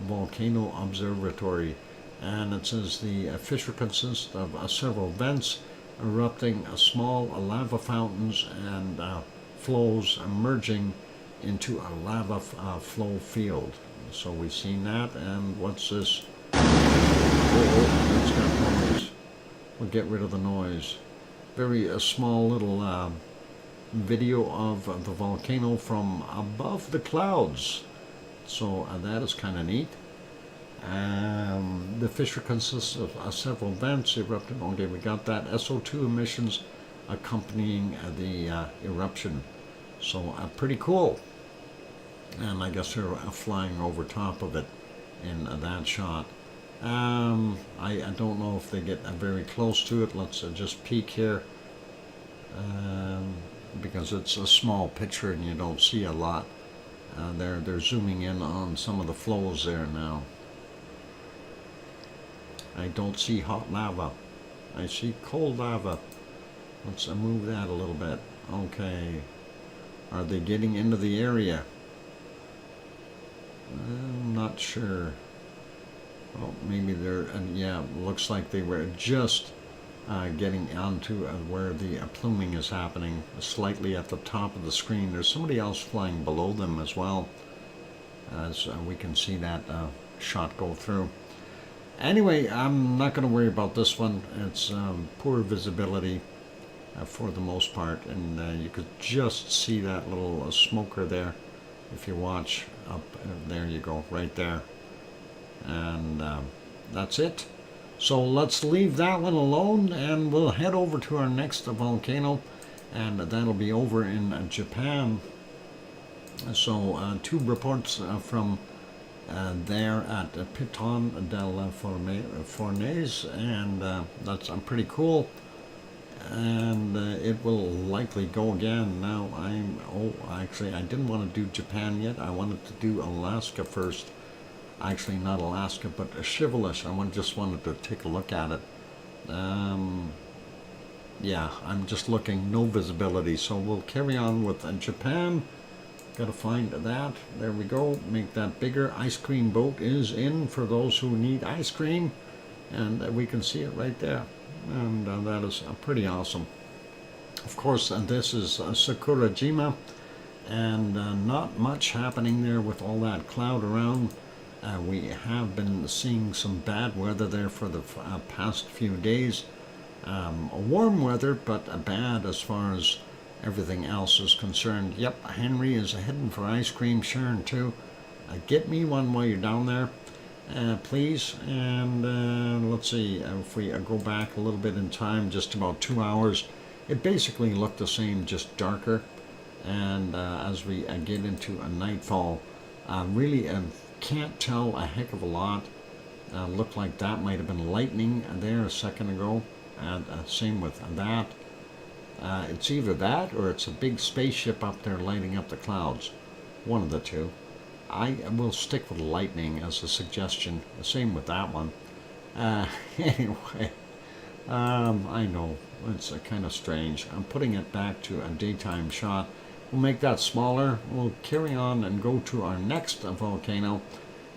Volcano Observatory. And it says the fissure consists of several vents erupting small lava fountains and flows emerging into a lava flow field. So we've seen that. And what's this? Oh, it's got noise. We'll get rid of the noise. Very small little video of the volcano from above the clouds. So that is kind of neat. The fissure consists of several vents erupting. Okay, we got that. SO2 emissions accompanying the eruption. So pretty cool. And I guess they're flying over top of it in that shot. I don't know if they get very close to it. Let's just peek here, because it's a small picture and you don't see a lot. They're zooming in on some of the flows there now. I don't see hot lava. I see cold lava. Let's move that a little bit. Okay. Are they getting into the area? I'm not sure. Well, maybe they're, yeah, looks like they were just getting onto where the pluming is happening, slightly at the top of the screen. There's somebody else flying below them as well, as we can see that shot go through. Anyway, I'm not going to worry about this one. It's poor visibility for the most part, and you could just see that little smoker there. If you watch up, there you go, right there. And that's it. So let's leave that one alone, and we'll head over to our next volcano. and that'll be over in Japan. So 2 reports from there at Piton del Fornese, and that's pretty cool. And it will likely go again. Now actually I didn't want to do Japan yet. I wanted to do Alaska first. Actually, not Alaska, but Shivelish. Just wanted to take a look at it. Yeah, I'm just looking, no visibility. So we'll carry on with Japan. Gotta find that. There we go. Make that bigger. Ice cream boat is in for those who need ice cream. And we can see it right there. And that is pretty awesome. Of course, this is Sakurajima. And not much happening there with all that cloud around. We have been seeing some bad weather there for the past few days. Warm weather, but bad as far as everything else is concerned. Yep, Henry is heading for ice cream. Sharon too. Get me one while you're down there, please. And let's see, if we go back a little bit in time, just about 2 hours, it basically looked the same, just darker. And as we get into a nightfall, really can't tell a heck of a lot. Looked like that might have been lightning there a second ago, and same with that. It's either that or it's a big spaceship up there lighting up the clouds. One of the two. I will stick with lightning as a suggestion. Same with that one. Anyway, I know it's kind of strange. I'm putting it back to a daytime shot. We'll make that smaller. We'll carry on and go to our next volcano.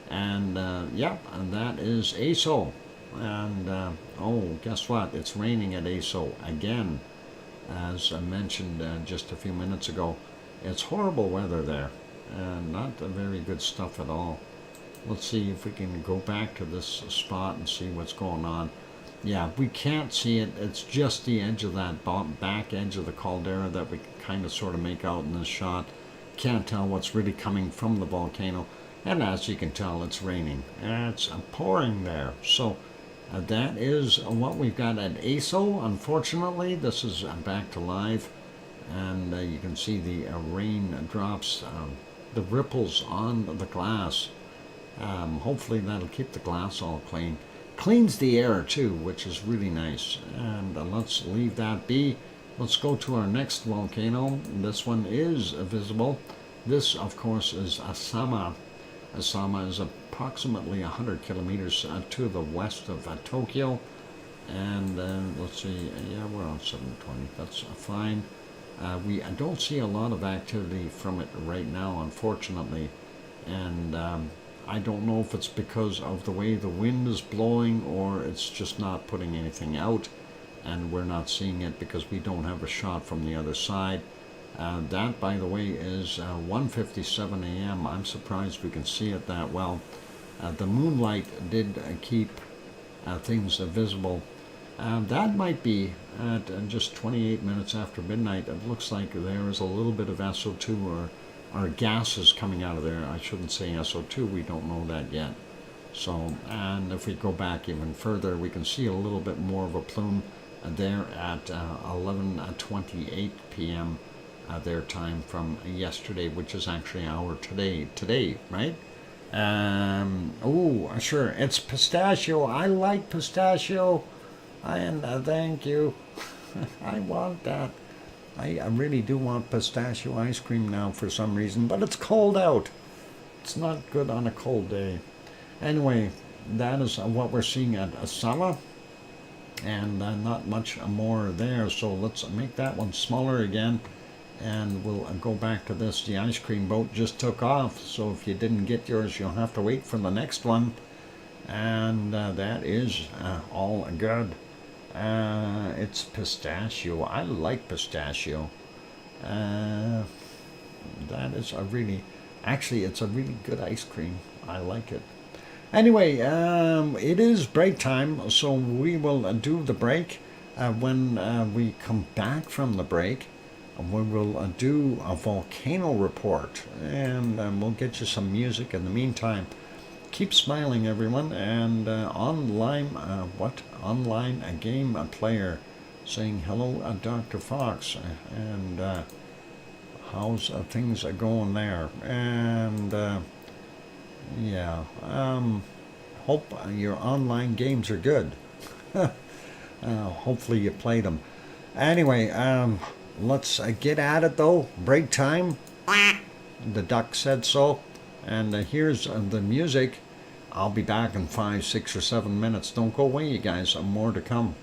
And yep, and that is Aso. And oh, guess what? It's raining at Aso again. As I mentioned just a few minutes ago, it's horrible weather there. Not very good stuff at all. Let's see if we can go back to this spot and see what's going on. Yeah, we can't see it. It's just the edge of that back edge of the caldera that we can kind of sort of make out in this shot. Can't tell what's really coming from the volcano. And as you can tell, it's raining. It's pouring there. So that is what we've got at Aso. Unfortunately, this is back to live. And you can see the rain drops, the ripples on the glass. Hopefully that'll keep the glass all clean. Cleans the air too, which is really nice. And let's leave that be. Let's go to our next volcano. This one is visible. This, of course, is Asama. Asama is approximately 100 kilometers to the west of Tokyo. And let's see, yeah, we're on 720. That's fine. We don't see a lot of activity from it right now, unfortunately. And I don't know if it's because of the way the wind is blowing or it's just not putting anything out. And we're not seeing it because we don't have a shot from the other side. That, by the way, is 1:57 a.m. I'm surprised we can see it that well. The moonlight did keep things visible. That might be at just 28 minutes after midnight. It looks like there is a little bit of SO2 or gases coming out of there. I shouldn't say SO2, we don't know that yet. So, and if we go back even further, we can see a little bit more of a plume there at 11:28 p.m. Their time from yesterday, which is actually our today, right? Oh, sure, it's pistachio. I like pistachio, and thank you. I want that. I really do want pistachio ice cream now for some reason, but it's cold out. It's not good on a cold day. Anyway, that is what we're seeing at Asama, and not much more there. So let's make that one smaller again. And we'll go back to this. The ice cream boat just took off, so if you didn't get yours, you'll have to wait for the next one. And that is all good. It's pistachio. I like pistachio. That is a really, actually, it's a really good ice cream. I like it. Anyway, it is break time, so we will do the break. When we come back from the break, we will do a volcano report, and we'll get you some music in the meantime. Keep smiling, everyone, and online game player saying hello, Dr. Fox, and how's things are going there. And yeah, hope your online games are good. Hopefully you play them. Anyway, let's get at it though. Break time. The duck said so. And here's the music. I'll be back in 5, 6, or 7 minutes. Don't go away, you guys. More to come.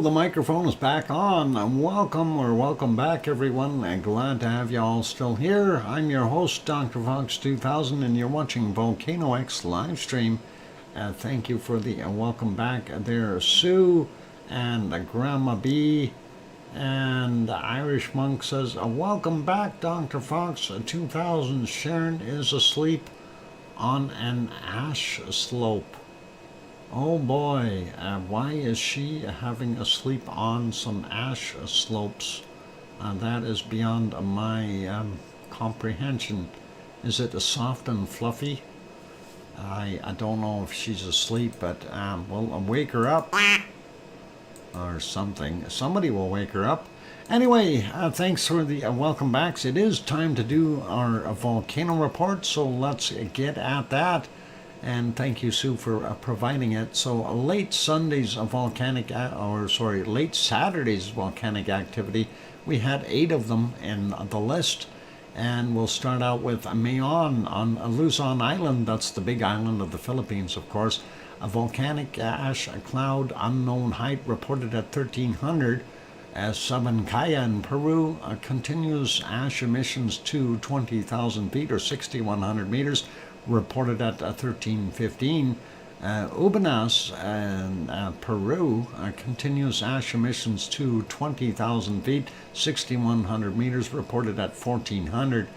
the microphone is back on. Welcome back, everyone. I'm glad to have you all still here. I'm your host, DrFox2000, and you're watching VolcanoX live stream. Thank you for the welcome back there, Sue and Grandma B. And Irish Monk says, welcome back, Dr. Fox 2000. Sharon is asleep on an ash slope. Oh boy, why is she having a sleep on some ash slopes? That is beyond my comprehension. Is it soft and fluffy? I don't know if she's asleep, but we'll wake her up or something. Somebody will wake her up. Anyway, thanks for the welcome backs. It is time to do our volcano report, so let's get at that. And thank you, Sue, for providing it. So late Saturday's volcanic activity, we had 8 of them in the list. And we'll start out with Mayon on Luzon Island. That's the big island of the Philippines, of course. A volcanic ash cloud, unknown height, reported at 1300. Sabancaya in Peru continues ash emissions to 20,000 feet or 6,100 meters. Reported at 1315. Ubanas in Peru continues ash emissions to 20,000 feet, 6,100 meters, reported at 1400.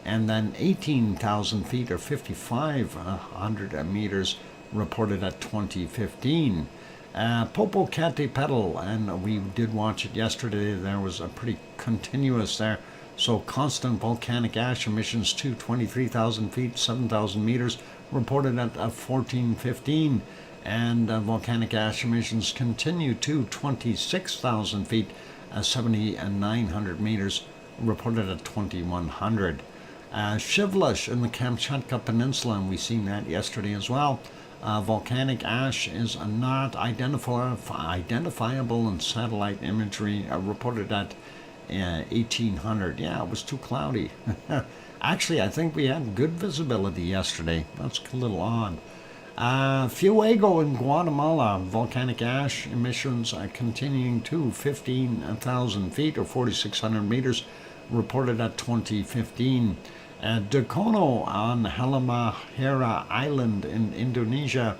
And then 18,000 feet or 5,500 meters, reported at 2015. Popocatépetl, and we did watch it yesterday, there was a pretty continuous there. So constant volcanic ash emissions to 23,000 feet, 7,000 meters, reported at 1415. And volcanic ash emissions continue to 26,000 feet, 7,900 meters, reported at 2100. Shivlash in the Kamchatka Peninsula, and we seen that yesterday as well. Volcanic ash is not identifiable in satellite imagery, reported at 1800. Yeah, it was too cloudy. Actually, I think we had good visibility yesterday. That's a little odd. Fuego in Guatemala, volcanic ash emissions continuing to 15,000 feet or 4,600 meters, reported at 2015. Dakono on Halmahera Island in Indonesia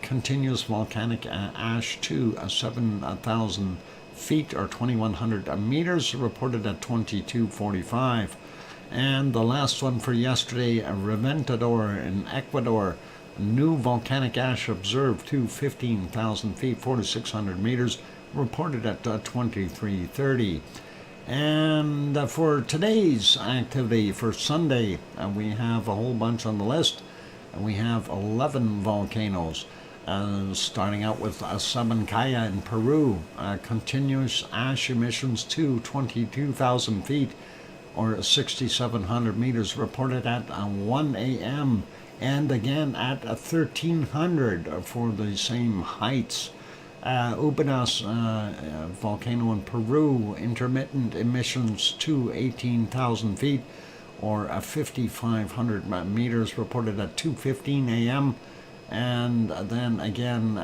continues volcanic ash to 7,000 feet or 2,100 meters, reported at 2245. And the last one for yesterday, Reventador in Ecuador, new volcanic ash observed to 15,000 feet, 4,600 meters, reported at 2330. And for today's activity, for Sunday, we have a whole bunch on the list. We have 11 volcanoes. Starting out with Sabancaya in Peru, continuous ash emissions to 22,000 feet or 6,700 meters, reported at 1 a.m. and again at 1,300 for the same heights. Ubanas volcano in Peru, intermittent emissions to 18,000 feet or 5,500 meters, reported at 2:15 a.m. and then again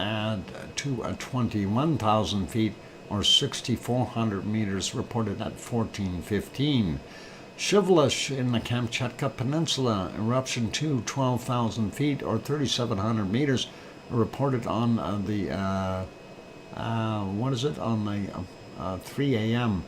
to 21,000 feet or 6,400 meters, reported at 14:15. Shivlash in the Kamchatka Peninsula, eruption to 12,000 feet or 3,700 meters, reported on the 3 a.m.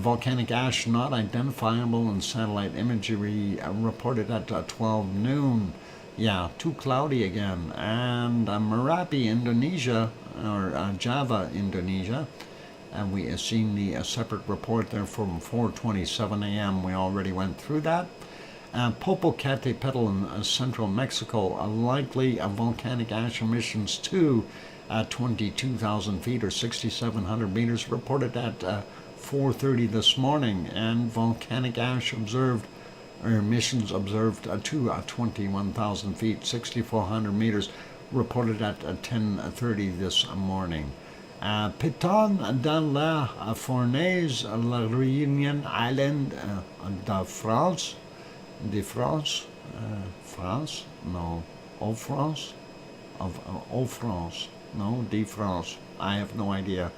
Volcanic ash not identifiable in satellite imagery, reported at 12 noon. Yeah, too cloudy again. And Merapi, Indonesia, or Java, Indonesia. And we have seen the separate report there from 4:27 a.m. We already went through that. Popocatépetl in central Mexico, likely volcanic ash emissions to 22,000 feet or 6,700 meters, reported at 4:30 this morning. And volcanic ash observed, or emissions observed to 21,000 feet, 6,400 meters, reported at 10:30 this morning. Piton de la Fournaise, La Réunion Island de France, France, no, of France, no, de France, I have no idea.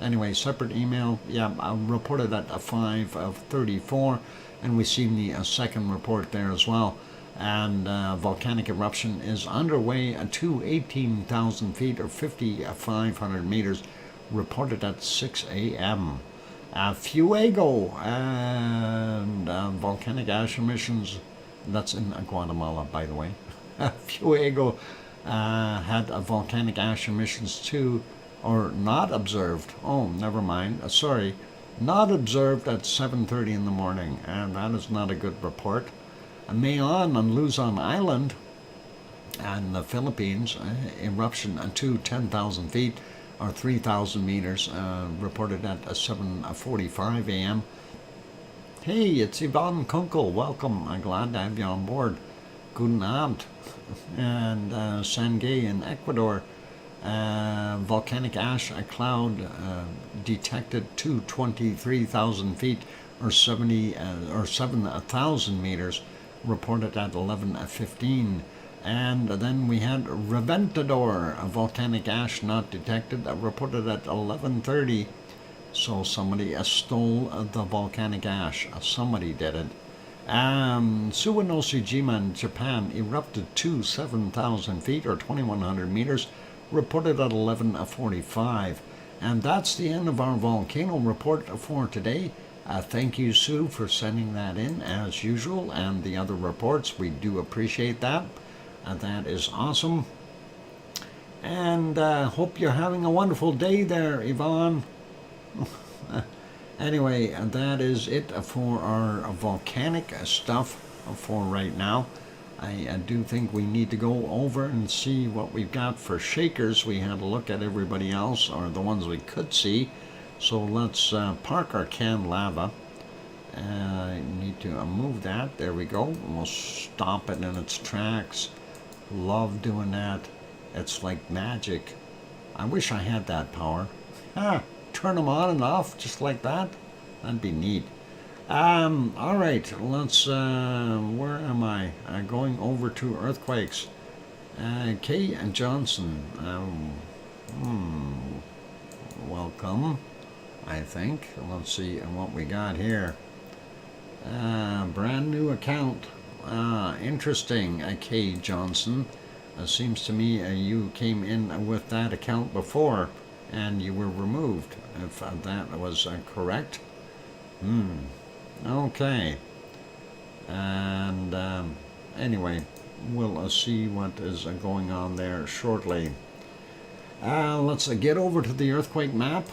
Anyway, separate email. Yeah, I reported at 5:34, and we've seen the second report there as well. And volcanic eruption is underway to 18,000 feet or 5,500 meters, reported at 6 a.m. Fuego and volcanic ash emissions. That's in Guatemala, by the way. Fuego had volcanic ash emissions too, or not observed. Oh, never mind. Sorry, not observed at 7:30 in the morning, and that is not a good report. Mayon on Luzon Island and the Philippines, eruption to 10,000 feet or 3,000 meters, reported at 7:45 a.m. Hey, it's Ivan Kunkel. Welcome. I'm glad to have you on board. Guten Abend. And Sangay in Ecuador, volcanic ash cloud detected to 23,000 feet or 7,000 meters, reported at 11:15. And then we had Reventador, a volcanic ash not detected, reported at 11:30. So somebody stole the volcanic ash. Somebody did it. Suwanoshijima in Japan erupted to 7,000 feet or 2,100 meters, reported at 11:45. And that's the end of our volcano report for today. Thank you, Sue, for sending that in as usual, and the other reports. We do appreciate that. That is awesome. And hope you're having a wonderful day there, Yvonne. Anyway, that is it for our volcanic stuff for right now. I do think we need to go over and see what we've got for shakers. We had to look at everybody else, or the ones we could see. So let's park our canned lava. I need to move that. There we go. We'll stop it in its tracks. Love doing that. It's like magic. I wish I had that power. Turn them on and off just like that. That'd be neat. All right, let's, where am I? Going over to earthquakes. Kay and Johnson, welcome, I think. Let's see what we got here. Brand new account. Interesting, Kay Johnson. Seems to me you came in with that account before and you were removed, if that was correct. Okay. And anyway, we'll see what is going on there shortly. Let's get over to the earthquake map.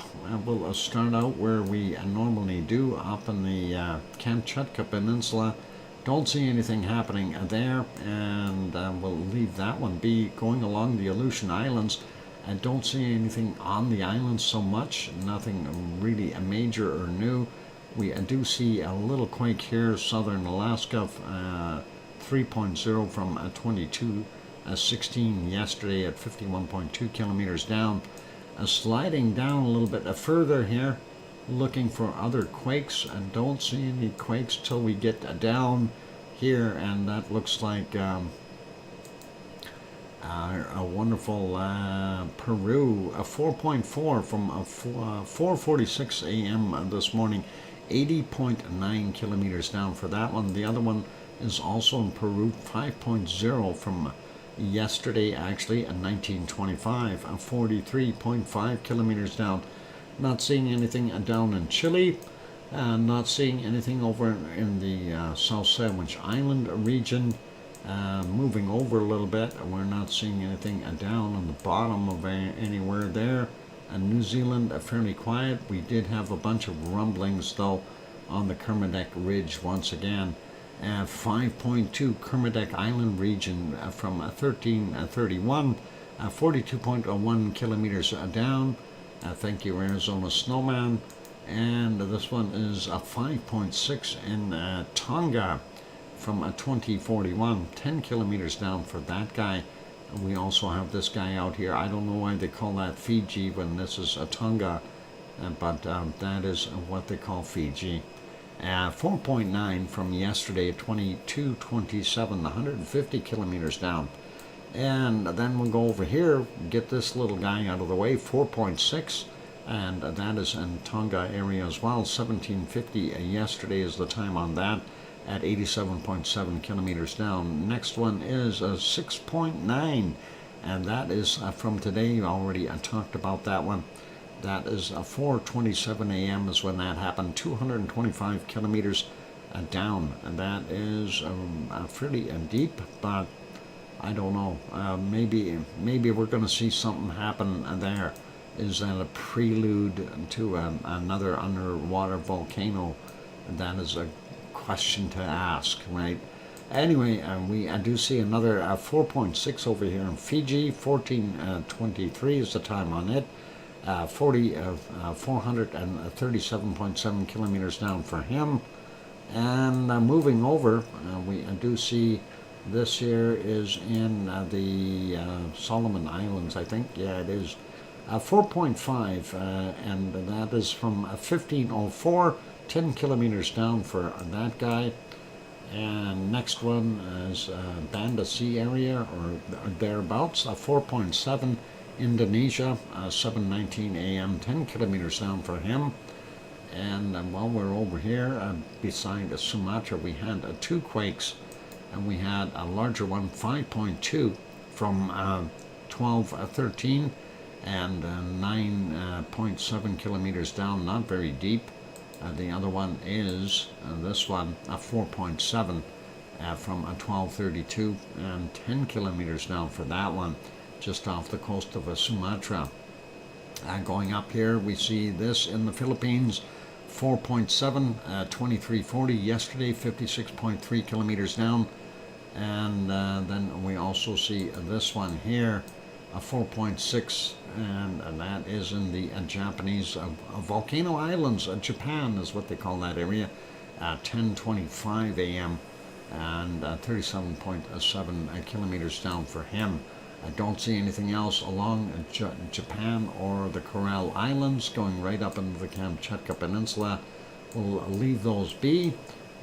We'll start out where we normally do, up in the Kamchatka Peninsula. Don't see anything happening there, and we'll leave that one be. Going along the Aleutian Islands, I don't see anything on the islands so much, nothing really major or new. We do see a little quake here, southern Alaska, 3.0 from 2216 yesterday at 51.2 kilometers down. Sliding down a little bit further here, looking for other quakes, and don't see any quakes till we get down here, and that looks like a wonderful Peru, a 4.4 from 4:46 a.m. this morning, 80.9 kilometers down for that one. The other one is also in Peru, 5.0 from yesterday, actually, at 1925, 43.5 kilometers down. Not seeing anything down in Chile, not seeing anything over in the South Sandwich Island region. Moving over a little bit, we're not seeing anything down on the bottom of anywhere there. New Zealand, fairly quiet. We did have a bunch of rumblings, though, on the Kermadec Ridge once again. 5.2 Kermadec Island region from 1331, 42.01 kilometers down. Thank you, Arizona Snowman. And this one is a 5.6 in Tonga from 2041, 10 kilometers down for that guy. We also have this guy out here. I don't know why they call that Fiji when this is a Tonga, but that is what they call Fiji. 4.9 from yesterday at 2227, 150 kilometers down. And then we'll go over here, get this little guy out of the way, 4.6, and that is in Tonga area as well. 1750 yesterday is the time on that, at 87.7 kilometers down. Next one is a 6.9, and that is from today. Already I talked about that one. That is 4:27 a.m. is when that happened. 225 kilometers down, and that is pretty deep, but I don't know. Maybe we're going to see something happen there. Is that a prelude to another underwater volcano? That is a question to ask, right? Anyway, I do see another 4.6 over here in Fiji. 14:23 is the time on it. 437.7 kilometers down for him. And moving over, we do see this here is in the Solomon Islands, I think. Yeah, it is. 4.5, and that is from 1504, 10 kilometers down for that guy. And next one is Banda Sea area, or thereabouts, 4.7, Indonesia, 7:19 a.m., 10 kilometers down for him. And while we're over here, beside Sumatra, we had two quakes, and we had a larger one, 5.2, from 12:13, and 9.7 kilometers down, not very deep. The other one is this one, 4.7, from 12:32, and 10 kilometers down for that one, just off the coast of Sumatra. Going up here, we see this in the Philippines, 4.7, 23:40 yesterday, 56.3 kilometers down. And then we also see this one here, 4.6, and that is in the Japanese Volcano Islands. Japan is what they call that area, 10:25 a.m. and 37.7 kilometers down for him. I don't see anything else along Japan or the Coral Islands going right up into the Kamchatka Peninsula. We'll leave those be.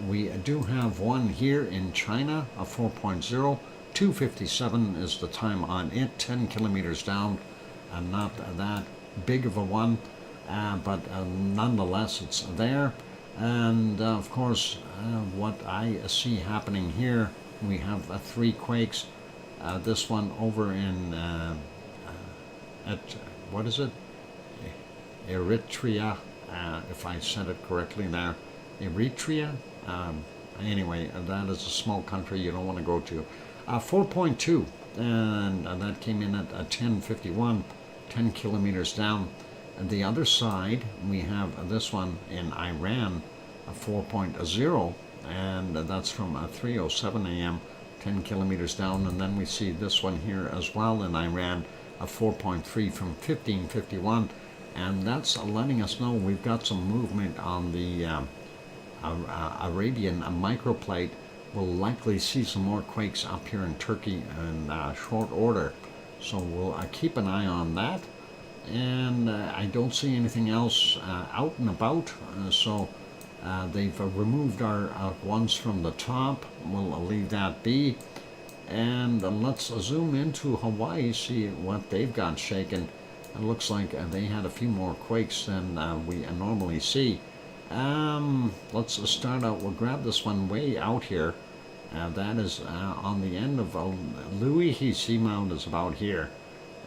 We do have one here in China, a 4.0. 2:57 is the time on it, 10 kilometers down, and not that big of a one, but nonetheless it's there. And of course, what I see happening here, we have three quakes. This one over in at what is it? Eritrea, if I said it correctly there. Eritrea. Anyway, that is a small country you don't want to go to. 4.2, and that came in at 10:51, 10 kilometers down. And the other side, we have this one in Iran, 4.0, and that's from 3:07 a.m., 10 kilometers down. And then we see this one here as well in Iran, a 4.3 from 15:51, and that's letting us know we've got some movement on the Arabian microplate. We'll likely see some more quakes up here in Turkey in short order, so we'll keep an eye on that. And I don't see anything else out and about, so they've removed our ones from the top. We'll leave that be, and let's zoom into Hawaii, see what they've got shaken. It looks like they had a few more quakes than we normally see. Let's start out, we'll grab this one way out here. That is on the end of Luihi Seamount is about here.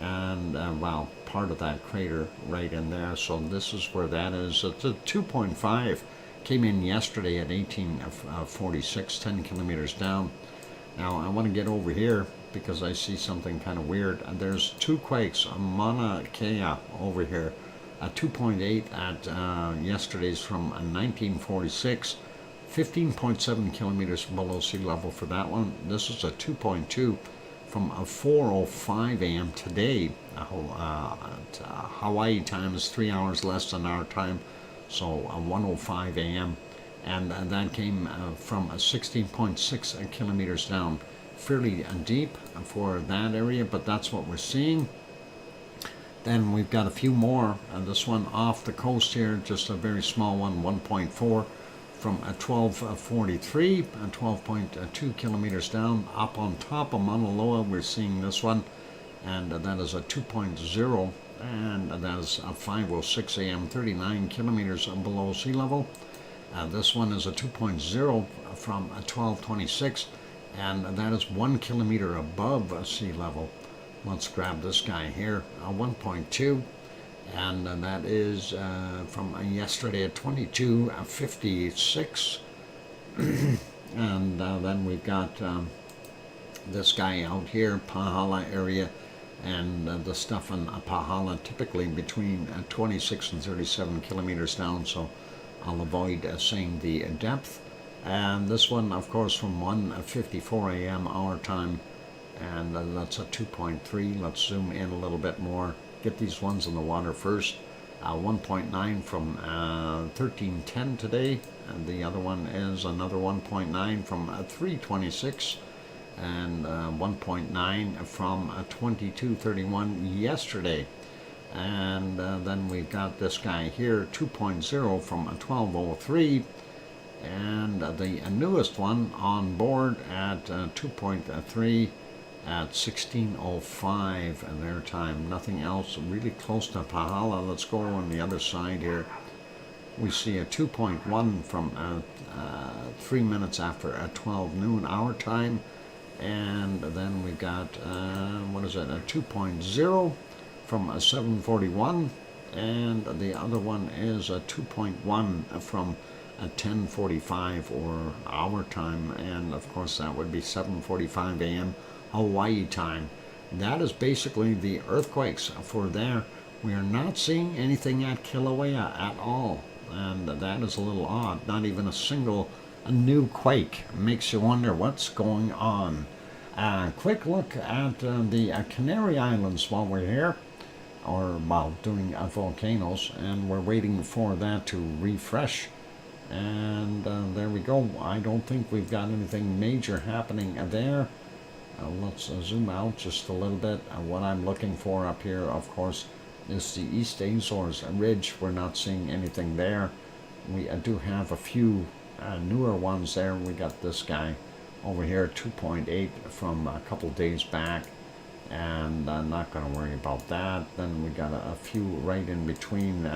And, well, part of that crater right in there. So this is where that is. It's a 2.5. Came in yesterday at 18:46, 10 kilometers down. Now, I want to get over here because I see something kind of weird. There's two quakes, Mauna Kea over here. 2.8 at yesterday's from 1946, 15.7 kilometers below sea level for that one. This is a 2.2 from 4:05 a.m. today. Hawaii time is 3 hours less than our time, so 1:05 a.m. And that came from 16.6 kilometers down. Fairly deep for that area, but that's what we're seeing. Then we've got a few more. This one off the coast here, just a very small one, 1.4 from 1243, 12.2 kilometers down. Up on top of Mauna Loa, we're seeing this one, and that is a 2.0, and that is 5:06 a.m., 39 kilometers below sea level. This one is a 2.0 from 1226, and that is 1 kilometer above sea level. Let's grab this guy here, 1.2, and that is from yesterday at 22:56. And then we've got this guy out here, Pahala area, and the stuff in Pahala typically between 26 and 37 kilometers down, so I'll avoid saying the depth. And this one, of course, from 1:54 a.m. our time, and that's a 2.3. Let's zoom in a little bit more, get these ones in the water first. 1.9 from 13:10 today, and the other one is another 1.9 from 3:26, and 1.9 from 22:31 yesterday. And then we've got this guy here, 2.0 from 12:03, and the newest one on board at 2.3 at 16:05 their time. Nothing else really close to Pahala. Let's go on the other side here. We see a 2.1 from 3 minutes after 12 noon our time, and then we got what is it, a 2.0 from 7:41, and the other one is a 2.1 from 10:45 or our time, and of course that would be 7:45 a.m. Hawaii time. That is basically the earthquakes for there. We are not seeing anything at Kilauea at all, and that is a little odd. Not even a single new quake. Makes you wonder what's going on. Quick look at the Canary Islands while we're here, or while doing volcanoes, and we're waiting for that to refresh. And there we go. I don't think we've got anything major happening there. Let's zoom out just a little bit. What I'm looking for up here, of course, is the East Azores Ridge. We're not seeing anything there. We do have a few newer ones there. We got this guy over here, 2.8 from a couple days back, and I'm not going to worry about that. Then we got a few right in between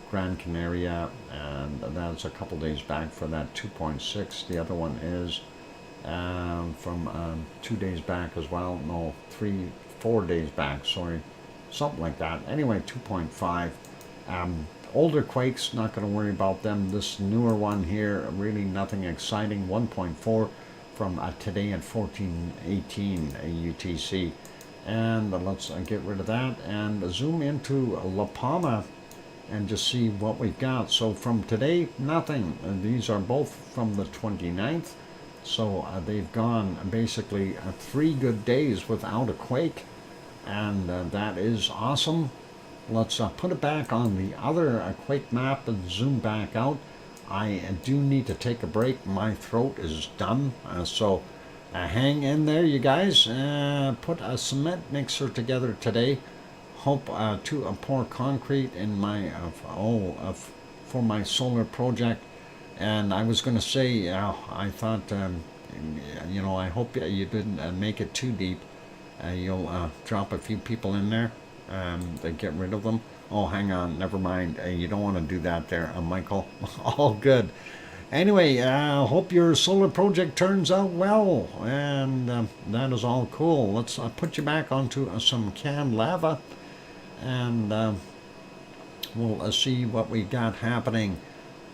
Gran Canaria, and that's a couple days back for that 2.6. The other one is from 2 days back as well. No, 4 days back, sorry, something like that. Anyway, 2.5. Older quakes, not going to worry about them. This newer one here, really nothing exciting. 1.4 from today at 14:18 UTC. And let's get rid of that and zoom into La Palma and just see what we've got. So from today, nothing. These are both from the 29th. So they've gone basically 3 good days without a quake, and that is awesome. Let's put it back on the other quake map and zoom back out. I do need to take a break. My throat is done, so hang in there, you guys. Put a cement mixer together today. Hope to pour concrete in my for my solar project. And I was going to say, I thought, I hope you didn't make it too deep. You'll drop a few people in there to get rid of them. Oh, hang on, never mind. You don't want to do that there, Michael. All good. Anyway, hope your solar project turns out well, and that is all cool. Let's put you back onto some canned lava, and we'll see what we got happening.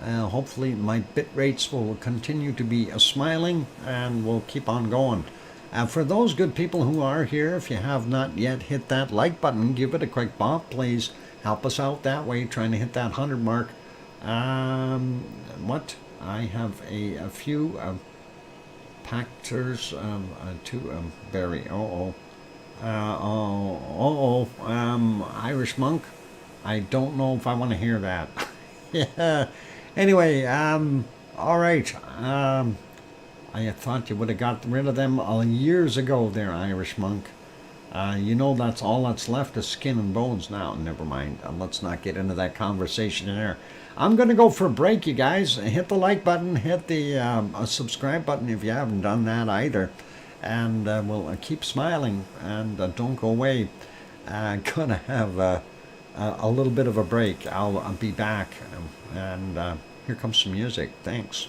Hopefully my bit rates will continue to be smiling, and we'll keep on going. For those good people who are here, if you have not yet hit that like button, give it a quick bop, please. Help us out that way, trying to hit that 100 mark. What? I have a few pactors to bury. Irish monk. I don't know if I want to hear that. Yeah. Anyway, all right. I thought you would have got rid of them years ago there, Irish monk. That's all that's left is skin and bones now. Never mind. Let's not get into that conversation in there. I'm going to go for a break, you guys. Hit the like button, hit the subscribe button if you haven't done that either. And we'll keep smiling and don't go away. Gonna have a little bit of a break. I'll be back. And here comes some music. Thanks.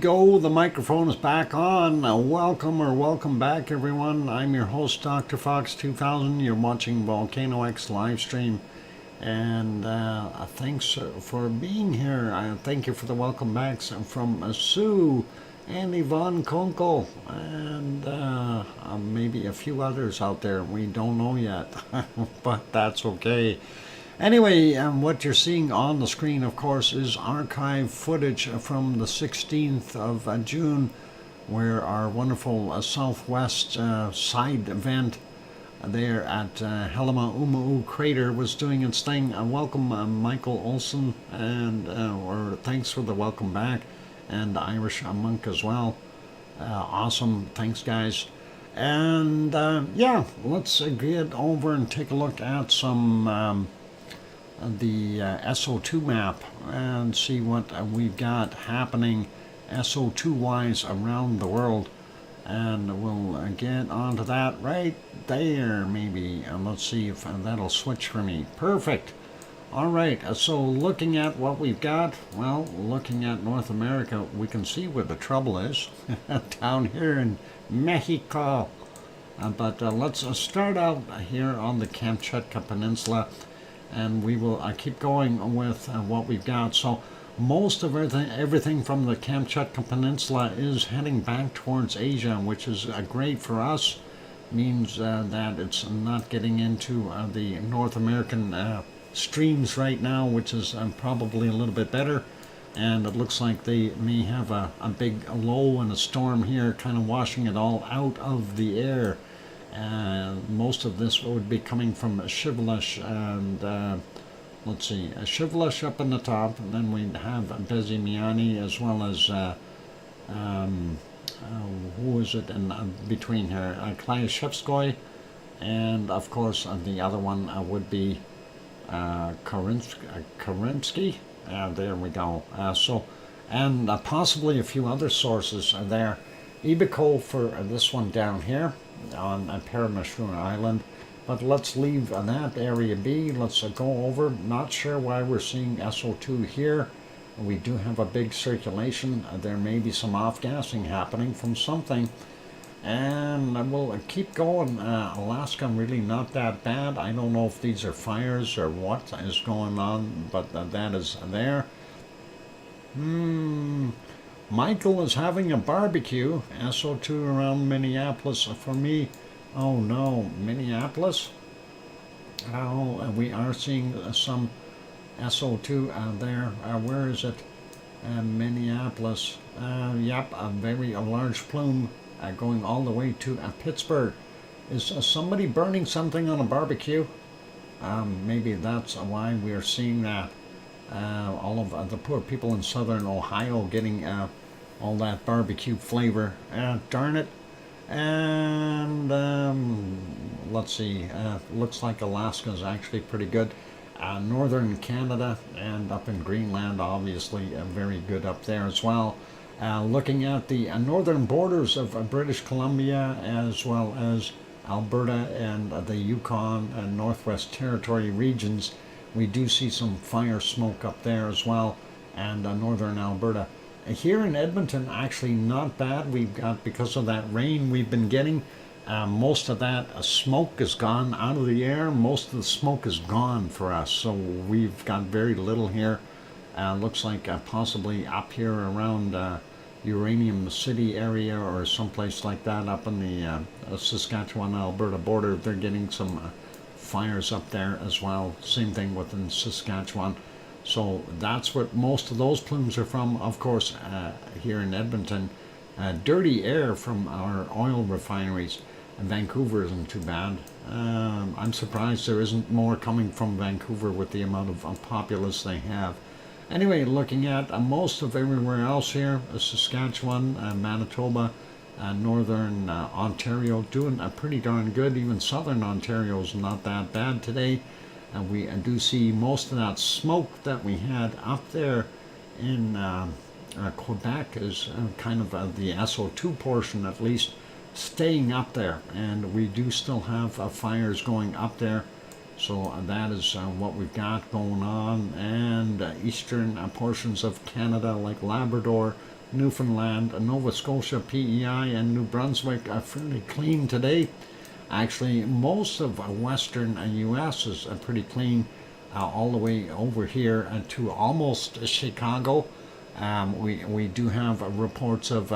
go. The microphone is back on. Welcome back, everyone. I'm your host, DrFox2000. You're watching VolcanoX live stream. And thanks for being here. Thank you for the welcome backs from Sue and Yvonne Kunkel and maybe a few others out there we don't know yet, but that's okay. Anyway, what you're seeing on the screen, of course, is archive footage from the 16th of June, where our wonderful southwest side event there at Helima Umu Crater was doing its thing. Welcome, Michael Olson, and or thanks for the welcome back, and Irish Monk as well. Awesome, thanks, guys. And yeah, let's get over and take a look at some the SO2 map and see what we've got happening SO2 wise around the world, and we'll get onto that right there maybe, and let's see if that'll switch for me. Perfect. All right, so looking at what we've got, well, looking at North America, we can see where the trouble is down here in Mexico, but let's start out here on the Kamchatka Peninsula, and we will keep going with what we've got. So most of everything from the Kamchatka Peninsula is heading back towards Asia, which is great for us. Means that it's not getting into the North American streams right now, which is probably a little bit better. And it looks like they may have a big low and a storm here, kind of washing it all out of the air. Most of this would be coming from Shivelish, and let's see, Shivelish up in the top, and then we'd have Bezimiani as well as who is it in between here, Klyashevskoy, and of course the other one would be Karinsky. There we go. So, and possibly a few other sources there. Ibico for this one down here on Paramushroom Island, but let's leave that area be. Let's go over. Not sure why we're seeing SO2 here. We do have a big circulation. There may be some off-gassing happening from something, and we'll keep going. Alaska really not that bad. I don't know if these are fires or what is going on, but that is there. Michael is having a barbecue. SO2 around Minneapolis for me. Oh no, Minneapolis? Oh, we are seeing some SO2 there. Where is it? Minneapolis. Yep, a large plume going all the way to Pittsburgh. Is somebody burning something on a barbecue? Maybe that's why we are seeing that. All of the poor people in southern Ohio getting all that barbecue flavor. Darn it. And let's see, looks like Alaska is actually pretty good. Northern Canada and up in Greenland, obviously very good up there as well. Looking at the northern borders of British Columbia, as well as Alberta and the Yukon and Northwest Territory regions, we do see some fire smoke up there as well, and northern Alberta. Here in Edmonton, actually not bad. We've got, because of that rain we've been getting, most of that smoke is gone out of the air. Most of the smoke is gone for us, so we've got very little here. Looks like possibly up here around Uranium City area or someplace like that, up in the Saskatchewan-Alberta border. They're getting some fires up there as well. Same thing within Saskatchewan. So that's what most of those plumes are from. Of course, here in Edmonton, dirty air from our oil refineries. Vancouver isn't too bad. I'm surprised there isn't more coming from Vancouver with the amount of populace they have. Anyway, looking at most of everywhere else here, Saskatchewan, Manitoba, northern Ontario, doing pretty darn good. Even southern Ontario is not that bad today. We do see most of that smoke that we had up there in Quebec is kind of the SO2 portion, at least, staying up there. And we do still have fires going up there. So that is what we've got going on. And eastern portions of Canada, like Labrador, Newfoundland, Nova Scotia, PEI, and New Brunswick are fairly clean today. Actually, most of western U.S. is pretty clean, all the way over here to almost Chicago. We do have reports of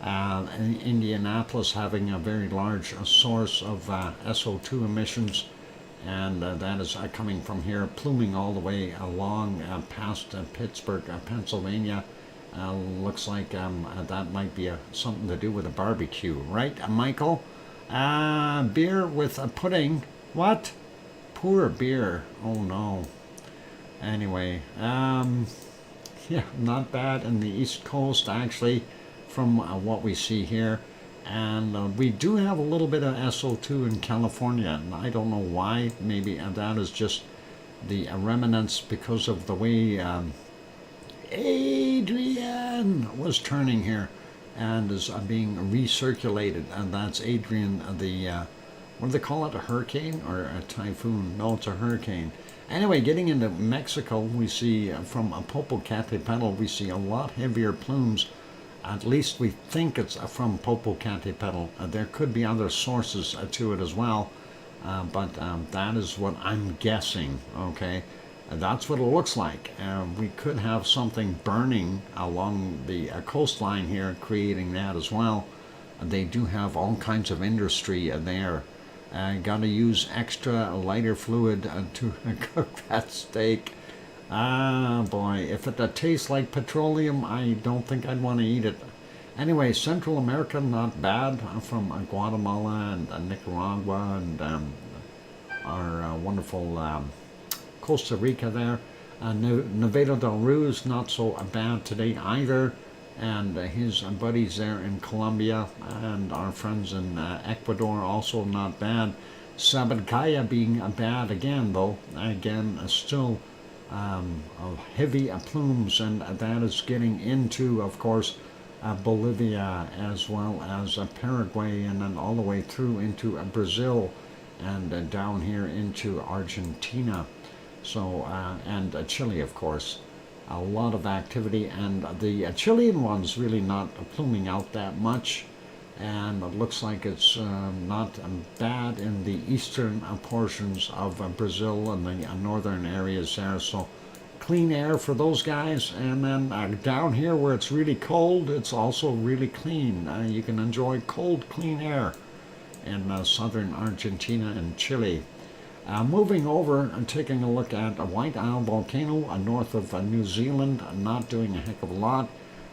Indianapolis having a very large source of SO2 emissions, and that is coming from here, pluming all the way along past Pittsburgh, Pennsylvania. Looks like that might be something to do with a barbecue, right, Michael? Beer with a pudding. What? Poor beer. Oh no. Anyway, yeah, not bad in the East Coast, actually, from what we see here. And we do have a little bit of SO2 in California, and I don't know why. Maybe that is just the remnants because of the way Adrian was turning here and is being recirculated. And that's Adrian, the, what do they call it, a hurricane or a typhoon? No, it's a hurricane. Anyway, getting into Mexico, we see from Popocatépetl, we see a lot heavier plumes. At least we think it's from Popocatépetl. There could be other sources to it as well, but that is what I'm guessing, okay? That's what it looks like. We could have something burning along the coastline here, creating that as well. They do have all kinds of industry there. Got to use extra lighter fluid to cook that steak. Ah, boy, if it tastes like petroleum, I don't think I'd want to eat it. Anyway, Central America, not bad, from Guatemala and Nicaragua and our wonderful Costa Rica there. Nevado del Ruiz, not so bad today either. And his buddies there in Colombia and our friends in Ecuador, also not bad. Sabancaya being bad again, though. Again, still of heavy plumes, and that is getting into, of course, Bolivia as well as Paraguay, and then all the way through into Brazil and down here into Argentina. So, and Chile, of course. A lot of activity, and the Chilean one's really not pluming out that much, and it looks like it's not bad in the eastern portions of Brazil and the northern areas there. So clean air for those guys. And then down here where it's really cold, it's also really clean. You can enjoy cold, clean air in southern Argentina and Chile. Moving over and taking a look at a White Isle volcano north of New Zealand, not doing a heck of a lot.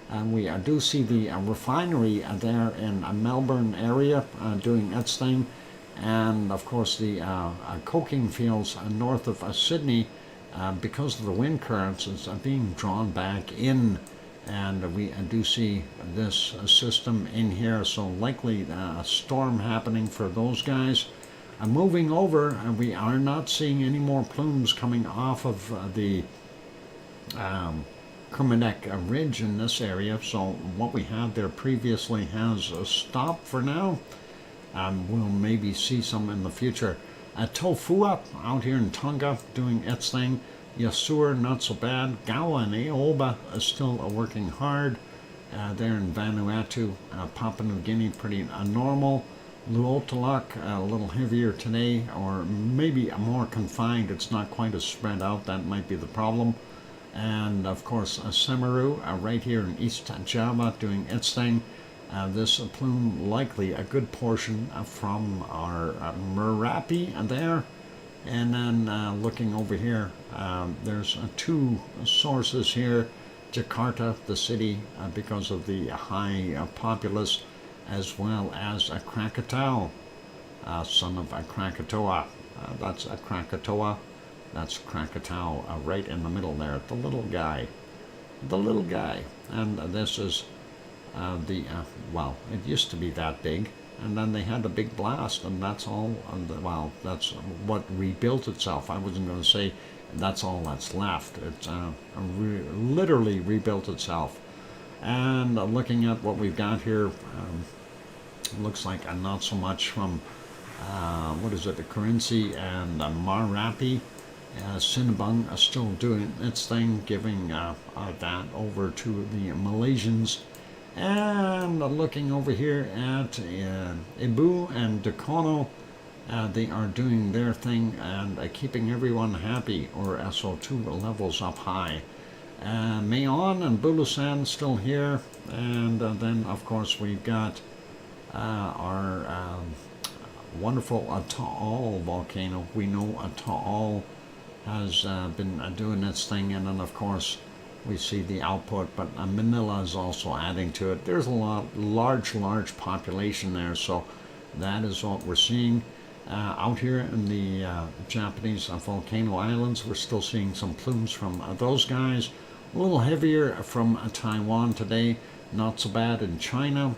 And we do see the refinery there in Melbourne area doing its thing. And of course the coking fields north of Sydney, because of the wind currents, is being drawn back in. And we do see this system in here, so likely a storm happening for those guys. Moving over, we are not seeing any more plumes coming off of the Kermadec Ridge in this area, so what we had there previously has stopped for now. We'll maybe see some in the future. Tofua out here in Tonga doing its thing. Yasur, not so bad. Gawa and Aoba is still working hard. There in Vanuatu, Papua New Guinea, pretty normal. Luotalak, a little heavier today, or maybe more confined. It's not quite as spread out. That might be the problem. And of course, Semeru, right here in East Java, doing its thing. This plume likely a good portion from our Merapi there. And then looking over here, there's two sources here. Jakarta, the city, because of the high populace, as well as a Krakatau, son of a Krakatoa. That's a Krakatoa. That's Krakatau, right in the middle there, the little guy. The little guy. And this is well, it used to be that big, and then they had a big blast, and that's all, well, that's what rebuilt itself. I wasn't going to say that's all that's left. It's literally rebuilt itself. And looking at what we've got here, looks like not so much from, what is it, the Currency and Marapi. Sinabung is still doing its thing, giving that over to the Malaysians. And looking over here at Ibu and Dakono, they are doing their thing and keeping everyone happy, or SO2 levels up high. Mayon and Bulusan still here, and then of course we've got our wonderful Taal volcano. We know Taal has been doing its thing, and then of course we see the output, but Manila is also adding to it. There's a large population there, so that is what we're seeing. Out here in the Japanese volcano islands, we're still seeing some plumes from those guys. A little heavier from Taiwan today, not so bad in China.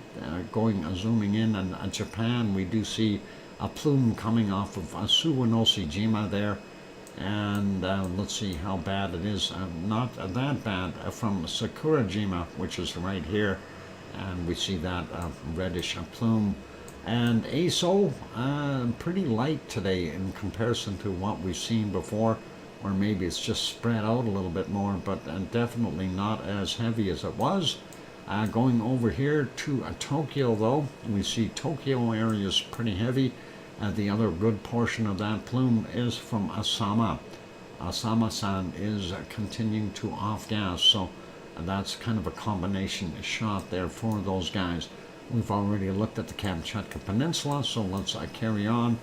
Zooming in, and Japan, we do see a plume coming off of Suwanoshijima there. And let's see how bad it is. Not that bad from Sakurajima, which is right here, and we see that reddish plume. And ASO, pretty light today in comparison to what we've seen before, or maybe it's just spread out a little bit more, but definitely not as heavy as it was. Going over here to Tokyo, though, we see Tokyo areas pretty heavy. The other good portion of that plume is from Asama. Asama-san is continuing to off-gas, so that's kind of a combination shot there for those guys. We've already looked at the Kamchatka Peninsula, so let's carry on.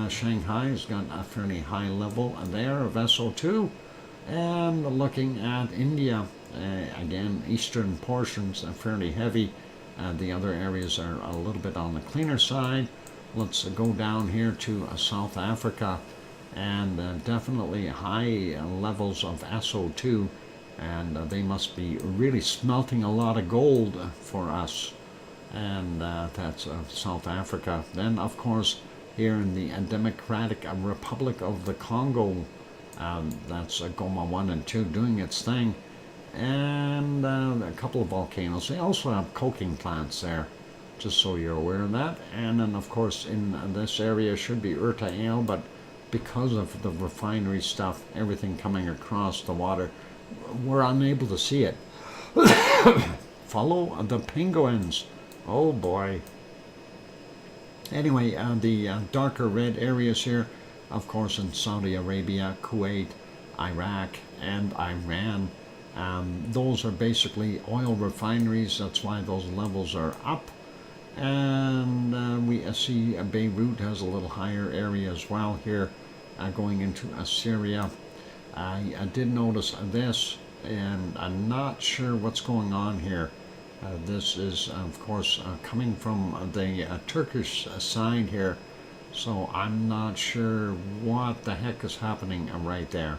Shanghai has got a fairly high level there of SO2. And looking at India, again, eastern portions are fairly heavy. The other areas are a little bit on the cleaner side. Let's go down here to South Africa, and definitely high levels of SO2, and they must be really smelting a lot of gold for us. And that's South Africa. Then, of course, here in the Democratic Republic of the Congo, that's Goma 1 and 2 doing its thing. And a couple of volcanoes. They also have coking plants there, just so you're aware of that. And then, of course, in this area should be Urta Ale, but because of the refinery stuff, everything coming across the water, we're unable to see it. Follow the penguins. Oh boy. Anyway, the darker red areas here, of course, in Saudi Arabia, Kuwait, Iraq, and Iran. Those are basically oil refineries. That's why those levels are up. And we see Beirut has a little higher area as well here, going into Syria. I did notice this, and I'm not sure what's going on here. This is, of course, coming from the Turkish side here, so I'm not sure what the heck is happening right there.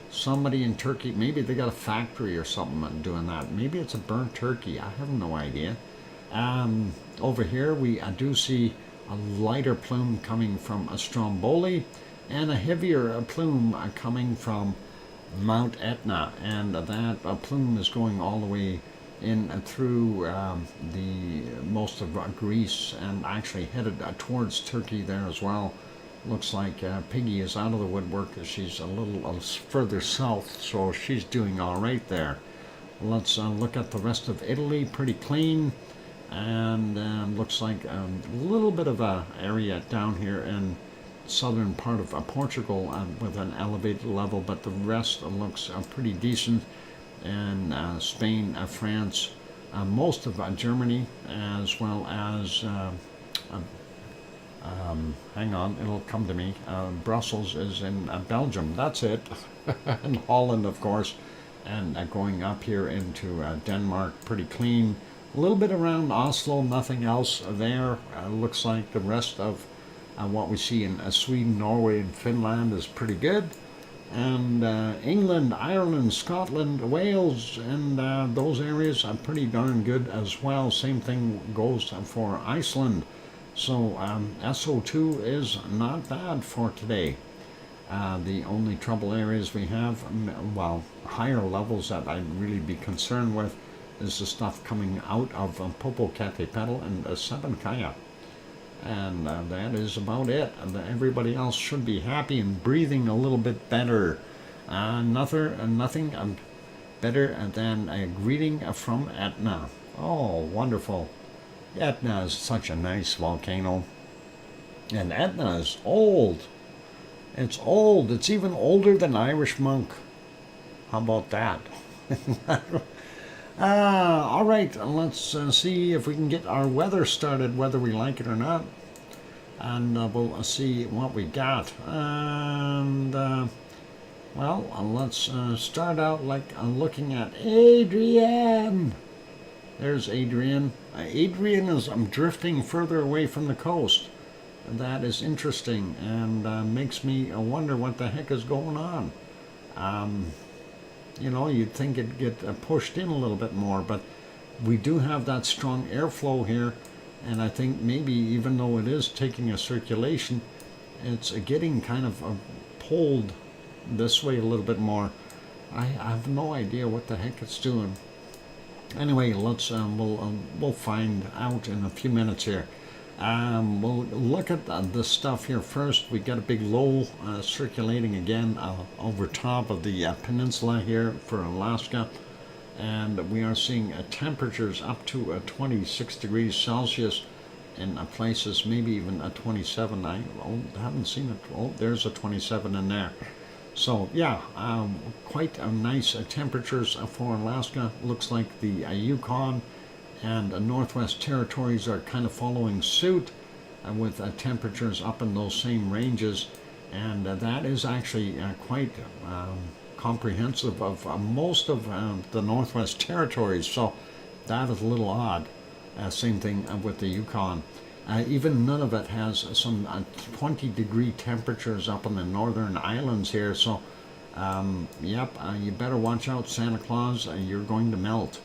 Somebody in Turkey, maybe they got a factory or something doing that. Maybe it's a burnt turkey. I have no idea. Over here, we do see a lighter plume coming from Stromboli, and a heavier plume coming from Mount Etna, and that plume is going all the way in through the most of Greece, and actually headed towards Turkey there as well. Looks like Piggy is out of the woodwork. She's a little further south, so she's doing all right there. Let's look at the rest of Italy. Pretty clean, and looks like a little bit of a area down here in southern part of Portugal with an elevated level, but the rest looks pretty decent. And Spain, France, most of Germany, as well as hang on, it'll come to me. Brussels is in Belgium. That's it. And Holland, of course, and going up here into Denmark, pretty clean. A little bit around Oslo, nothing else there. Looks like the rest of what we see in Sweden, Norway, and Finland is pretty good. And England, Ireland, Scotland, Wales, and those areas are pretty darn good as well. Same thing goes for Iceland. So SO2 is not bad for today. The only trouble areas we have, well, higher levels that I'd really be concerned with, is the stuff coming out of Popocatépetl and Sabancaya. And that is about it. Everybody else should be happy and breathing a little bit better. Nothing better than a greeting from Etna. Oh, wonderful. Etna is such a nice volcano. And Etna is old. It's old. It's even older than Irish Monk. How about that? All right, let's see if we can get our weather started, whether we like it or not. And we'll see what we got. And, let's start out like looking at Adrian. There's Adrian. Adrian is drifting further away from the coast. That is interesting and makes me wonder what the heck is going on. You'd think it'd get pushed in a little bit more, but we do have that strong airflow here, and I think maybe even though it is taking a circulation, it's getting kind of pulled this way a little bit more. I have no idea what the heck it's doing. Anyway, let's we'll find out in a few minutes here. We'll look at the stuff here first. We got a big low circulating again over top of the peninsula here for Alaska, and we are seeing temperatures up to 26 degrees Celsius in places, maybe even 27. I haven't seen it. Oh, there's a 27 in there. So yeah, quite nice temperatures for Alaska. Looks like the Yukon and Northwest Territories are kind of following suit with temperatures up in those same ranges, and that is actually quite comprehensive of most of the Northwest Territories, so that is a little odd. Same thing with the Yukon. Even Nunavut has some 20-degree temperatures up in the northern islands here, so you better watch out, Santa Claus, you're going to melt.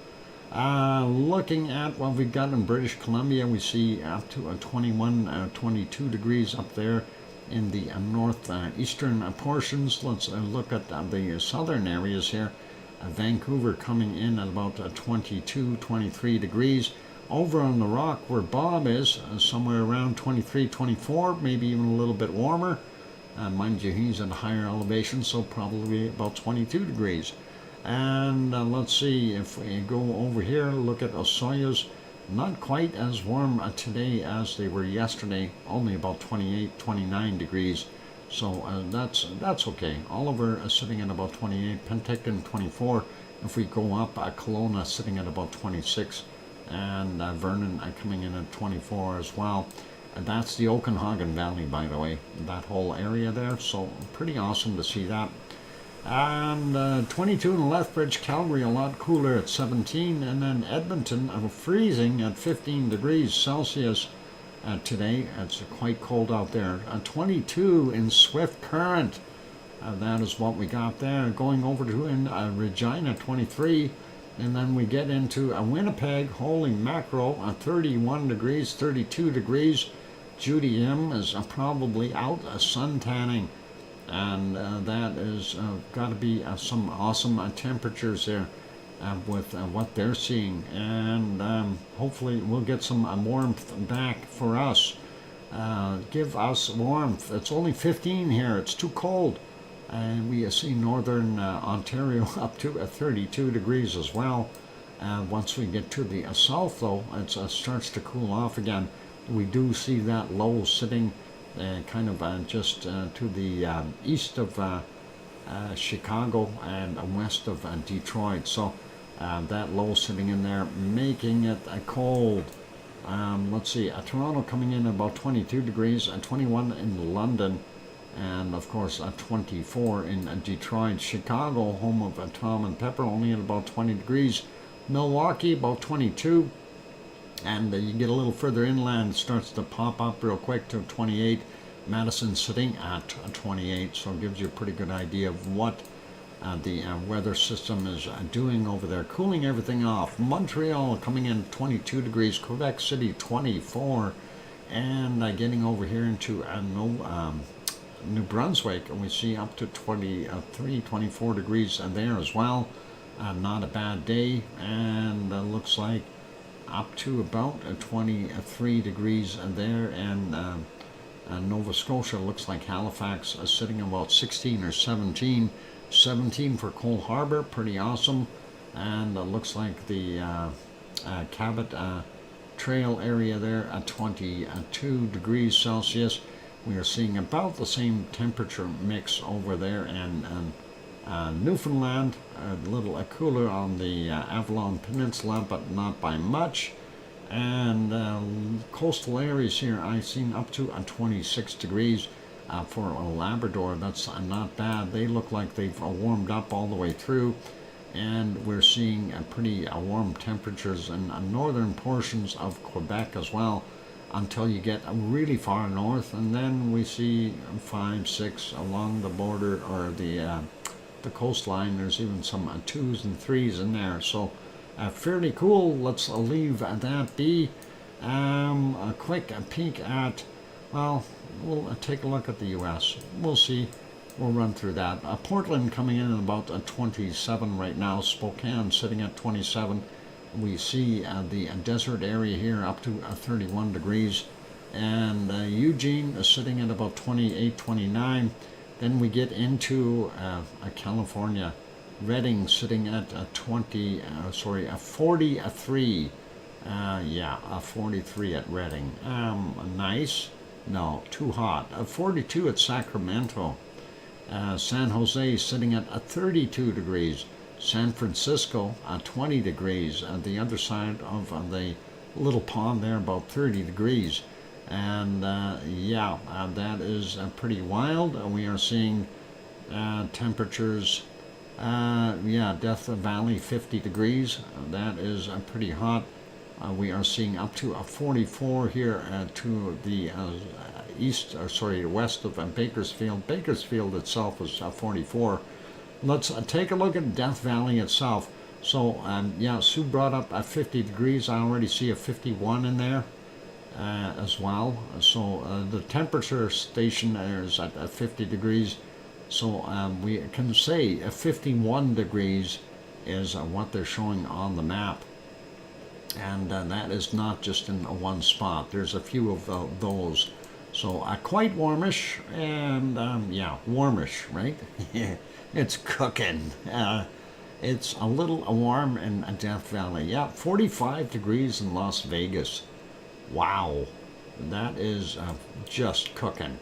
Looking at what we've got in British Columbia, we see up to 21, 22 degrees up there in the northeastern portions. Let's look at the southern areas here. Vancouver coming in at about 22, 23 degrees. Over on the rock where Bob is, somewhere around 23, 24, maybe even a little bit warmer. Mind you, he's at a higher elevation, so probably about 22 degrees. And let's see, if we go over here, look at Osoyoos, not quite as warm today as they were yesterday, only about 28, 29 degrees. So that's okay. Oliver is sitting at about 28, Penticton 24. If we go up, Kelowna sitting at about 26, and Vernon coming in at 24 as well. And that's the Okanagan Valley, by the way, that whole area there. So pretty awesome to see that. And 22 in Lethbridge, Calgary a lot cooler at 17, and then Edmonton freezing at 15 degrees Celsius today. It's quite cold out there. 22 in Swift Current, that is what we got there. Going over to in Regina, 23, and then we get into Winnipeg, holy mackerel, 31 degrees, 32 degrees. Judy M is probably out sun tanning. And that is got to be some awesome temperatures there with what they're seeing, and hopefully we'll get some warmth back for us. Give us warmth. It's only 15 here. It's too cold. And we see northern Ontario up to 32 degrees as well. Once we get to the south, though, it starts to cool off again. We do see that low sitting kind of just to the east of Chicago and west of Detroit. So that low sitting in there, making it cold. Let's see, Toronto coming in about 22 degrees, 21 in London, and of course 24 in Detroit. Chicago, home of Tom and Pepper, only at about 20 degrees. Milwaukee, about 22. And you get a little further inland, starts to pop up real quick to 28. Madison sitting at 28, so it gives you a pretty good idea of what the weather system is doing over there, cooling everything off. Montreal coming in 22 degrees, Quebec City 24, and getting over here into New Brunswick, and we see up to 23, 24 degrees there as well. Not a bad day, and looks like up to about 23 degrees there, and Nova Scotia looks like Halifax is sitting about 16 or 17. 17 for Cole Harbour, pretty awesome. And it looks like the Cabot Trail area there at 22 degrees Celsius. We are seeing about the same temperature mix over there, and Newfoundland, a little cooler on the Avalon Peninsula, but not by much. And coastal areas here, I've seen up to 26 degrees for Labrador. That's not bad. They look like they've warmed up all the way through, and we're seeing pretty warm temperatures in northern portions of Quebec as well, until you get really far north, and then we see 5, 6 along the border or the coastline. There's even some 2s and 3s in there, so fairly cool. Let's leave that be. A quick peek at, well, we'll take a look at the US. We'll see. We'll run through that. Portland coming in at about 27 right now. Spokane sitting at 27. We see the desert area here up to 31 degrees. And Eugene is sitting at about 28, 29. Then we get into California. Redding sitting at 43. Yeah, 43 at Redding. Nice. No, too hot. 42 at Sacramento. San Jose sitting at 32 degrees. San Francisco 20 degrees. The other side of the little pond there, about 30 degrees. And yeah, that is pretty wild. We are seeing temperatures, yeah, Death Valley 50 degrees. That is pretty hot. We are seeing up to 44 here to the west of Bakersfield. Bakersfield itself is 44. Let's take a look at Death Valley itself. So yeah, Sue brought up 50 degrees. I already see a 51 in there as well. So the temperature station is at 50 degrees. So we can say 51 degrees is what they're showing on the map. And that is not just in one spot. There's a few of those. So quite warmish, and yeah, warmish, right? It's cooking. It's a little warm in Death Valley. Yeah, 45 degrees in Las Vegas. Wow, that is just cooking.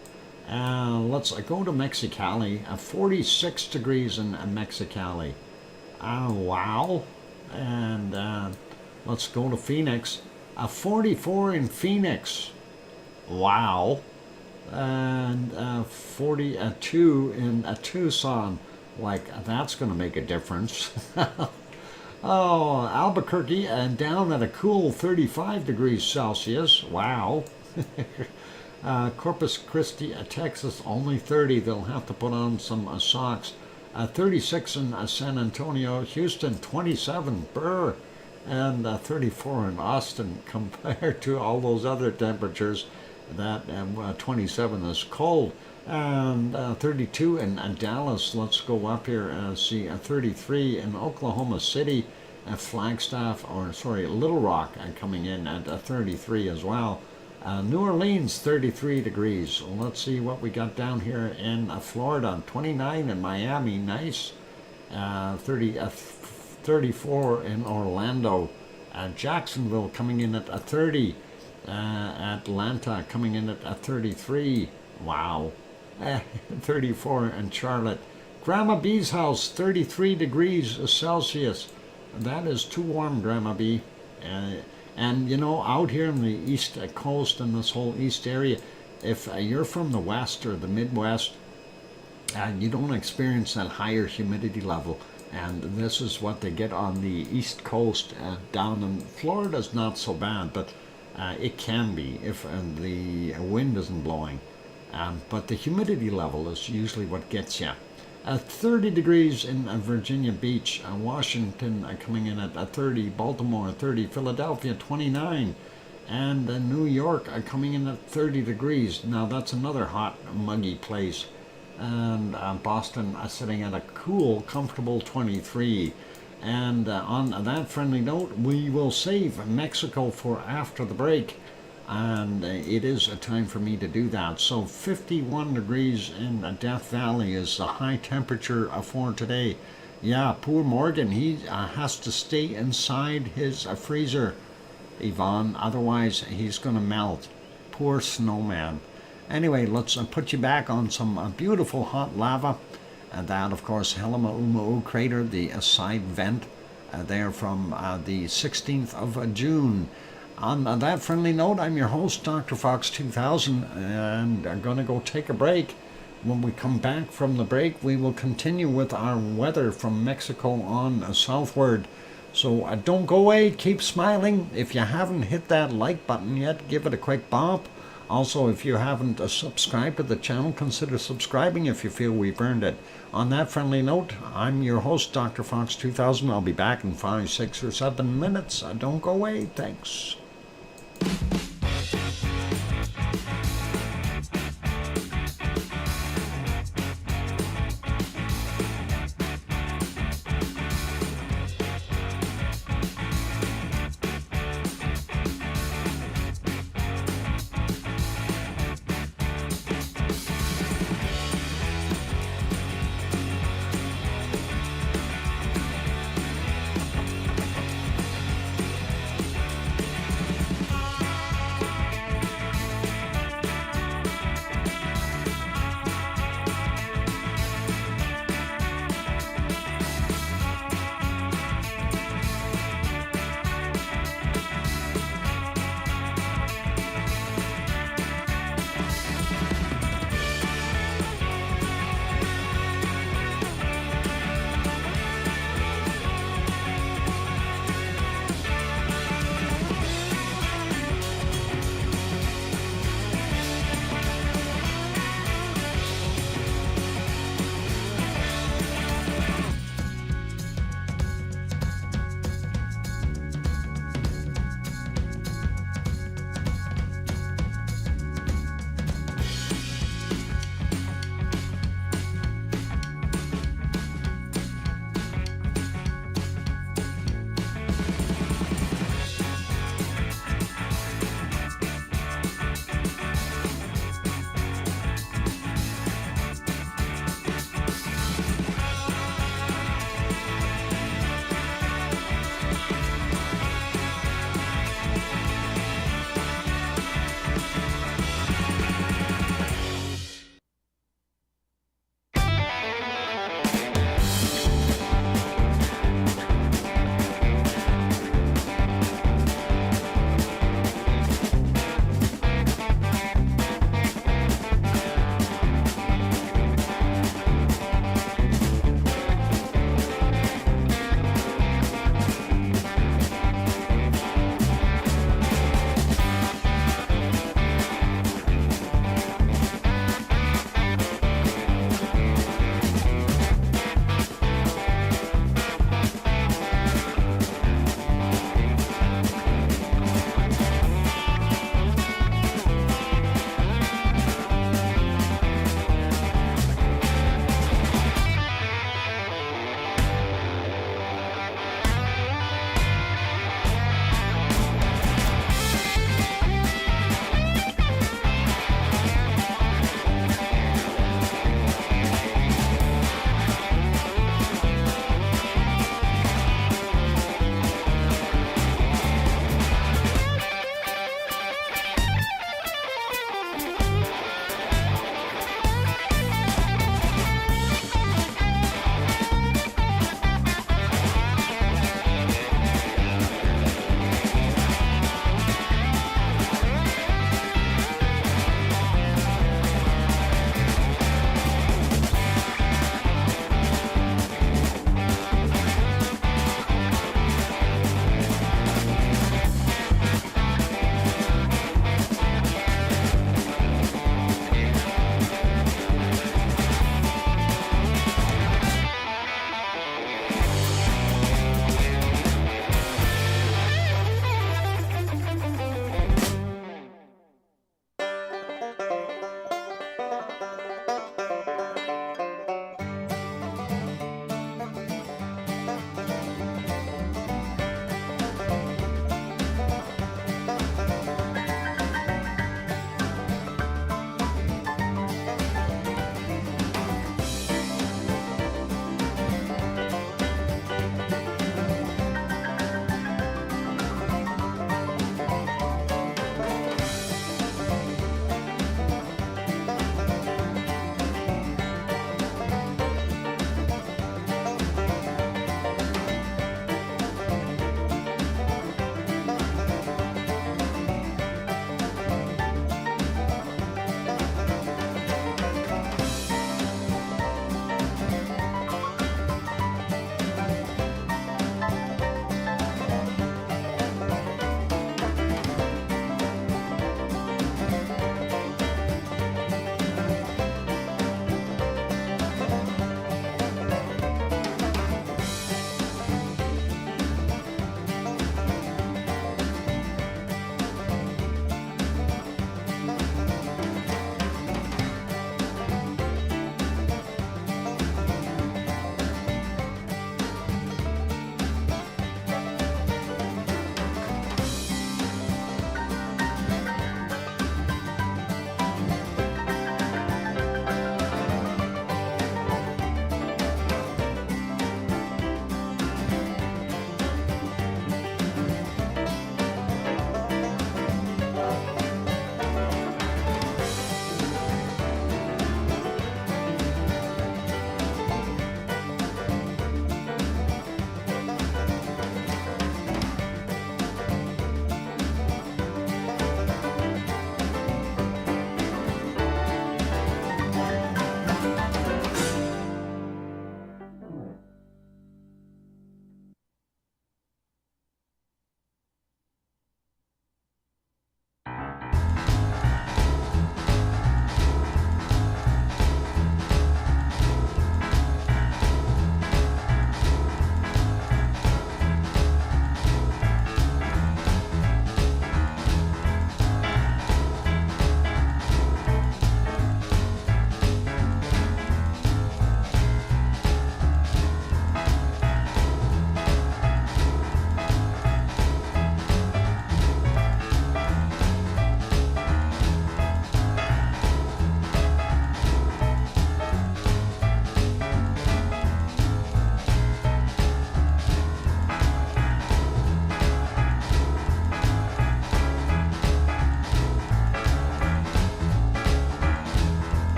Let's go to Mexicali. 46 degrees in Mexicali. Wow. And let's go to Phoenix. 44 in Phoenix. Wow. And 42 in Tucson. Like, that's going to make a difference. Oh, Albuquerque and down at a cool 35 degrees Celsius. Wow. Corpus Christi, Texas, only 30. They'll have to put on some socks. 36 in San Antonio. Houston, 27. Brr. And 34 in Austin. Compared to all those other temperatures, that 27 is cold. And 32 in Dallas. Let's go up here and see 33 in Oklahoma City. Flagstaff, or sorry, Little Rock coming in at 33 as well. New Orleans, 33 degrees. Let's see what we got down here in Florida. 29 in Miami, nice. 34 in Orlando. Jacksonville coming in at 30. Atlanta coming in at 33. Wow. 34 in Charlotte. Grandma B's house, 33 degrees Celsius. That is too warm, Grandma B. And you know, out here in the East Coast and this whole East area, if you're from the West or the Midwest, you don't experience that higher humidity level. And this is what they get on the East Coast. Down in Florida's not so bad, but it can be if the wind isn't blowing. But the humidity level is usually what gets you. 30 degrees in Virginia Beach. Washington coming in at 30. Baltimore 30. Philadelphia 29. And New York coming in at 30 degrees. Now that's another hot, muggy place. And Boston sitting at a cool, comfortable 23. And on that friendly note, we will save Mexico for after the break. And it is a time for me to do that. So 51 degrees in Death Valley is the high temperature for today. Yeah, poor Morgan, he has to stay inside his freezer, Yvonne, otherwise he's going to melt. Poor snowman. Anyway, let's put you back on some beautiful hot lava. And that, of course, Helemaumau crater, the side vent there from the 16th of June. On that friendly note, I'm your host, DrFox2000, and I'm going to go take a break. When we come back from the break, we will continue with our weather from Mexico on southward. So don't go away, keep smiling. If you haven't hit that like button yet, give it a quick bump. Also, if you haven't subscribed to the channel, consider subscribing if you feel we've earned it. On that friendly note, I'm your host, DrFox2000. I'll be back in 5, 6, or 7 minutes. Don't go away. Thanks.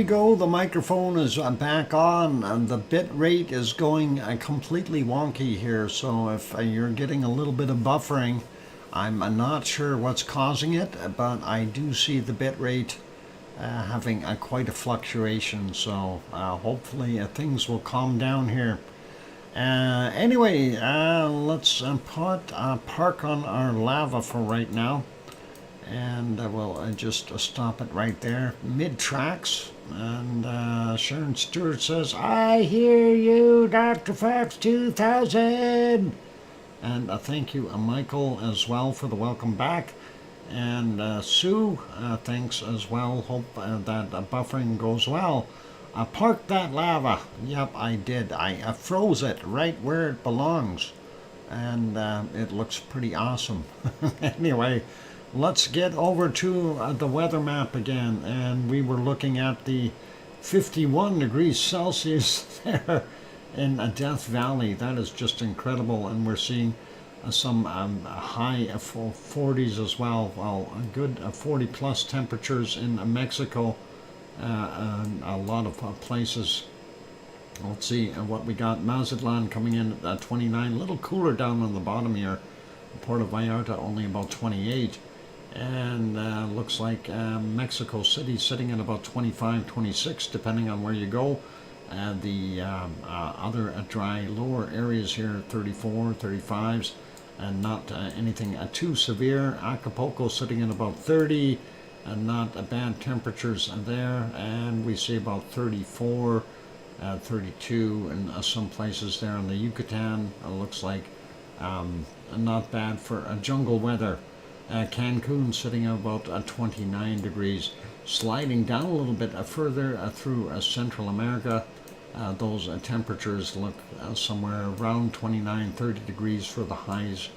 go. The microphone is back on, and the bit rate is going completely wonky here. So if you're getting a little bit of buffering, I'm not sure what's causing it, but I do see the bit rate having quite a fluctuation. So hopefully things will calm down here. Anyway, let's park on our lava for right now. And we'll just stop it right there, mid-tracks. And Sharon Stewart says, I hear you, DrFox2000. And thank you, Michael, as well, for the welcome back. And Sue, thanks as well. Hope that buffering goes well. I parked that lava. Yep, I did. I froze it right where it belongs. And it looks pretty awesome. Anyway, let's get over to the weather map again. And we were looking at the 51 degrees Celsius there in Death Valley. That is just incredible. And we're seeing some high 40s as well. Well, good 40 plus temperatures in Mexico. A lot of places. Let's see what we got. Mazatlan coming in at 29. A little cooler down on the bottom here. Puerto Vallarta only about 28. And looks like Mexico City sitting at about 25, 26, depending on where you go. The other dry lower areas here, 34, 35s, and not anything too severe. Acapulco sitting at about 30, and not bad temperatures there. And we see about 34, 32 in some places there in the Yucatan. Looks like not bad for jungle weather. Cancun sitting at about 29 degrees, sliding down a little bit further through Central America. Those temperatures look somewhere around 29, 30 degrees for the highs,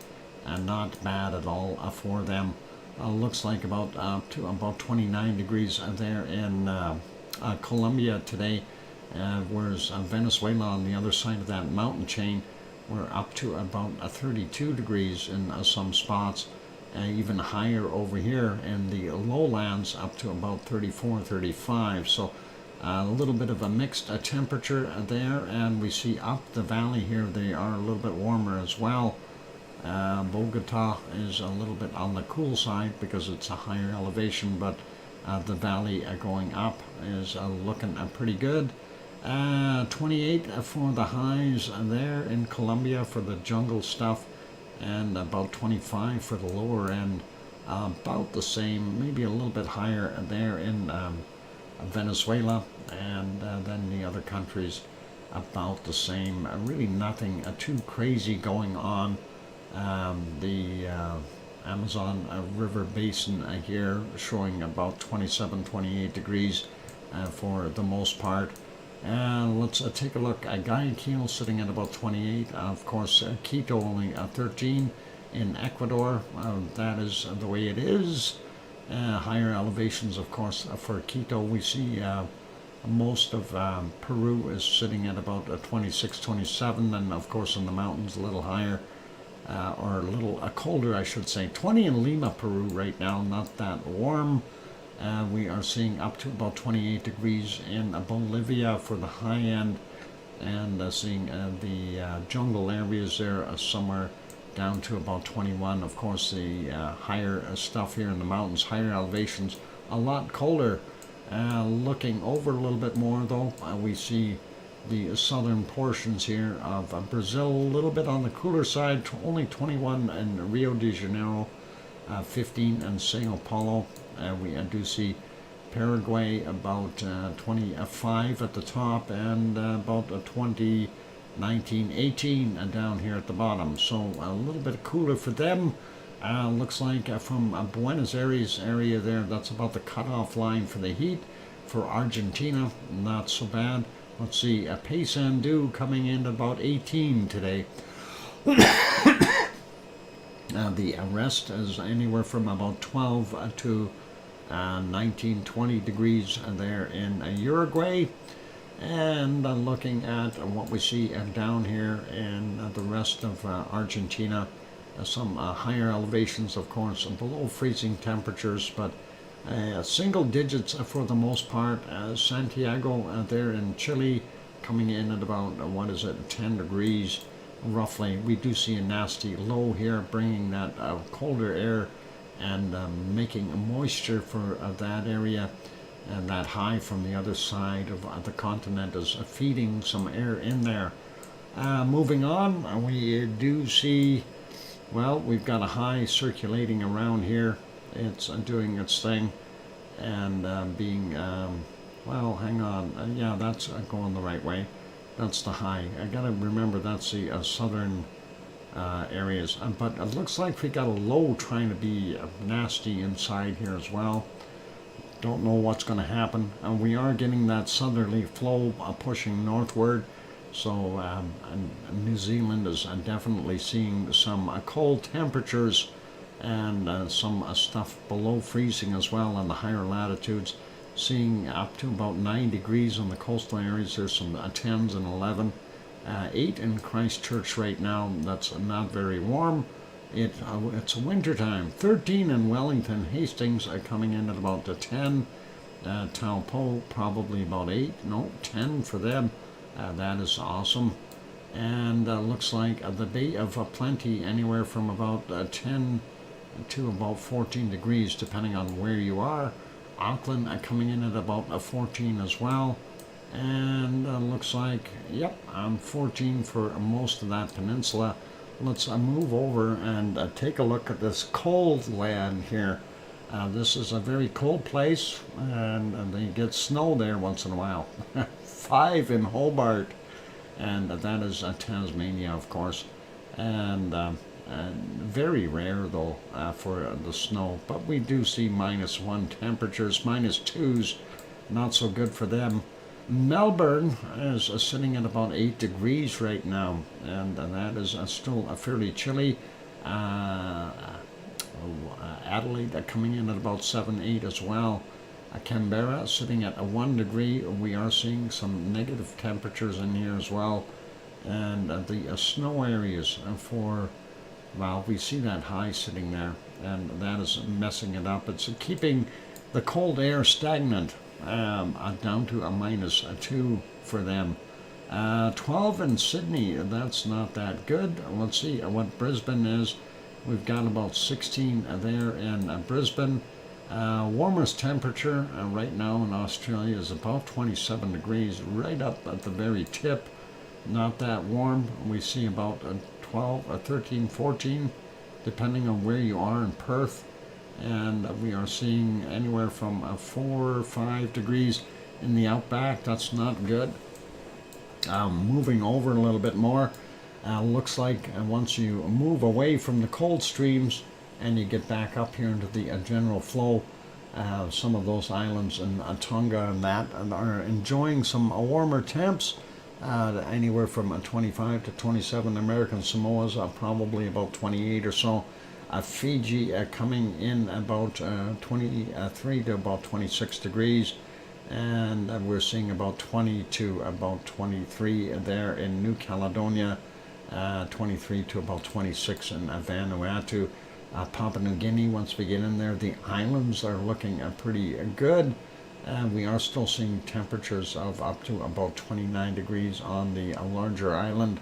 and not bad at all for them. Looks like about 29 degrees there in Colombia today, whereas Venezuela on the other side of that mountain chain, we're up to about 32 degrees in some spots. Even higher over here in the lowlands, up to about 34, 35. So a little bit of a mixed temperature there, and we see up the valley here they are a little bit warmer as well. Bogota is a little bit on the cool side because it's a higher elevation, but the valley going up is looking pretty good. 28 for the highs there in Colombia for the jungle stuff, and about 25 for the lower end. About the same, maybe a little bit higher there in Venezuela, and then the other countries about the same. Really nothing too crazy going on. The Amazon River Basin here showing about 27, 28 degrees for the most part. Let's take a look. Guayaquil sitting at about 28. Of course, Quito only 13 in Ecuador. That is the way it is. Higher elevations, of course, for Quito. We see most of Peru is sitting at about 26, 27, and of course in the mountains a little higher, or a little colder, I should say. 20 in Lima, Peru right now, not that warm. We are seeing up to about 28 degrees in Bolivia for the high end, and seeing the jungle areas there somewhere down to about 21. Of course, the higher stuff here in the mountains, higher elevations, a lot colder. Looking over a little bit more, though, we see the southern portions here of Brazil, a little bit on the cooler side, only 21 in Rio de Janeiro, 15 in Sao Paulo. We do see Paraguay about 25 at the top, and about 20, 19, 18 down here at the bottom. So a little bit cooler for them. Looks like from Buenos Aires area there, that's about the cutoff line for the heat. For Argentina, not so bad. Let's see, Paysandú coming in about 18 today. The rest is anywhere from about 12 to 19, 20 degrees there in Uruguay. And looking at what we see down here in the rest of Argentina, some higher elevations, of course, below freezing temperatures, but Single digits for the most part. Santiago there in Chile coming in at about, 10 degrees roughly. We do see a nasty low here, bringing that colder air and making a moisture for that area. And that high from the other side of the continent is feeding some air in there. Moving on, we do see, well, we've got a high circulating around here. It's doing its thing and being, well, hang on. Yeah, that's going the right way. That's the high. I gotta remember that's the southern areas. But it looks like we got a low trying to be nasty inside here as well. Don't know what's going to happen. We are getting that southerly flow pushing northward. So New Zealand is definitely seeing some cold temperatures and some stuff below freezing as well on the higher latitudes. Seeing up to about 9 degrees on the coastal areas. There's some 10s and 11. 8 in Christchurch right now. That's not very warm. It's winter time. 13 in Wellington. Hastings coming in at about 10. Taupo probably about 8. No, 10 for them. That is awesome. And looks like the Bay of Plenty anywhere from about 10 to about 14 degrees depending on where you are. Auckland coming in at about 14 as well. And looks like, yep, 14 for most of that peninsula. Let's move over and take a look at this cold land here. This is a very cold place, and they get snow there once in a while. 5 in Hobart, and that is Tasmania, of course. And very rare, though, for the snow. But we do see -1 temperatures, -2s, not so good for them. Melbourne is sitting at about 8 degrees right now, and that is still fairly chilly. Adelaide coming in at about 7, 8 as well. Canberra sitting at 1 degree. We are seeing some negative temperatures in here as well. And the snow areas for, well, we see that high sitting there, and that is messing it up. It's keeping the cold air stagnant. Down to a -2 for them. 12 in Sydney, that's not that good. Let's see what Brisbane is. We've got about 16 there in Brisbane. Warmest temperature right now in Australia is about 27 degrees, right up at the very tip. Not that warm. We see about 12, 13, 14, depending on where you are in Perth. And we are seeing anywhere from 4 or 5 degrees in the outback. That's not good. Moving over a little bit more, looks like once you move away from the cold streams and you get back up here into the general flow, some of those islands in Tonga and that are enjoying some warmer temps, anywhere from 25 to 27. American Samoa's probably about 28 or so. Fiji coming in about 23 to about 26 degrees, and we're seeing about 20 to about 23 there in New Caledonia, 23 to about 26 in Vanuatu. Papua New Guinea, once we get in there, the islands are looking pretty good. We are still seeing temperatures of up to about 29 degrees on the larger island.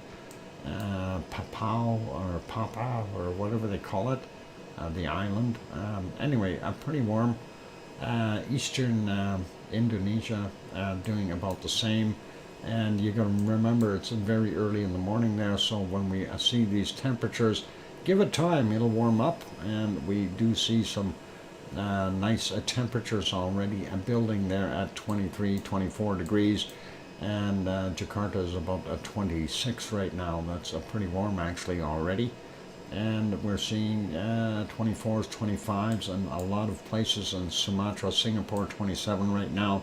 Papau or Papa or whatever they call it, the island. Anyway, pretty warm. Eastern Indonesia doing about the same. And you got to remember it's very early in the morning there, so when we see these temperatures, give it time, it'll warm up, and we do see some nice temperatures already building there at 23, 24 degrees. And Jakarta is about 26 right now. That's pretty warm actually already. And we're seeing 24s, 25s, and a lot of places in Sumatra, Singapore 27 right now.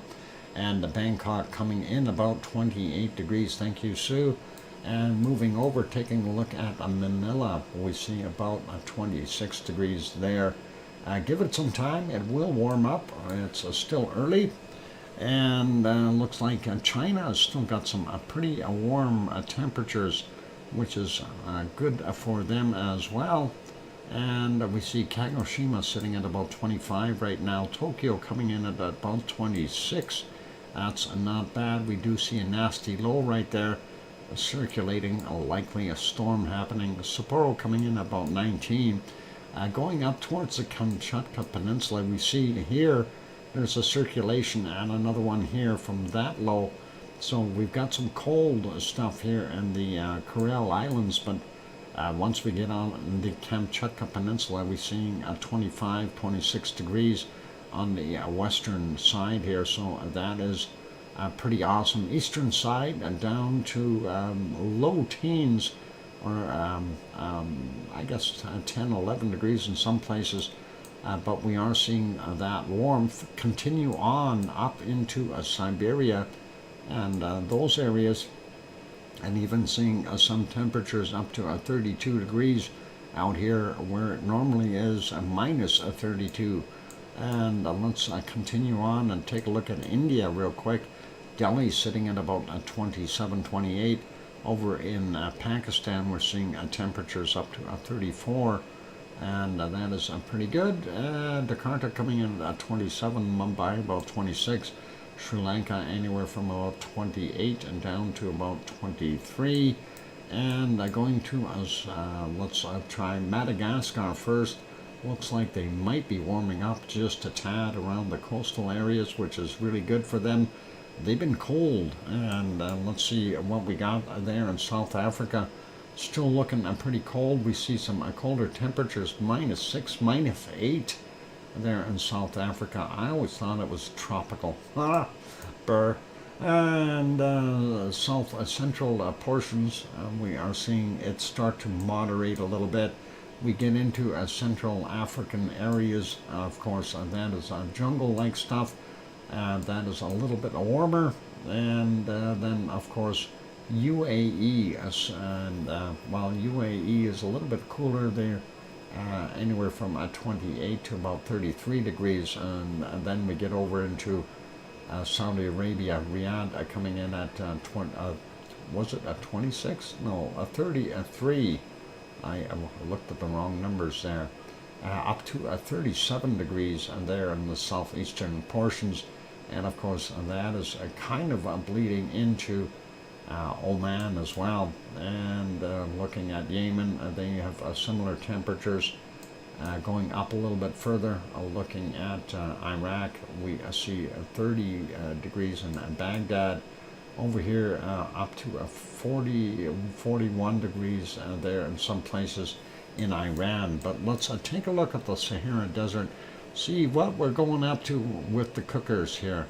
And Bangkok coming in about 28 degrees. Thank you, Sue. And moving over, taking a look at Manila, we see about 26 degrees there. Give it some time, it will warm up. It's still early. And looks like China has still got some pretty warm temperatures, which is good for them as well. And we see Kagoshima sitting at about 25 right now. Tokyo coming in at about 26. That's not bad. We do see a nasty low right there circulating, likely a storm happening. Sapporo coming in about 19. Going up towards the Kamchatka Peninsula, we see here there's a circulation and another one here from that low. So we've got some cold stuff here in the Kuril Islands, but once we get on the Kamchatka Peninsula, we're seeing 25, 26 degrees on the western side here. So that is pretty awesome. Eastern side down to low teens, or I guess 10, 11 degrees in some places. But we are seeing that warmth continue on up into Siberia and those areas, and even seeing some temperatures up to 32 degrees out here where it normally is minus 32. And let's continue on and take a look at India real quick. Delhi sitting at about 27, 28. Over in Pakistan, we're seeing temperatures up to 34, and that is pretty good. Jakarta coming in at 27, Mumbai about 26, Sri Lanka anywhere from about 28 and down to about 23. And going to let's try Madagascar first. Looks like they might be warming up just a tad around the coastal areas, which is really good for them. They've been cold, and let's see what we got there in South Africa. Still looking pretty cold. We see some colder temperatures, -6, -8 there in South Africa. I always thought it was tropical. Burr. And south central portions, we are seeing it start to moderate a little bit. We get into Central African areas, of course, that is jungle-like stuff. That is a little bit warmer, and then of course UAE, and while UAE is a little bit cooler, there anywhere from 28 to about 33 degrees, and then we get over into Saudi Arabia, Riyadh coming in at was it a 26? No, a 33. I looked at the wrong numbers there. Up to 37 degrees there in the southeastern portions. And of course, that is kind of bleeding into Oman as well. And looking at Yemen, they have similar temperatures. Going up a little bit further, looking at Iraq, we see 30 degrees in Baghdad. Over here, up to 40, 41 degrees there in some places in Iran. But let's take a look at the Sahara Desert, see what we're going up to with the cookers here.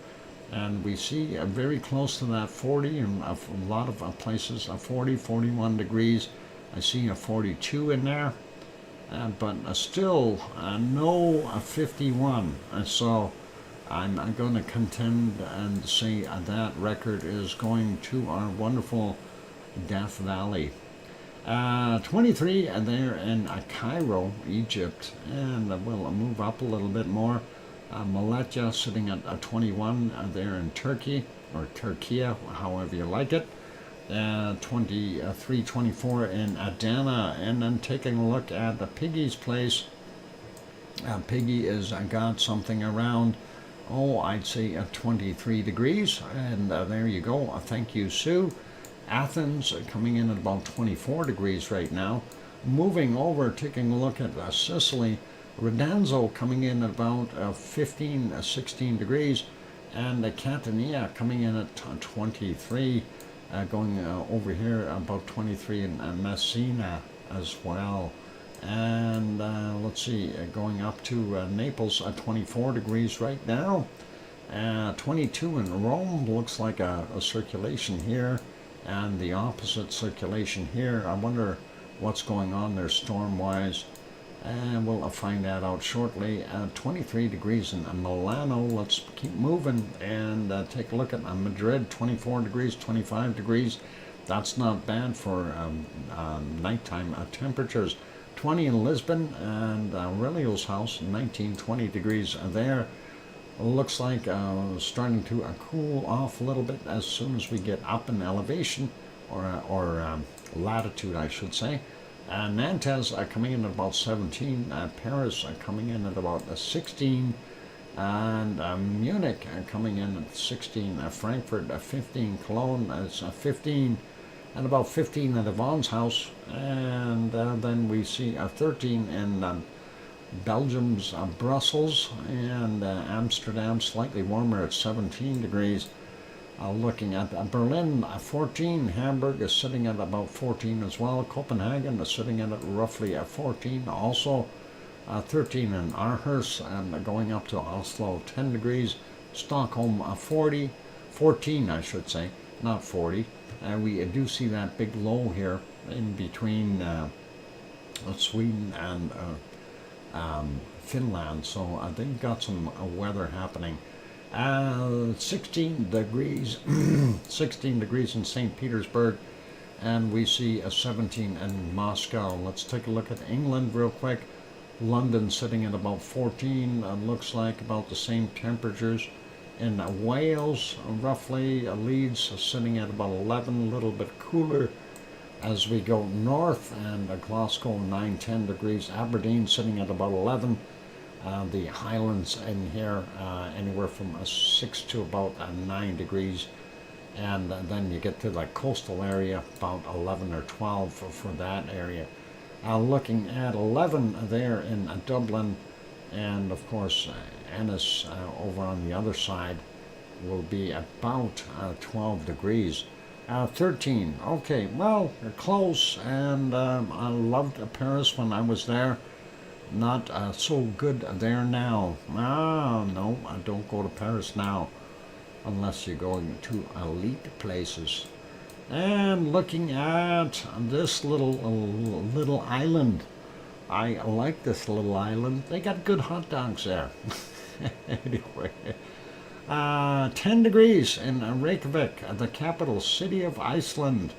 And we see very close to that 40 in a lot of places, 40, 41 degrees. I see a 42 in there, but still no 51. So I'm going to contend and say that record is going to our wonderful Death Valley. 23 there in Cairo, Egypt, and we'll move up a little bit more. Malatya sitting at 21 there in Turkey, or Turkey, however you like it. 23, 24 in Adana, and then taking a look at the Piggy's place. Piggy is got something around, I'd say 23 degrees, and there you go. Thank you, Sue. Athens coming in at about 24 degrees right now. Moving over, taking a look at Sicily, Rodanzo coming in at about 15, 16 degrees, and Catania coming in at 23. Going over here about 23 in Messina as well. And let's see, going up to Naples at 24 degrees right now. 22 in Rome, looks like a circulation here, and the opposite circulation here. I wonder what's going on there storm-wise, and we'll find that out shortly. 23 degrees in Milano. Let's keep moving and take a look at Madrid, 24 degrees, 25 degrees. That's not bad for nighttime temperatures. 20 in Lisbon, and Aurelio's house, 19, 20 degrees there. Looks like starting to cool off a little bit as soon as we get up in elevation, or latitude, I should say. Nantes coming in at about 17, Paris coming in at about 16, and Munich coming in at 16, Frankfurt 15, Cologne is 15, and about 15 at Yvonne's house, and then we see 13 in Belgium's Brussels, and Amsterdam slightly warmer at 17 degrees. Looking at Berlin, 14. Hamburg is sitting at about 14 as well. Copenhagen is sitting at roughly 14. Also 13 in Aarhus, and going up to Oslo, 10 degrees. Stockholm, 14 I should say, not 40. We do see that big low here in between Sweden and Finland, so they've got some weather happening. 16 degrees, 16 degrees in St. Petersburg, and we see a 17 in Moscow. Let's take a look at England real quick. London sitting at about 14, looks like about the same temperatures. In Wales, roughly, Leeds sitting at about 11, a little bit cooler as we go north, and Glasgow 9-10 degrees. Aberdeen sitting at about 11. The Highlands in here anywhere from 6 to about 9 degrees, and then you get to the coastal area about 11 or 12 for that area. Looking at 11 there in Dublin, and of course Ennis over on the other side will be about 12 degrees. 13, okay, well, close, and I loved Paris when I was there. Not so good there now. No, don't go to Paris now unless you're going to elite places. And looking at this little island, I like this little island. They got good hot dogs there. Anyway, 10 degrees in Reykjavik, the capital city of Iceland.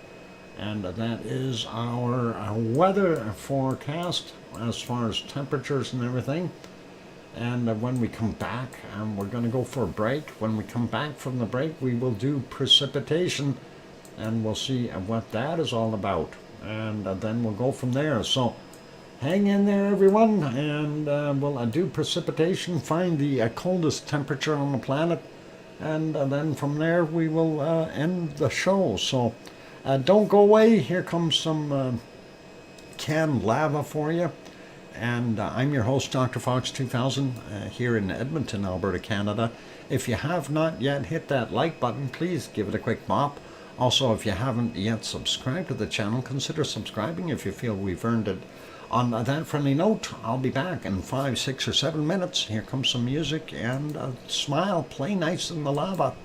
And that is our weather forecast as far as temperatures and everything. And when we come back, we're going to go for a break. When we come back from the break, we will do precipitation, and we'll see what that is all about. And then we'll go from there. So hang in there, everyone, and we'll do precipitation, find the coldest temperature on the planet, and then from there we will end the show. So don't go away. Here comes some canned lava for you. And I'm your host, DrFox2000, here in Edmonton, Alberta, Canada. If you have not yet hit that like button, please give it a quick bop. Also, if you haven't yet subscribed to the channel, consider subscribing if you feel we've earned it. On that friendly note, I'll be back in 5, 6, or 7 minutes. Here comes some music, and smile, play nice in the lava.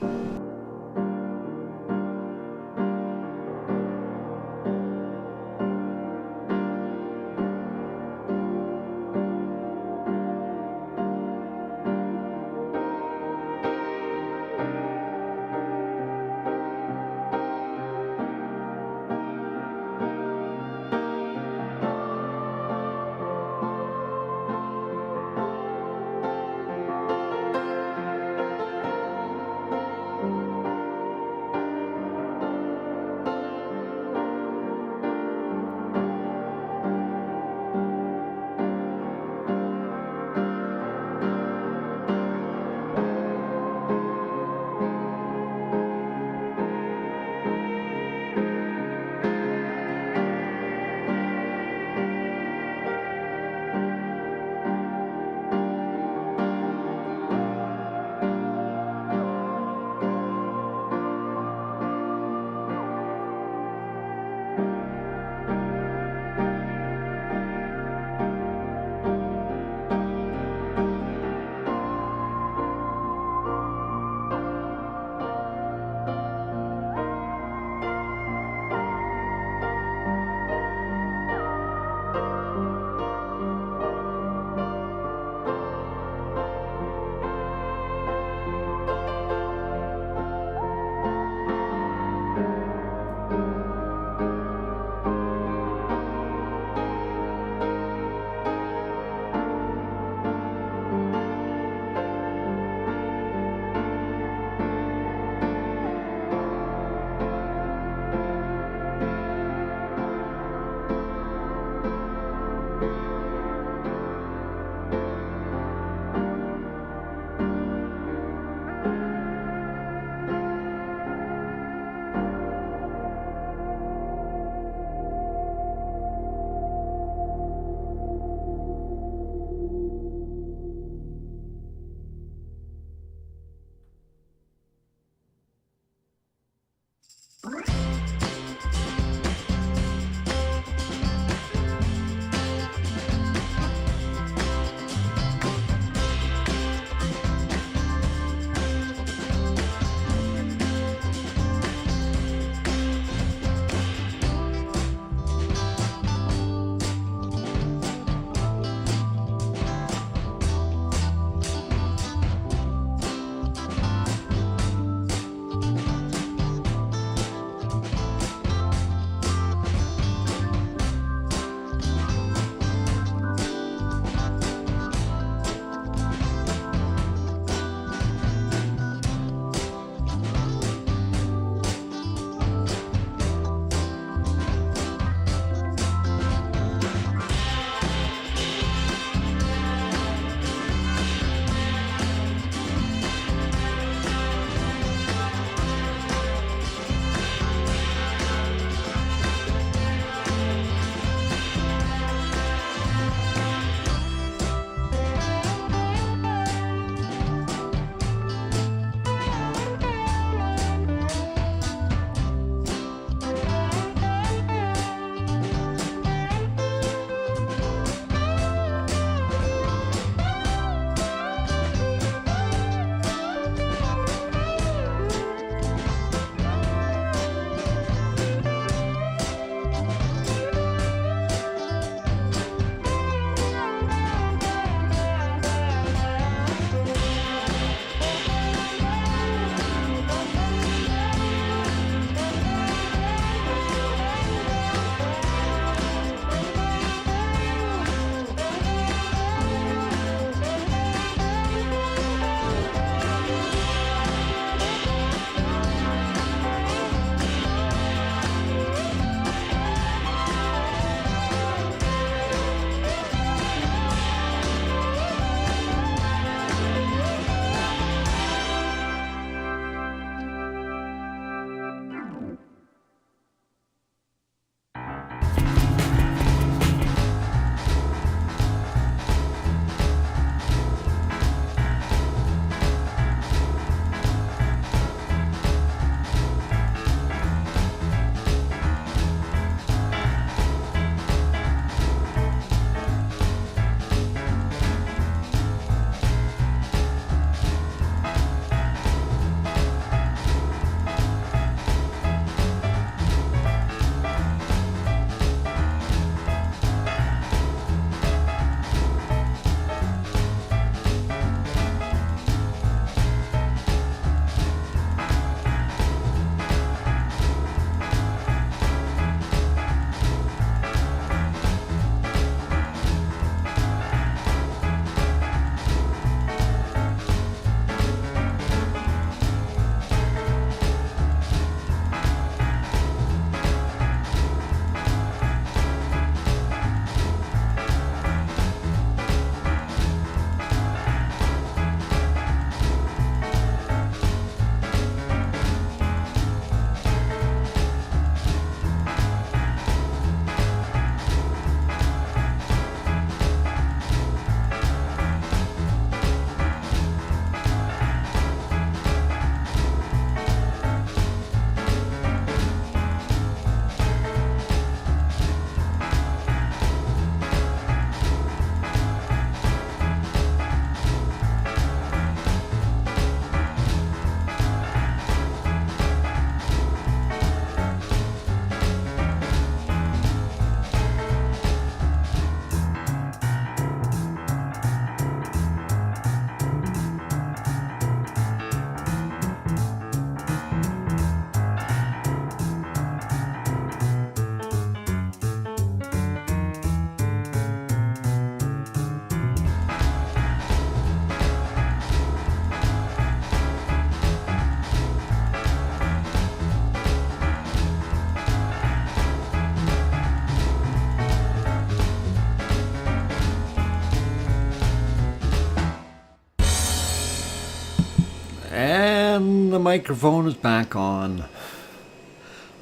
And the microphone is back on.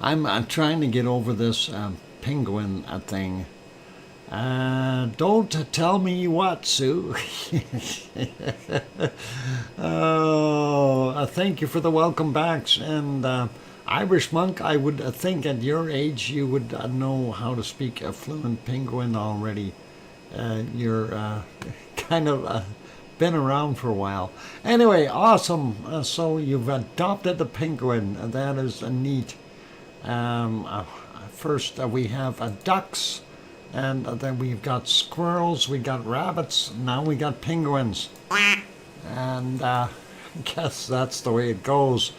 I'm trying to get over this penguin thing. Don't tell me what, Sue. Oh, thank you for the welcome backs. And Irish Monk, I would think at your age you would know how to speak a fluent penguin already. You're kind of been around for a while. Anyway, awesome. So you've adopted a penguin. That is neat. First we have ducks, and then we've got squirrels, we got rabbits, now we got penguins. And I guess that's the way it goes.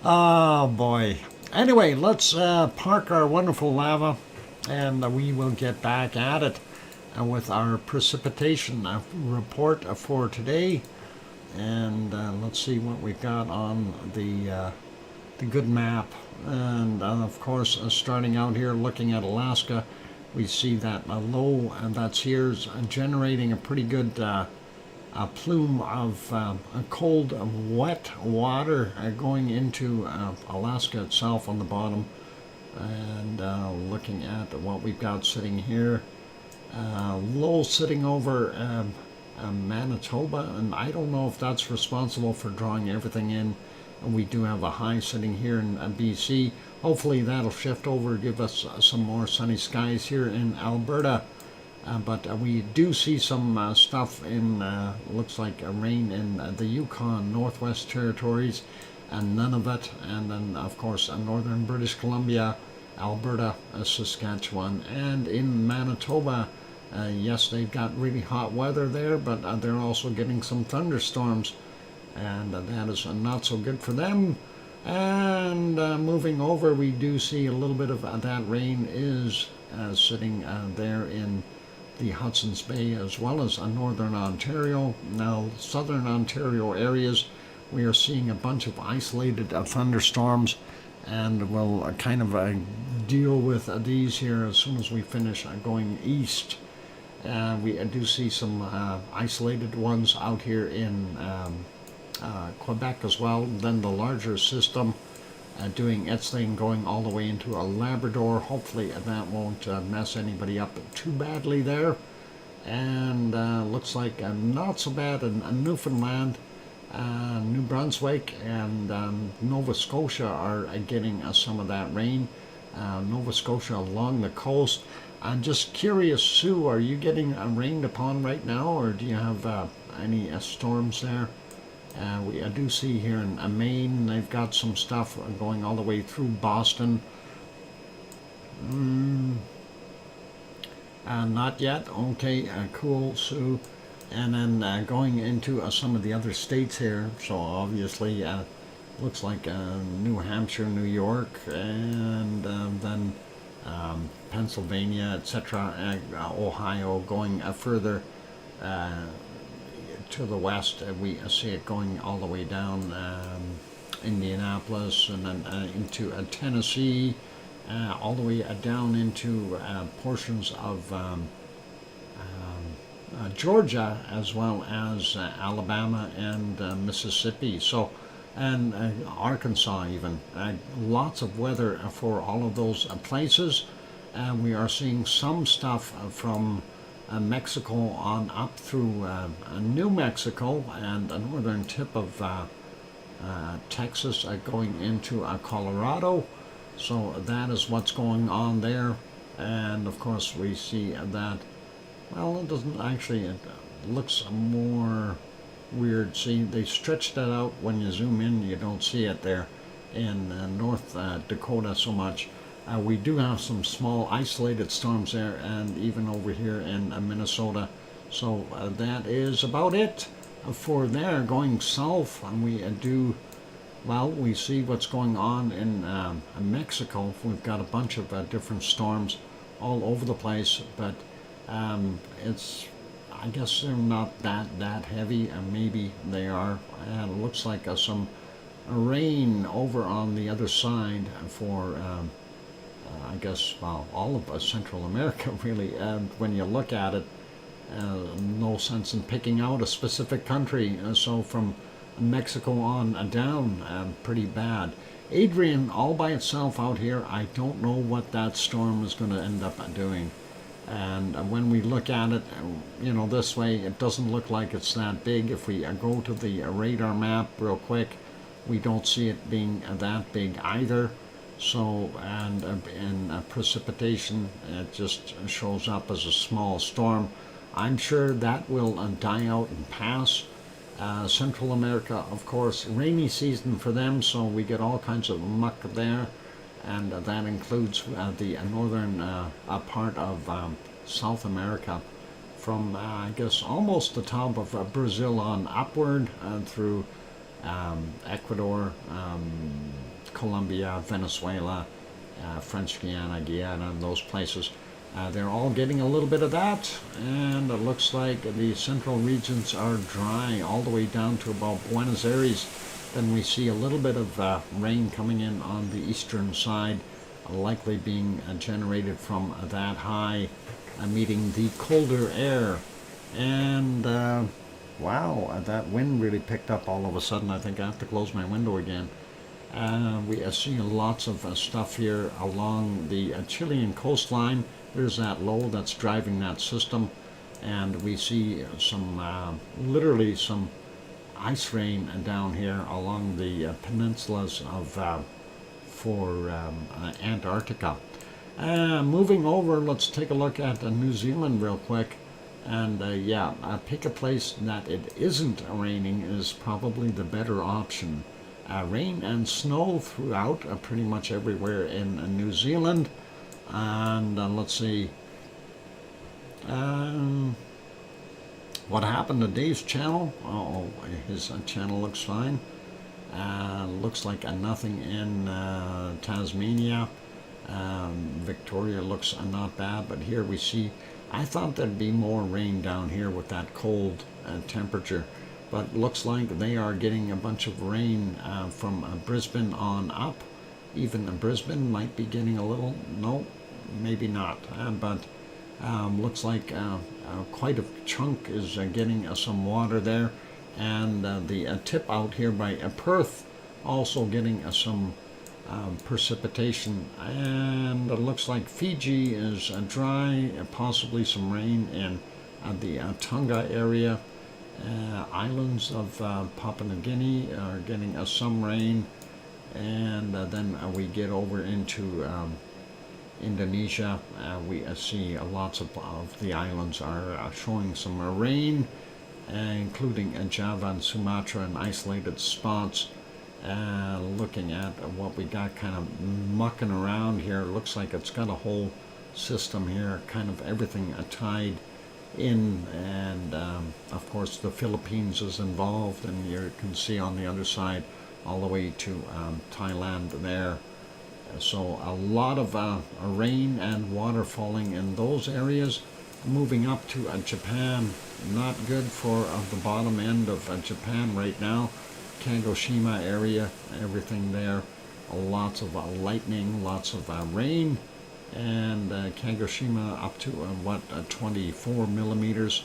Oh boy. Anyway, let's park our wonderful lava, and we will get back at it with our precipitation report for today. And let's see what we've got on the good map. And of course, starting out here looking at Alaska, we see that low that's here is generating a pretty good plume of cold, wet water going into Alaska itself on the bottom. And looking at what we've got sitting here, low sitting over Manitoba, and I don't know if that's responsible for drawing everything in. We do have a high sitting here in BC. Hopefully that'll shift over, give us some more sunny skies here in Alberta. But we do see some stuff in, looks like rain in the Yukon, Northwest Territories, and Nunavut, and then of course northern British Columbia, Alberta, Saskatchewan, and in Manitoba. Yes, they've got really hot weather there, but they're also getting some thunderstorms, and that is not so good for them. And moving over, we do see a little bit of that rain is sitting there in the Hudson's Bay, as well as northern Ontario. Now, southern Ontario areas, we are seeing a bunch of isolated thunderstorms, and we'll kind of deal with these here as soon as we finish going east. We do see some isolated ones out here in Quebec as well. Then the larger system doing its thing, going all the way into a Labrador. Hopefully that won't mess anybody up too badly there. And looks like not so bad in Newfoundland, New Brunswick, and Nova Scotia are getting some of that rain. Nova Scotia along the coast. I'm just curious, Sue, are you getting rained upon right now, or do you have any storms there? We do see here in Maine, they've got some stuff going all the way through Boston. Not yet. Okay, cool, Sue. And then going into some of the other states here, so obviously looks like New Hampshire, New York, and then Pennsylvania, etc., Ohio, going further to the west. We see it going all the way down Indianapolis, and then into Tennessee, all the way down into portions of Georgia, as well as Alabama and Mississippi. So, and Arkansas even. Lots of weather for all of those places. We are seeing some stuff from Mexico on up through New Mexico and the northern tip of Texas, going into Colorado. So that is what's going on there. And of course we see that, well, it doesn't actually, it looks more weird. See, they stretched that out. When you zoom in, you don't see it there in North Dakota so much. We do have some small isolated storms there, and even over here in Minnesota. So that is about it for there. Going south, and we do, well, we see what's going on in Mexico. We've got a bunch of different storms all over the place, but it's, I guess they're not that heavy, and maybe they are. And it looks like some rain over on the other side for I guess, well, all of Central America, really. And when you look at it, no sense in picking out a specific country. So from Mexico on down pretty bad. Adrian, all by itself out here, I don't know what that storm is going to end up doing. And when we look at it, this way, it doesn't look like it's that big. If we go to the radar map real quick, we don't see it being that big either. So, and in precipitation, it just shows up as a small storm. I'm sure that will die out and pass. Central America, of course, rainy season for them, so we get all kinds of muck there, and that includes the northern part of South America, from I guess almost the top of Brazil on upward through Ecuador, Colombia, Venezuela, French Guyana, those places. They're all getting a little bit of that, and it looks like the central regions are dry all the way down to about Buenos Aires. Then we see a little bit of rain coming in on the eastern side, likely being generated from that high, meeting the colder air. And wow, that wind really picked up all of a sudden. I think I have to close my window again. We see lots of stuff here along the Chilean coastline. There's that low that's driving that system, and we see some, literally some ice rain down here along the peninsulas of for Antarctica. Moving over, let's take a look at New Zealand real quick. And pick a place that it isn't raining is probably the better option. Rain and snow throughout pretty much everywhere in New Zealand. And let's see. What happened to Dave's channel? Oh, his channel looks fine. Looks like nothing in Tasmania. Victoria looks not bad, but here we see, I thought there'd be more rain down here with that cold temperature, but looks like they are getting a bunch of rain from Brisbane on up. Even Brisbane might be getting a little, no, maybe not, but looks like quite a chunk is getting some water there, and the tip out here by Perth also getting some precipitation, and it looks like Fiji is dry, possibly some rain in the Tonga area. Islands of Papua New Guinea are getting some rain, and then we get over into Indonesia. We see lots of the islands are showing some rain, including Java and Sumatra in isolated spots. Looking at what we got kind of mucking around here, it looks like it's got a whole system here, kind of everything tied in, and of course the Philippines is involved, and you can see on the other side all the way to Thailand there. So a lot of rain and water falling in those areas. Moving up to Japan, not good for the bottom end of Japan right now. Kagoshima area, everything there, lots of lightning, lots of rain, and Kagoshima up to 24 millimeters,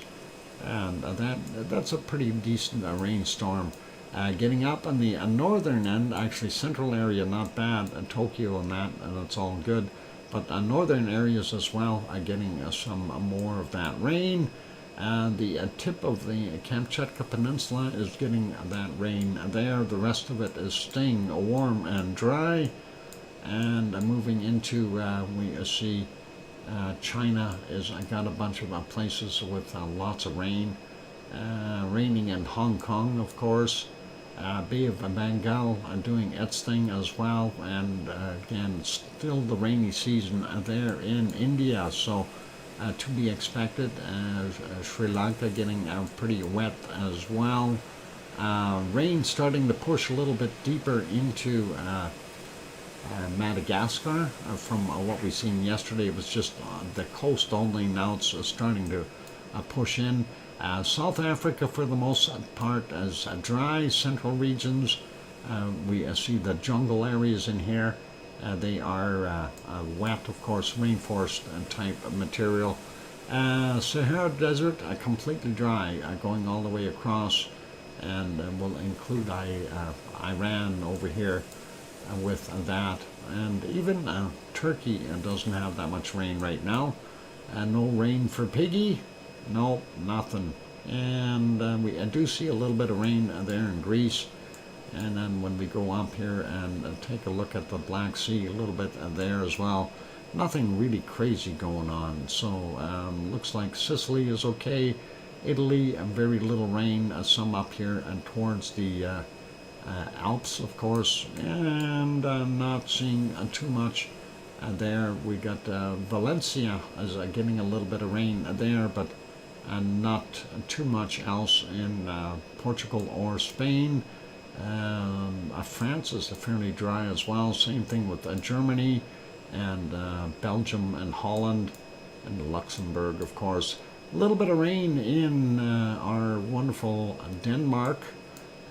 and that's a pretty decent rainstorm. Getting up on the northern end, actually central area not bad, Tokyo and that's all good, but northern areas as well are getting some more of that rain. The tip of the Kamchatka Peninsula is getting that rain there. The rest of it is staying warm and dry. And moving into, we see China is got a bunch of places with lots of rain. Raining in Hong Kong, of course. Bay of Bengal doing its thing as well. And again, still the rainy season there in India. So to be expected. Sri Lanka getting pretty wet as well. Rain starting to push a little bit deeper into Madagascar. From what we seen yesterday, it was just the coast only. Now it's starting to push in. South Africa, for the most part, is dry. Central regions, we see the jungle areas in here. They are wet, of course, rainforest type of material. Sahara Desert, completely dry, going all the way across. and we'll include Iran over here with that. And even Turkey doesn't have that much rain right now. No rain for Piggy. No, nothing. And we do see a little bit of rain there in Greece. And then when we go up here and take a look at the Black Sea, a little bit there as well. Nothing really crazy going on. So looks like Sicily is okay. Italy, very little rain. Some up here and towards the Alps, of course. And not seeing too much there. We got Valencia is getting a little bit of rain there, but not too much else in Portugal or Spain. France is fairly dry as well. Same thing with Germany and Belgium and Holland and Luxembourg, of course. A little bit of rain in our wonderful Denmark,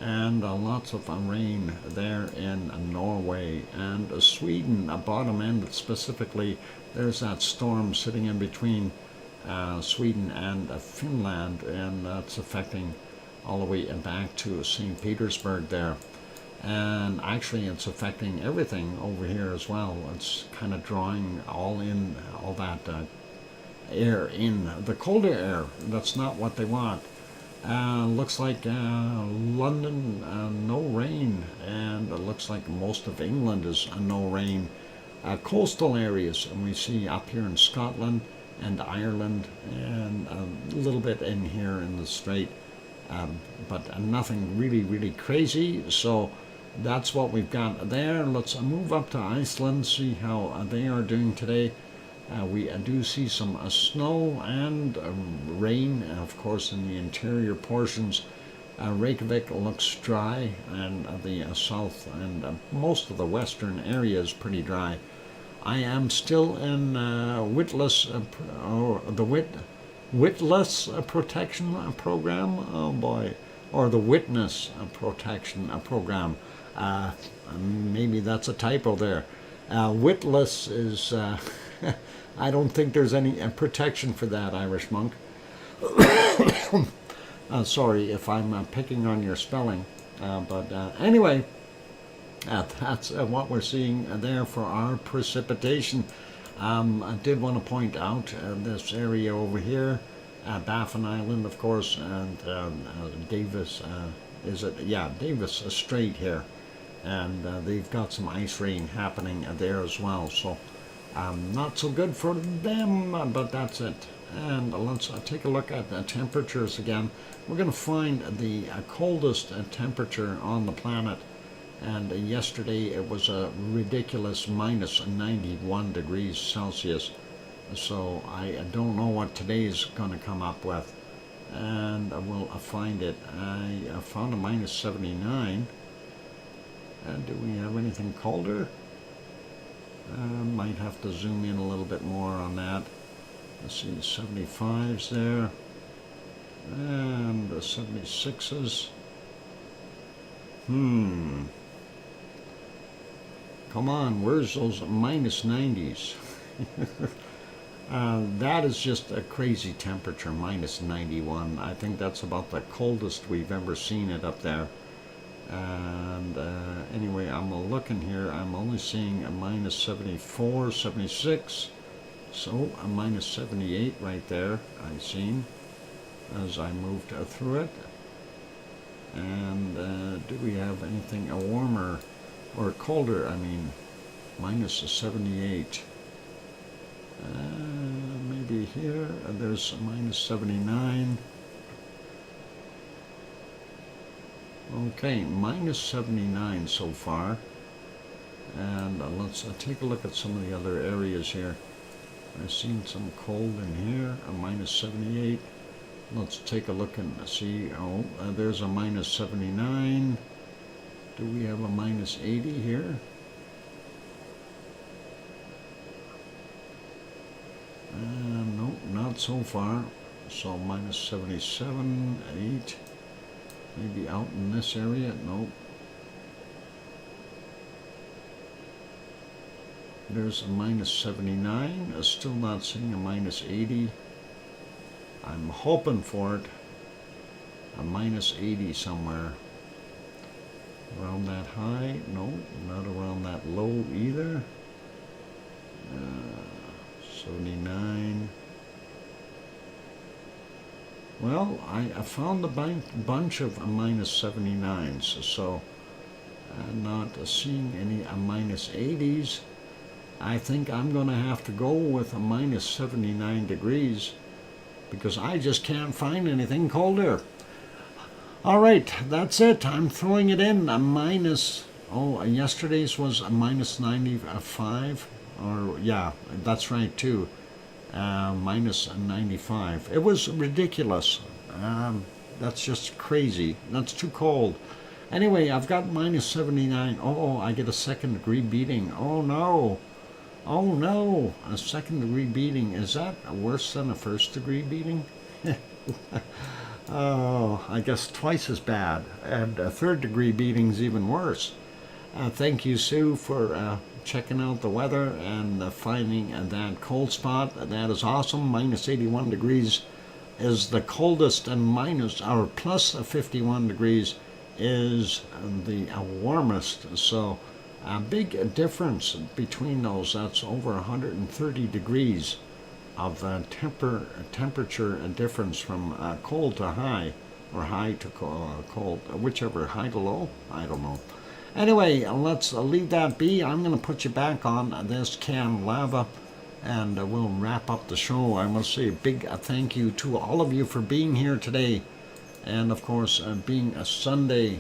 and lots of rain there in Norway and Sweden. Bottom end specifically, there's that storm sitting in between Sweden and Finland, and that's affecting all the way back to St. Petersburg there. And actually it's affecting everything over here as well. It's kind of drawing all that air in, the colder air. That's not what they want. Looks like London, no rain, and it looks like most of England is no rain. Coastal areas, and we see up here in Scotland and Ireland, and a little bit in here in the Strait. But nothing really crazy. So that's what we've got there. Let's move up to Iceland, see how they are doing today. We do see some snow and rain, of course, in the interior portions. Reykjavik looks dry, and the south and most of the western area is pretty dry. I am still in Witless Protection Program, oh boy, or the Witness Protection Program. Maybe that's a typo there. Witless is, I don't think there's any protection for that, Irish monk. Sorry if I'm picking on your spelling, but anyway, that's what we're seeing there for our precipitation. I did want to point out this area over here, Baffin Island, of course, and Davis, Davis Strait here, and they've got some ice rain happening there as well. So not so good for them, but that's it. And let's take a look at the temperatures again. We're going to find the coldest temperature on the planet. And yesterday it was a ridiculous minus 91 degrees Celsius. So I don't know what today's going to come up with. And we'll find it. I found a minus 79. Do we have anything colder? Might have to zoom in a little bit more on that. Let's see, 75's there. And the 76's. Come on, where's those minus 90s? That is just a crazy temperature, minus 91. I think that's about the coldest we've ever seen it up there. And anyway, I'm looking here, I'm only seeing a minus 74, 76. So a minus 78 right there, I've seen as I moved through it. And do we have anything warmer? Or colder, I mean, minus 78. Maybe here, there's a minus 79. Okay, minus 79 so far. And let's take a look at some of the other areas here. I've seen some cold in here, a minus 78. Let's take a look and see. Oh, there's a minus 79. Do we have a minus 80 here? No, not so far. So minus 77, 8. Maybe out in this area? Nope. There's a minus 79. Still not seeing a minus 80. I'm hoping for it. a minus 80 somewhere. Around that high? No, not around that low either. 79. Well, I found a bunch of minus 79s, so not seeing any minus 80s. I think I'm going to have to go with a minus 79 degrees because I just can't find anything colder. All right, that's it. I'm throwing it in a minus, yesterday's was a minus 95, or yeah, that's right too, minus 95. It was ridiculous. That's just crazy. That's too cold. Anyway, I've got minus 79. Oh, I get a second degree beating. Oh no. Oh no, a second degree beating. Is that worse than a first degree beating? Oh, I guess twice as bad. And a third degree beating's even worse. Thank you, Sue, for checking out the weather and finding that cold spot. That is awesome. Minus 81 degrees is the coldest, and minus or plus 51 degrees is the warmest. So a big difference between those. That's over 130 degrees of temperature difference from cold to high, or high to cold, whichever, high to low, I don't know. Anyway, let's leave that be. I'm going to put you back on this can lava, and we'll wrap up the show. I want to say a big thank you to all of you for being here today, and of course, being a Sunday,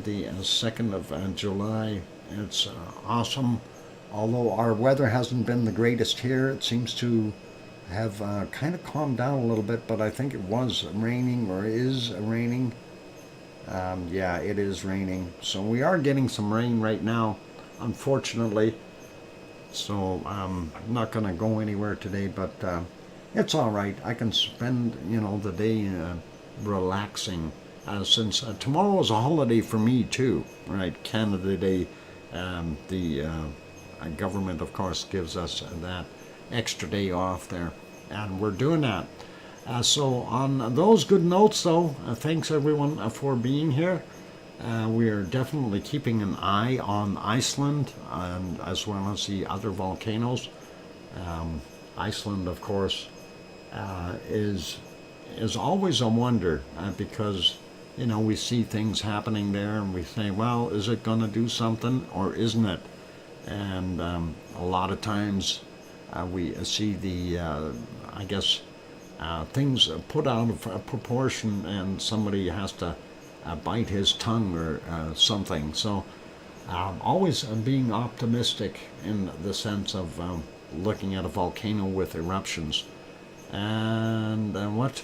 the 2nd of July. It's awesome. Although our weather hasn't been the greatest here, it seems to have kind of calmed down a little bit, but I think it was raining, or is raining. Yeah, it is raining. So we are getting some rain right now, unfortunately. So I'm not going to go anywhere today, but it's all right. I can spend, the day relaxing, since tomorrow is a holiday for me too, right? Canada Day. The government, of course, gives us that extra day off there, and we're doing that. So on those good notes, though, thanks everyone for being here. We are definitely keeping an eye on Iceland, and as well as the other volcanoes. Iceland, of course, is always a wonder, because we see things happening there, and we say, well, is it going to do something, or isn't it? And a lot of times we see the, I guess, things put out of proportion, and somebody has to bite his tongue or something. So always being optimistic in the sense of looking at a volcano with eruptions. And what?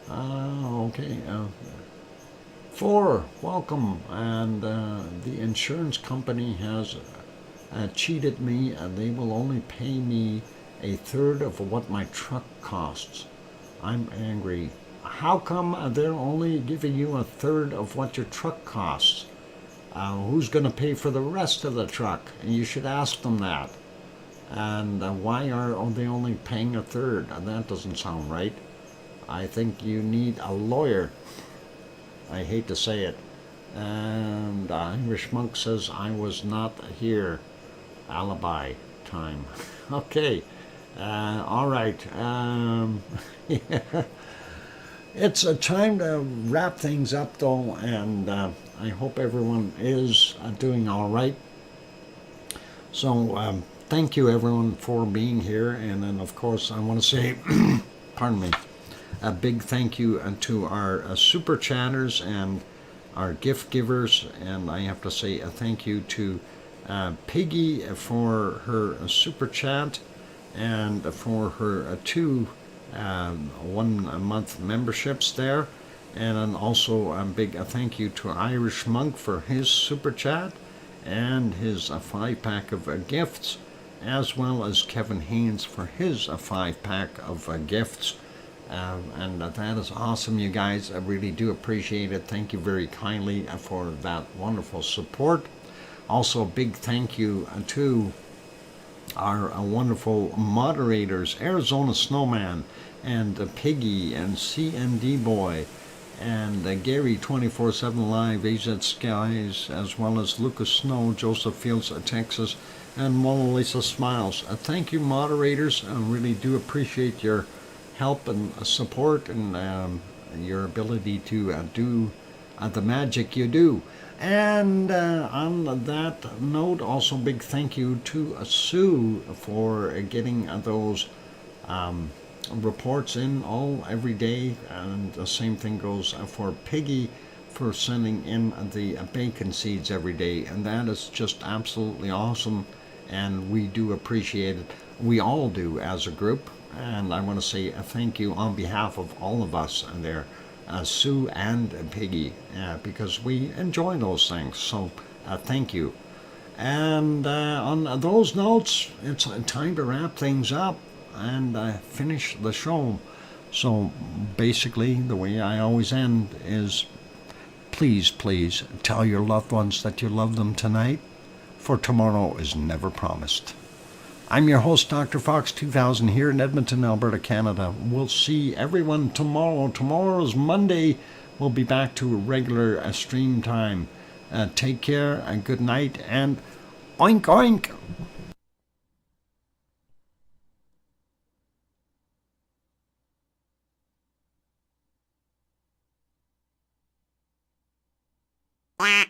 Okay. 4, welcome. And the insurance company has cheated me, and they will only pay me a third of what my truck costs. I'm angry. How come they're only giving you a third of what your truck costs? Who's going to pay for the rest of the truck? And you should ask them that. And why are they only paying a third? That doesn't sound right. I think you need a lawyer. I hate to say it. And Irish Monk says, I was not here. Alibi time. Okay. All right. Yeah. It's a time to wrap things up, though, and I hope everyone is doing all right. So thank you, everyone, for being here. And then, of course, I want to say, pardon me, a big thank you to our super chatters and our gift givers. And I have to say a thank you to Piggy for her super chat, and for her 2 1-month memberships there. And then also a big thank you to Irish Monk for his super chat and his 5-pack of gifts, as well as Kevin Haynes for his 5-pack of gifts. And that is awesome, you guys. I really do appreciate it. Thank you very kindly for that wonderful support. Also, a big thank you to our wonderful moderators, Arizona Snowman, and Piggy, and CND Boy, and Gary 24/7 Live, AZ Skies, as well as Lucas Snow, Joseph Fields, Texas, and Mona Lisa Smiles. Thank you, moderators. I really do appreciate your help and support, and your ability to do the magic you do. And on that note, also big thank you to Sue for getting those reports in every day, and the same thing goes for Piggy for sending in the bacon seeds every day, and that is just absolutely awesome, and we do appreciate it. We all do as a group, and I want to say thank you on behalf of all of us there, Sue and Piggy, because we enjoy those things. So thank you. And on those notes, it's time to wrap things up and finish the show. So basically, the way I always end is, please, please tell your loved ones that you love them tonight, for tomorrow is never promised. I'm your host, DrFox2000, here in Edmonton, Alberta, Canada. We'll see everyone tomorrow. Tomorrow's Monday. We'll be back to regular stream time. Take care and good night, and oink oink. Quack.